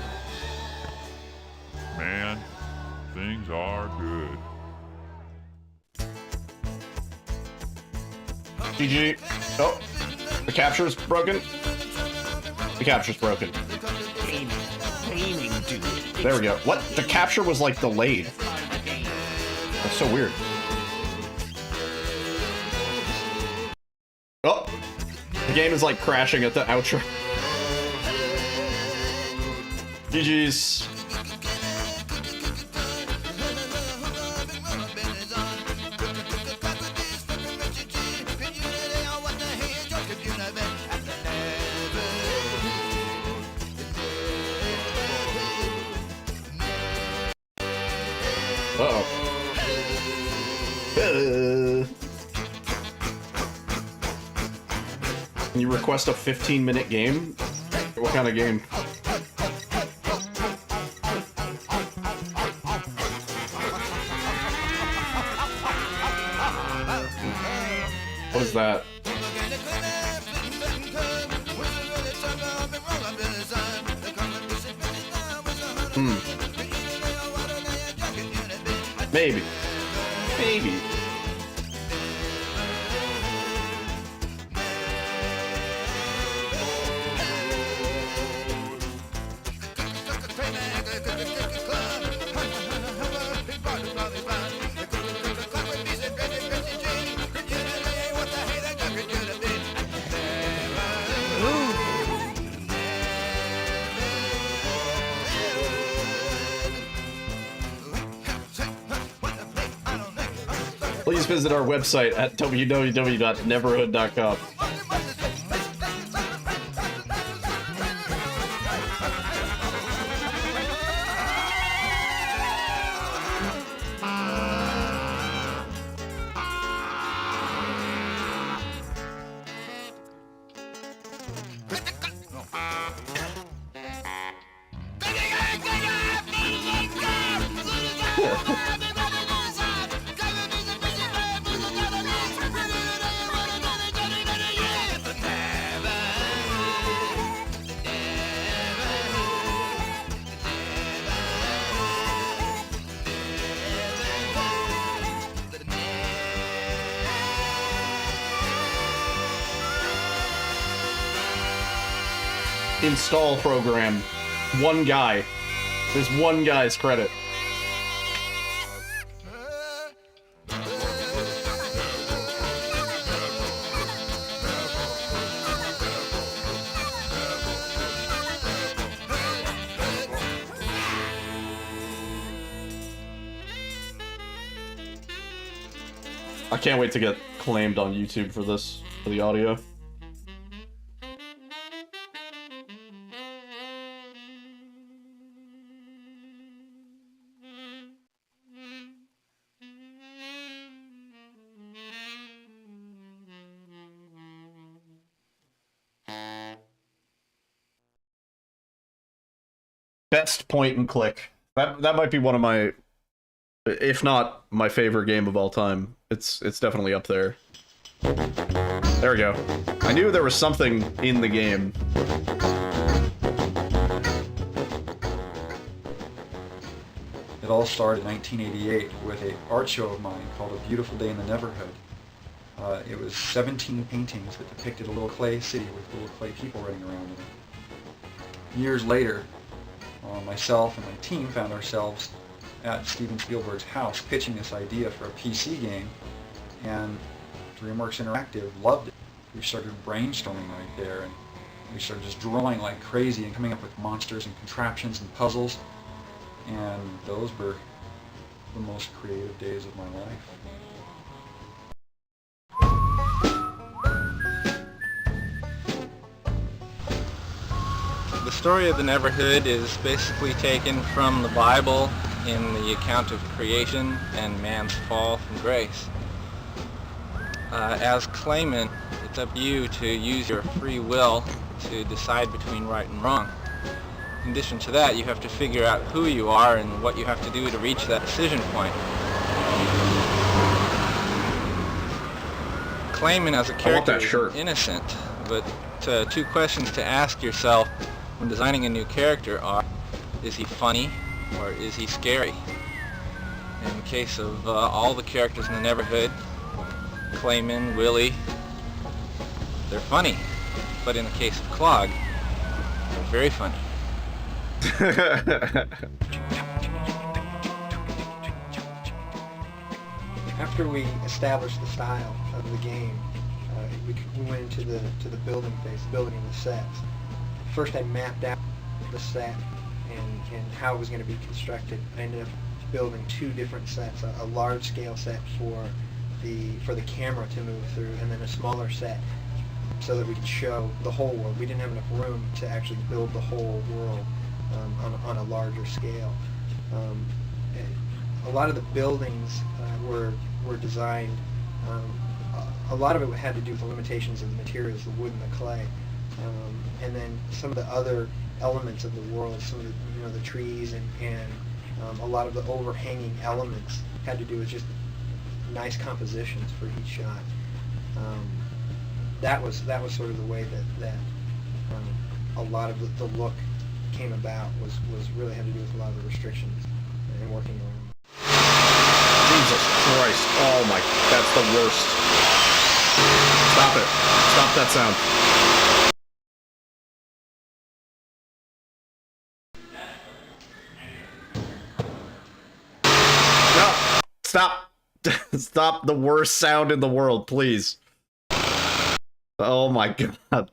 Man, things are good. GG. Oh, the capture's broken. The capture's broken. Gaming, dude. There we go. What? The capture was like delayed. That's so weird. Oh, the game is like crashing at the outro. GG's. Uh-oh. Can you request a 15-minute game? What kind of game? What is that? Maybe. Maybe. Please visit our website at www.neverhood.com. Install program. One guy. There's one guy's credit. I can't wait to get claimed on YouTube for this, for the audio. Best point and click. That might be one of my, if not my favorite game of all time. It's definitely up there. There we go. I knew there was something in the game. It all started in 1988 with an art show of mine called A Beautiful Day in the Neverhood. It was 17 paintings that depicted a little clay city with little clay people running around in it. Years later, myself and my team found ourselves at Steven Spielberg's house pitching this idea for a PC game, and DreamWorks Interactive loved it. We started brainstorming right there, and we started just drawing like crazy and coming up with monsters and contraptions and puzzles, and those were the most creative days of my life. The story of the Neverhood is basically taken from the Bible in the account of creation and man's fall from grace. As claimant, it's up to you to use your free will to decide between right and wrong. In addition to that, you have to figure out who you are and what you have to do to reach that decision point. Claimant as a character is innocent, but two questions to ask yourself when designing a new character are, is he funny or is he scary? In the case of all the characters in the Neverhood, Clayman, Willie, they're funny. But in the case of Clog, they're very funny. After we established the style of the game, we went into the building phase, building the sets. First I mapped out the set and how it was going to be constructed. I ended up building two different sets, a large scale set for the camera to move through, and then a smaller set so that we could show the whole world. We didn't have enough room to actually build the whole world on a larger scale. A lot of the buildings were designed, a lot of it had to do with the limitations of the materials, the wood and the clay, and then some of the other elements of the world, some of the, the trees and a lot of the overhanging elements had to do with just nice compositions for each shot. That was sort of the way that a lot of the look came about, was really had to do with a lot of the restrictions and working around. Jesus Christ. Oh my, that's the worst. Stop it. Stop that sound. No! Stop. Stop the worst sound in the world, please. Oh my god.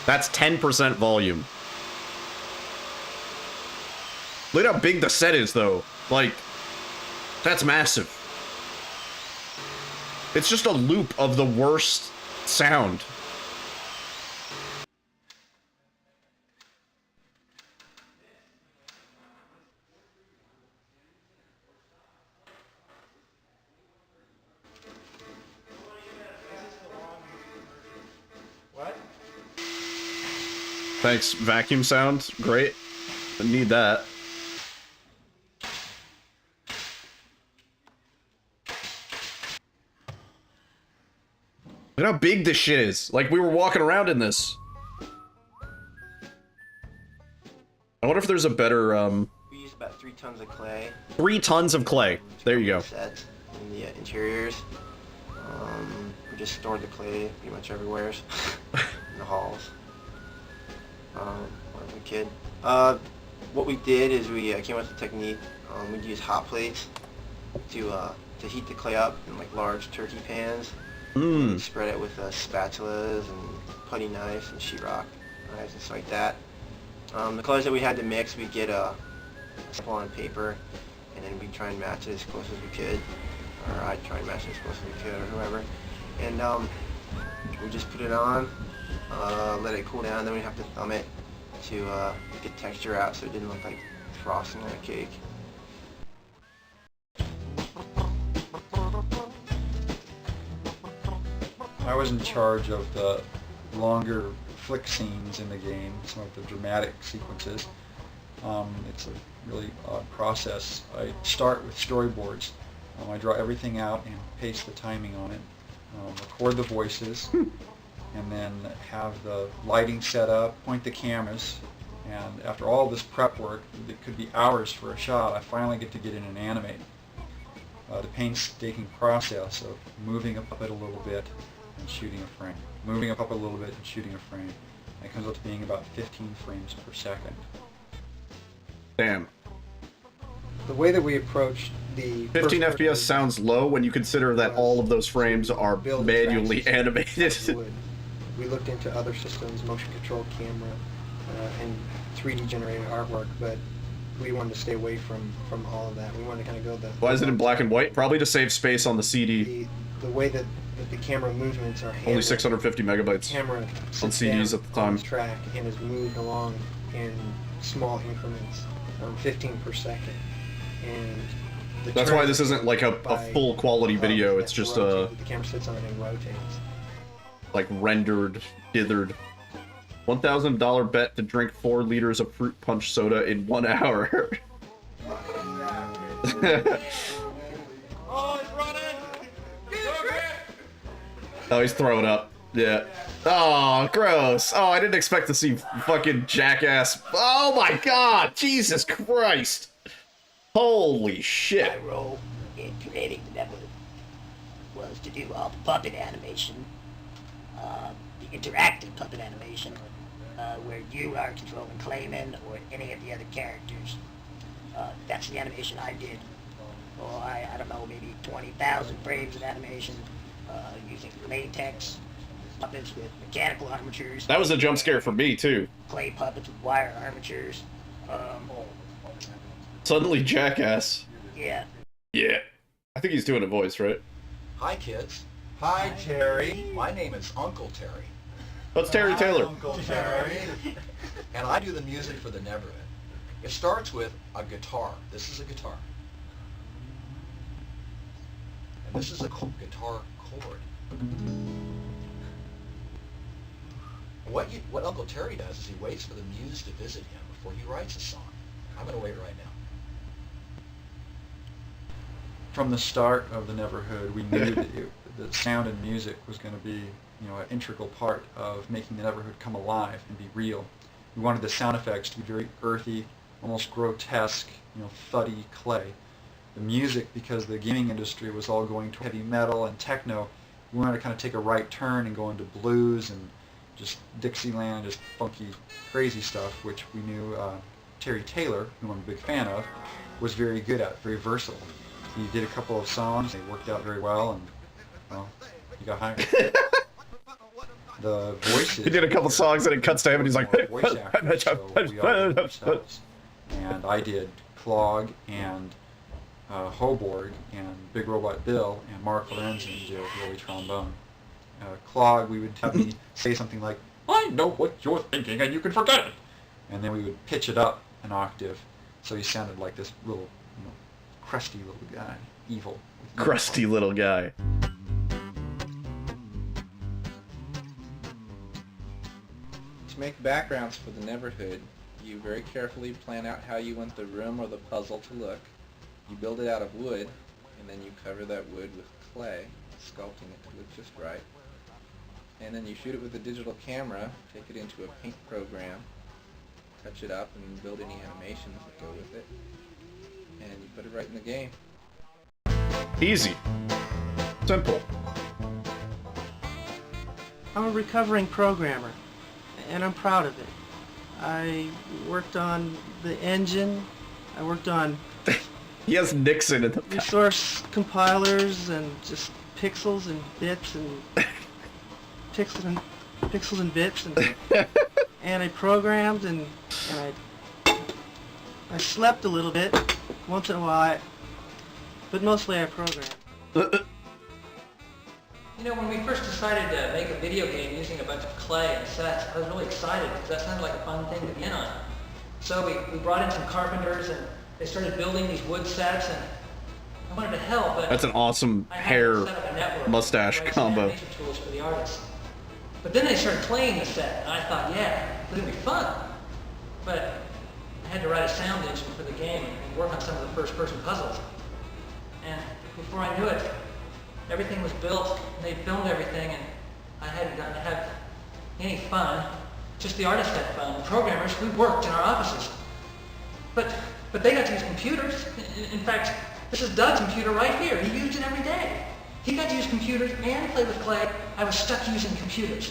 That's 10% volume. Look at how big the set is, though. Like, that's massive. It's just a loop of the worst sound. Thanks, vacuum sound. Great. I need that. Look how big this shit is. Like, we were walking around in this. I wonder if there's a better, We use about 3 tons of clay. 3 tons of clay. There you go. Sets in the interiors. We just stored the clay pretty much everywhere in the halls. When I was a kid. What we did is we came up with a technique. We'd use hot plates to heat the clay up in like large turkey pans. Mm. Spread it with spatulas and putty knives and sheetrock knives and stuff like that. The colors that we had to mix, we'd get a sample on paper, and then we'd try and match it as close as we could, or I'd try and match it as close as we could, or whoever. And we just put it on, let it cool down, then we'd have to thumb it to get texture out so it didn't look like frosting on a cake. I was in charge of the longer flick scenes in the game, some of the dramatic sequences. It's a really odd process. I start with storyboards. I draw everything out and paste the timing on it, record the voices, and then have the lighting set up, point the cameras, and after all this prep work, it could be hours for a shot, I finally get to get in and animate. The painstaking process of moving up it a little bit and shooting a frame. Moving up a little bit and shooting a frame. And it comes up to being about 15 frames per second. Damn. The way that we approached the 15 FPS sounds low when you consider that all of those frames are manually animated. We looked into other systems, motion control camera, and 3D generated artwork, but we wanted to stay away from all of that. We wanted to kind of go the... Why is it in black and white? Probably to save space on the CD. The way that the camera movements are handled. Only 650 megabytes Camera on CDs at the time. Track and is moved along in small increments, 15 per second. And that's why this isn't like a full quality video. It's just the camera sits on it and rotates. Like rendered, dithered. $1,000 bet to drink 4 liters of fruit punch soda in 1 hour. Oh, he's throwing up. Yeah. Oh, gross. Oh, I didn't expect to see fucking jackass. Oh my god! Jesus Christ! Holy shit. My role in creating the Neverhood was to do all the puppet animation, the interactive puppet animation, where you are controlling Clayman or any of the other characters. That's the animation I did. Oh, I don't know, maybe 20,000 frames of animation using latex puppets with mechanical armatures. That was a jump scare for me, too. Clay puppets with wire armatures. Suddenly jackass. Yeah. Yeah. I think he's doing a voice, right? Hi, kids. Hi, Terry. My name is Uncle Terry. That's Terry Taylor. Uncle Terry. And I do the music for the Neverhood. It starts with a guitar. This is a guitar. And this is a guitar chord. What Uncle Terry does is he waits for the muse to visit him before he writes a song. I'm going to wait right now. From the start of the Neverhood, we knew that sound and music was going to be, you know, an integral part of making the Neverhood come alive and be real. We wanted the sound effects to be very earthy, almost grotesque, you know, thuddy clay. The music, because the gaming industry was all going to heavy metal and techno, we wanted to kind of take a right turn and go into blues and just Dixieland, just funky, crazy stuff, which we knew Terry Taylor, whom I'm a big fan of, was very good at, very versatile. He did a couple of songs, they worked out very well, and, well, he got hired. The voices... He did a couple songs and it cuts to him and he's like... voice actors, so we all did ourselves. And I did Clog and Hoborg and Big Robot Bill, and Mark Lorenzen did Willie Trombone. Clog, we would have me say something like, "I know what you're thinking and you can forget it." And then we would pitch it up an octave, so he sounded like this little, you know, crusty little guy, evil. Crusty little guy. To make backgrounds for the Neverhood, you very carefully plan out how you want the room or the puzzle to look. You build it out of wood, and then you cover that wood with clay, sculpting it to look just right. And then you shoot it with a digital camera, take it into a paint program, touch it up, and build any animations that go with it. And you put it right in the game. Easy. Simple. I'm a recovering programmer, and I'm proud of it. I worked on the engine, I worked on He has Nixon in the resource compilers and just pixels and bits and pixels and bits and I programmed and I slept a little bit once in a while, but mostly I programmed. You know, when we first decided to make a video game using a bunch of clay and sets, I was really excited because that sounded like a fun thing to begin on. So we brought in some carpenters and they started building these wood sets, and I wanted to help, but That's an awesome hair mustache combo. tools for the artists. But then they started playing the set, and I thought, yeah, it's gonna be fun. But I had to write a sound engine for the game and work on some of the first-person puzzles. And before I knew it, everything was built, and they filmed everything, and I hadn't gotten to have any fun. Just the artists had fun. The programmers, we worked in our offices. But they got to use computers. In fact, this is Doug's computer right here. He used it every day. He got to use computers and play with clay. I was stuck using computers.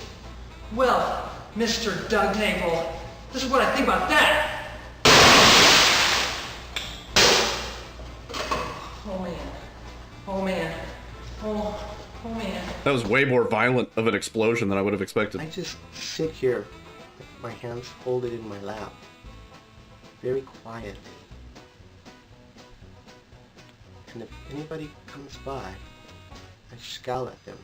Well, Mr. Doug Nagle, this is what I think about that. Oh man. Oh man. Oh man. That was way more violent of an explosion than I would have expected. I just sit here with my hands folded in my lap, very quietly. And if anybody comes by, I scowl at them.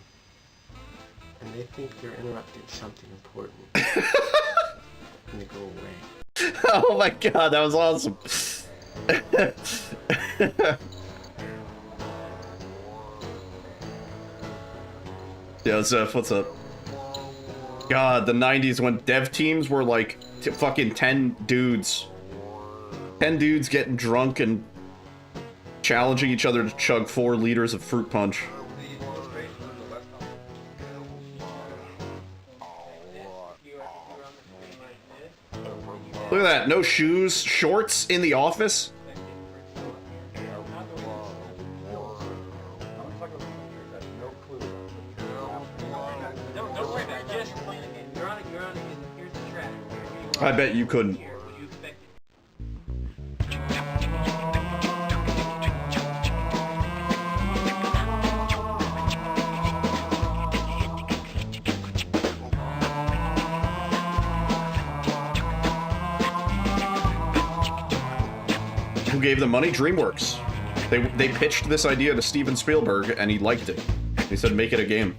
And they think they're interrupting something important. And they go away. Oh my god, that was awesome. Yo, Zeph, what's up? God, the 90s when dev teams were like fucking 10 dudes. 10 dudes getting drunk and challenging each other to chug 4 liters of fruit punch. Look at that. No shoes, shorts in the office. I bet you couldn't. Who gave them money? DreamWorks. They pitched this idea to Steven Spielberg and he liked it. He said, make it a game.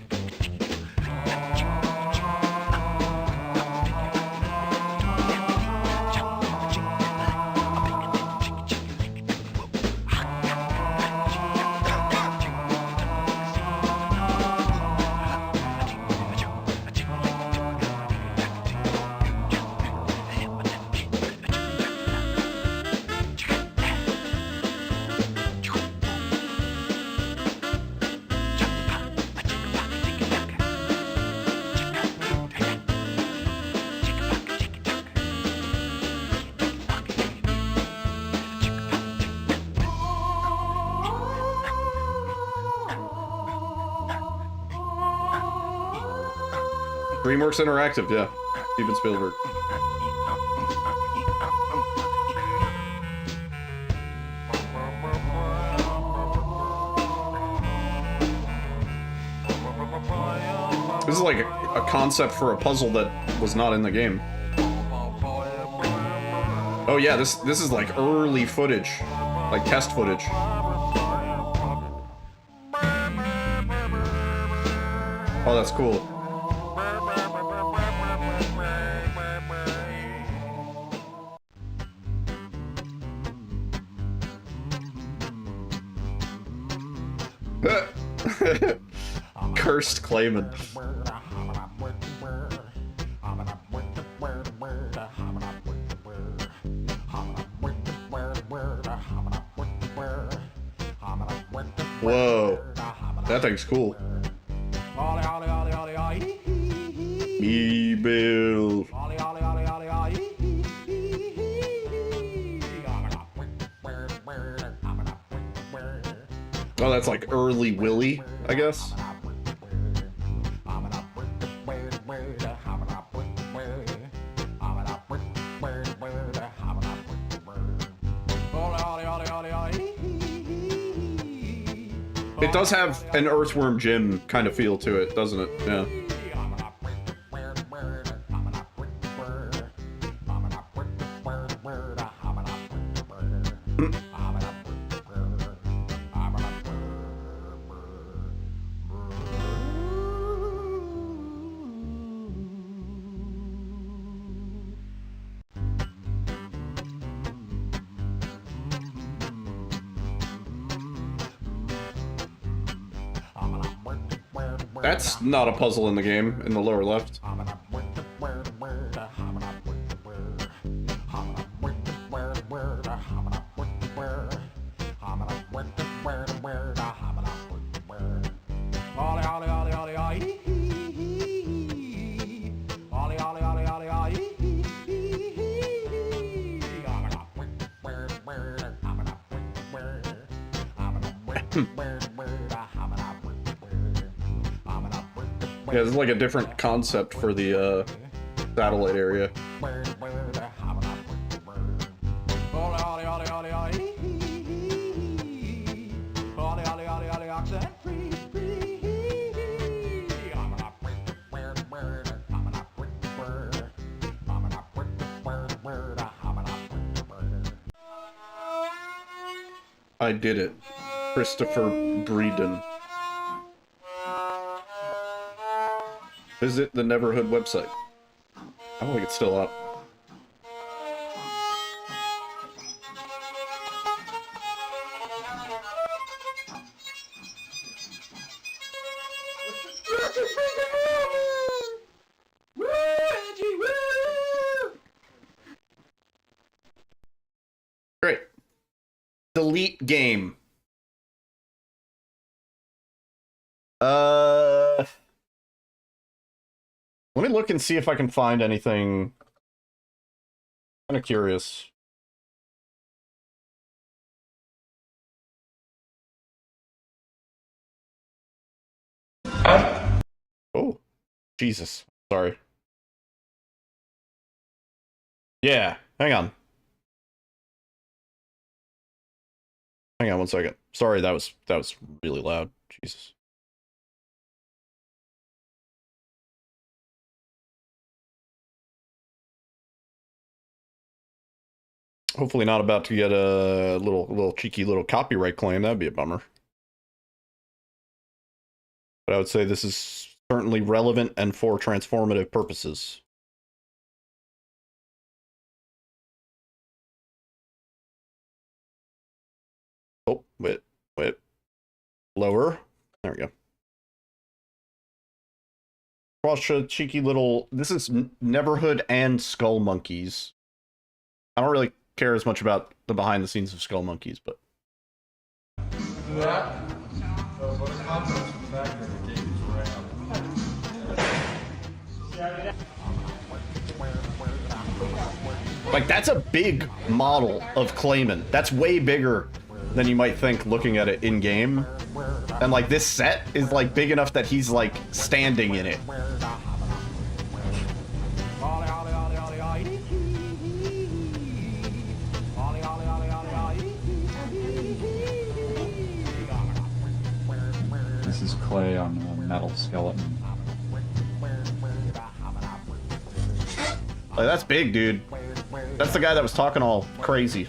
DreamWorks Interactive, yeah. Steven Spielberg. This is like a concept for a puzzle that was not in the game. Oh yeah, this is like early footage. Like test footage. Oh, that's cool. Cursed Clayman. Whoa, that thing's cool. Me Bill. Oh, that's like early Willy, I guess. It does have an Earthworm Jim kind of feel to it, doesn't it? Yeah. That's not a puzzle in the game, in the lower left. Yeah, this is like a different concept for the satellite area. I did it. Christopher Breeden. Visit the Neverhood website. I don't think it's still up. Great. Delete game. Let me look and see if I can find anything Kind of curious. Oh, Jesus. Sorry. Yeah, hang on. Hang on one second. Sorry, that was really loud. Jesus. Hopefully not about to get a little cheeky little copyright claim. That'd be a bummer. But I would say this is certainly relevant and for transformative purposes. Oh, wait. Lower. There we go. Watch a cheeky little... This is Neverhood and Skull Monkeys. I don't really care as much about the behind the scenes of Skull Monkeys, but... Like, that's a big model of Clayman. That's way bigger than you might think looking at it in-game. And, like, this set is, like, big enough that he's, like, standing in it. This is clay on a metal skeleton. Like, that's big, dude. That's the guy that was talking all crazy.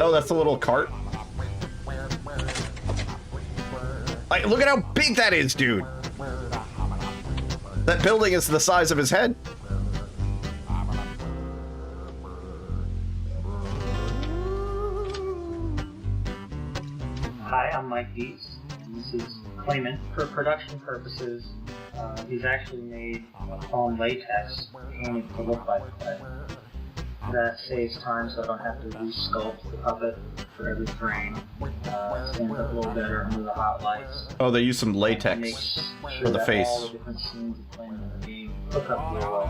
Oh, that's the little cart. Like, look at how big that is, dude. That building is the size of his head. Hi, I'm Mike Dietz, and this is Clayman. For production purposes, he's actually made foam latex painted to look like clay. That saves time, so I don't have to re-sculpt the puppet for every frame. Stands up a little better under the hot lights. Oh, they use some latex for the face. All the different scenes of playing in the game hook up real well.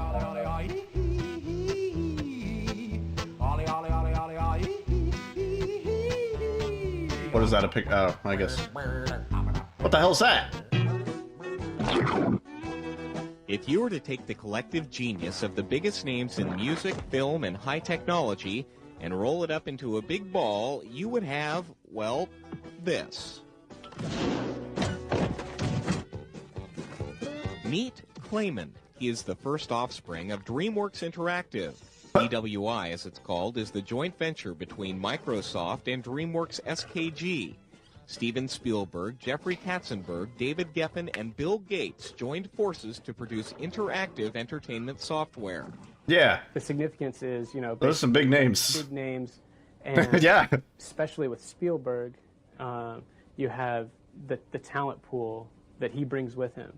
What is that, a pic? Oh, I guess. What the hell's that? If you were to take the collective genius of the biggest names in music, film, and high technology and roll it up into a big ball, you would have, well, this. Meet Clayman. He is the first offspring of DreamWorks Interactive. DWI, as it's called, is the joint venture between Microsoft and DreamWorks SKG. Steven Spielberg, Jeffrey Katzenberg, David Geffen, and Bill Gates joined forces to produce interactive entertainment software. Yeah. The significance is, you know, those are some big names. Big names, and yeah. Especially with Spielberg, you have the talent pool that he brings with him.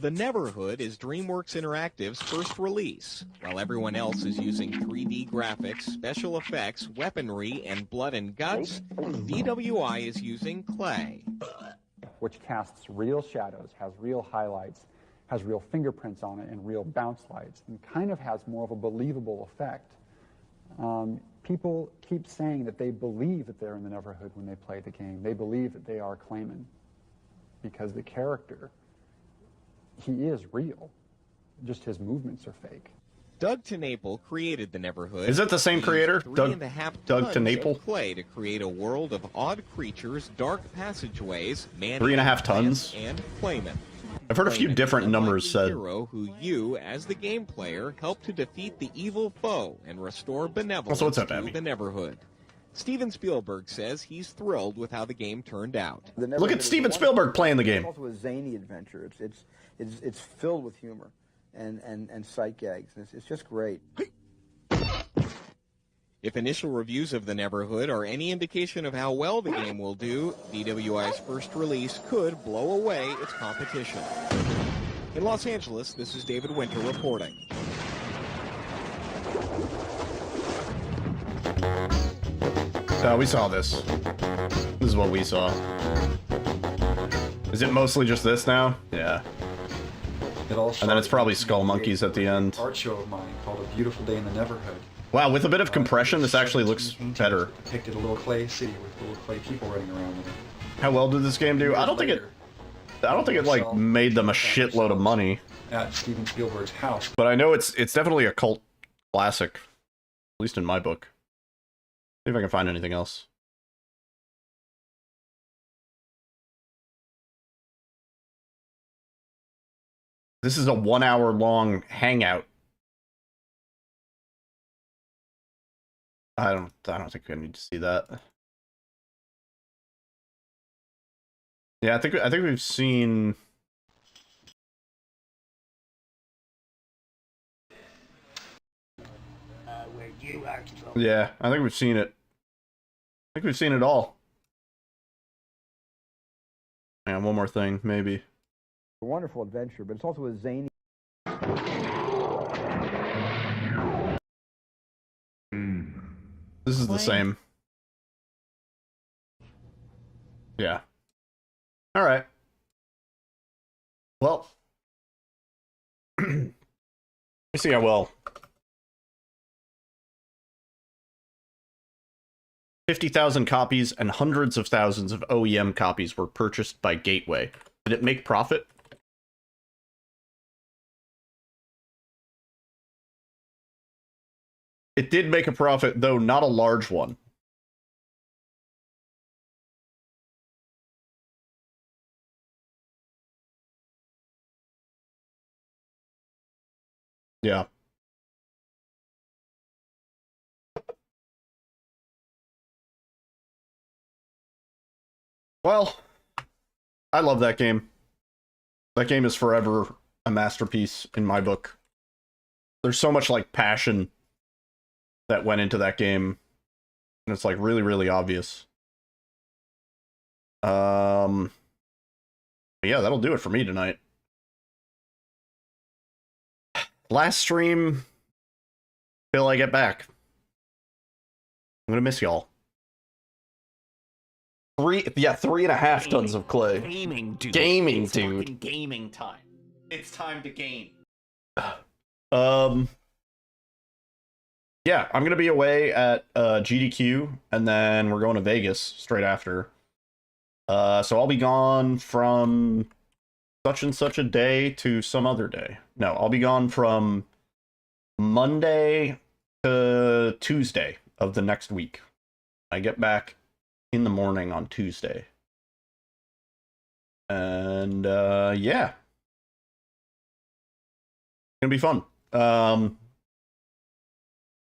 The Neverhood is DreamWorks Interactive's first release. While everyone else is using 3D graphics, special effects, weaponry, and blood and guts, DWI is using clay. Which casts real shadows, has real highlights, has real fingerprints on it, and real bounce lights, and kind of has more of a believable effect. People keep saying that they believe that they're in the Neverhood when they play the game. They believe that they are Clayman, because the character, he is real. Just his movements are fake. Doug TeNapel created the Neverhood. Is it the same creator? Doug TeNapel? Clay to create a world of odd creatures, dark passageways, man 3.5 tons, and Clayman. I've heard a few different numbers said. Hero who you, as the game player, help to defeat the evil foe and restore benevolence what's up, to Abby? the Neverhood. Steven Spielberg says he's thrilled with how the game turned out. Look at Steven Spielberg playing the game. It's also a zany adventure. It's filled with humor and sight gags. It's just great. If initial reviews of the Neverhood are any indication of how well the game will do, DWI's first release could blow away its competition. In Los Angeles, this is David Winter reporting. We saw this. This is what we saw. Is it mostly just this now? Yeah. And then it's probably Skull Monkeys at the end. Art show of mine called A Beautiful Day in the Neverhood. Wow, with a bit of compression, this actually looks better. Depicted a little clay city with little clay people running around in it. How well did this game do? I don't think it like made them a shitload of money. At Steven Spielberg's house. But I know it's definitely a cult classic, at least in my book. See if I can find anything else. This is a 1 hour long hangout. I don't think I need to see that. Yeah, I think we've seen. Yeah, I think we've seen it. I think we've seen it all. And one more thing, maybe. A wonderful adventure, but it's also a zany. This is the same. Yeah. All right. Well, let me see how well. 50,000 copies and hundreds of thousands of OEM copies were purchased by Gateway. Did it make profit? It did make a profit, though not a large one. Yeah. Well, I love that game. That game is forever a masterpiece in my book. There's so much like passion that went into that game, and it's like really, really obvious. Yeah, that'll do it for me tonight. Last stream till I get back. I'm gonna miss y'all. 3.5 tons of clay. Gaming, dude. Gaming, it's dude. fucking gaming time. It's time to game. Yeah, I'm gonna be away at GDQ, and then we're going to Vegas straight after. So I'll be gone from such and such a day to some other day. No, I'll be gone from Monday to Tuesday of the next week. I get back in the morning on Tuesday. And yeah. It's gonna be fun.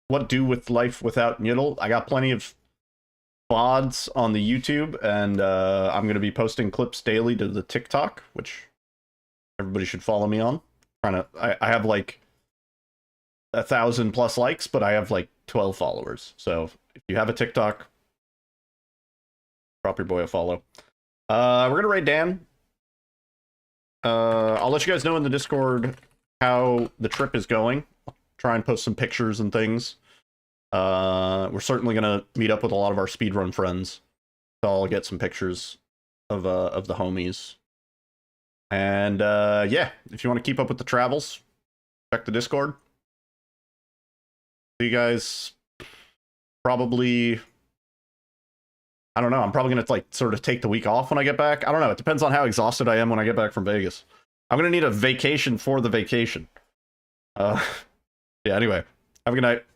What do with life without Niddle? I got plenty of VODs on the YouTube, and I'm going to be posting clips daily to the TikTok, which everybody should follow me on. I have like 1,000+ likes, but I have like 12 followers. So if you have a TikTok, drop your boy a follow. We're going to raid Dan. I'll let you guys know in the Discord how the trip is going. I'll try and post some pictures and things. We're certainly gonna meet up with a lot of our speedrun friends, so I'll get some pictures of the homies. And yeah, if you want to keep up with the travels, check the Discord. See you guys probably. I don't know. I'm probably gonna like sort of take the week off when I get back. I don't know. It depends on how exhausted I am when I get back from Vegas. I'm gonna need a vacation for the vacation. Yeah. Anyway, have a good night.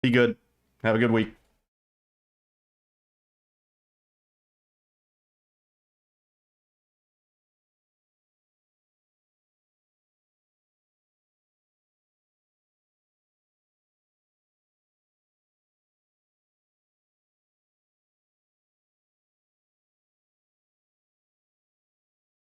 Be good. Have a good week.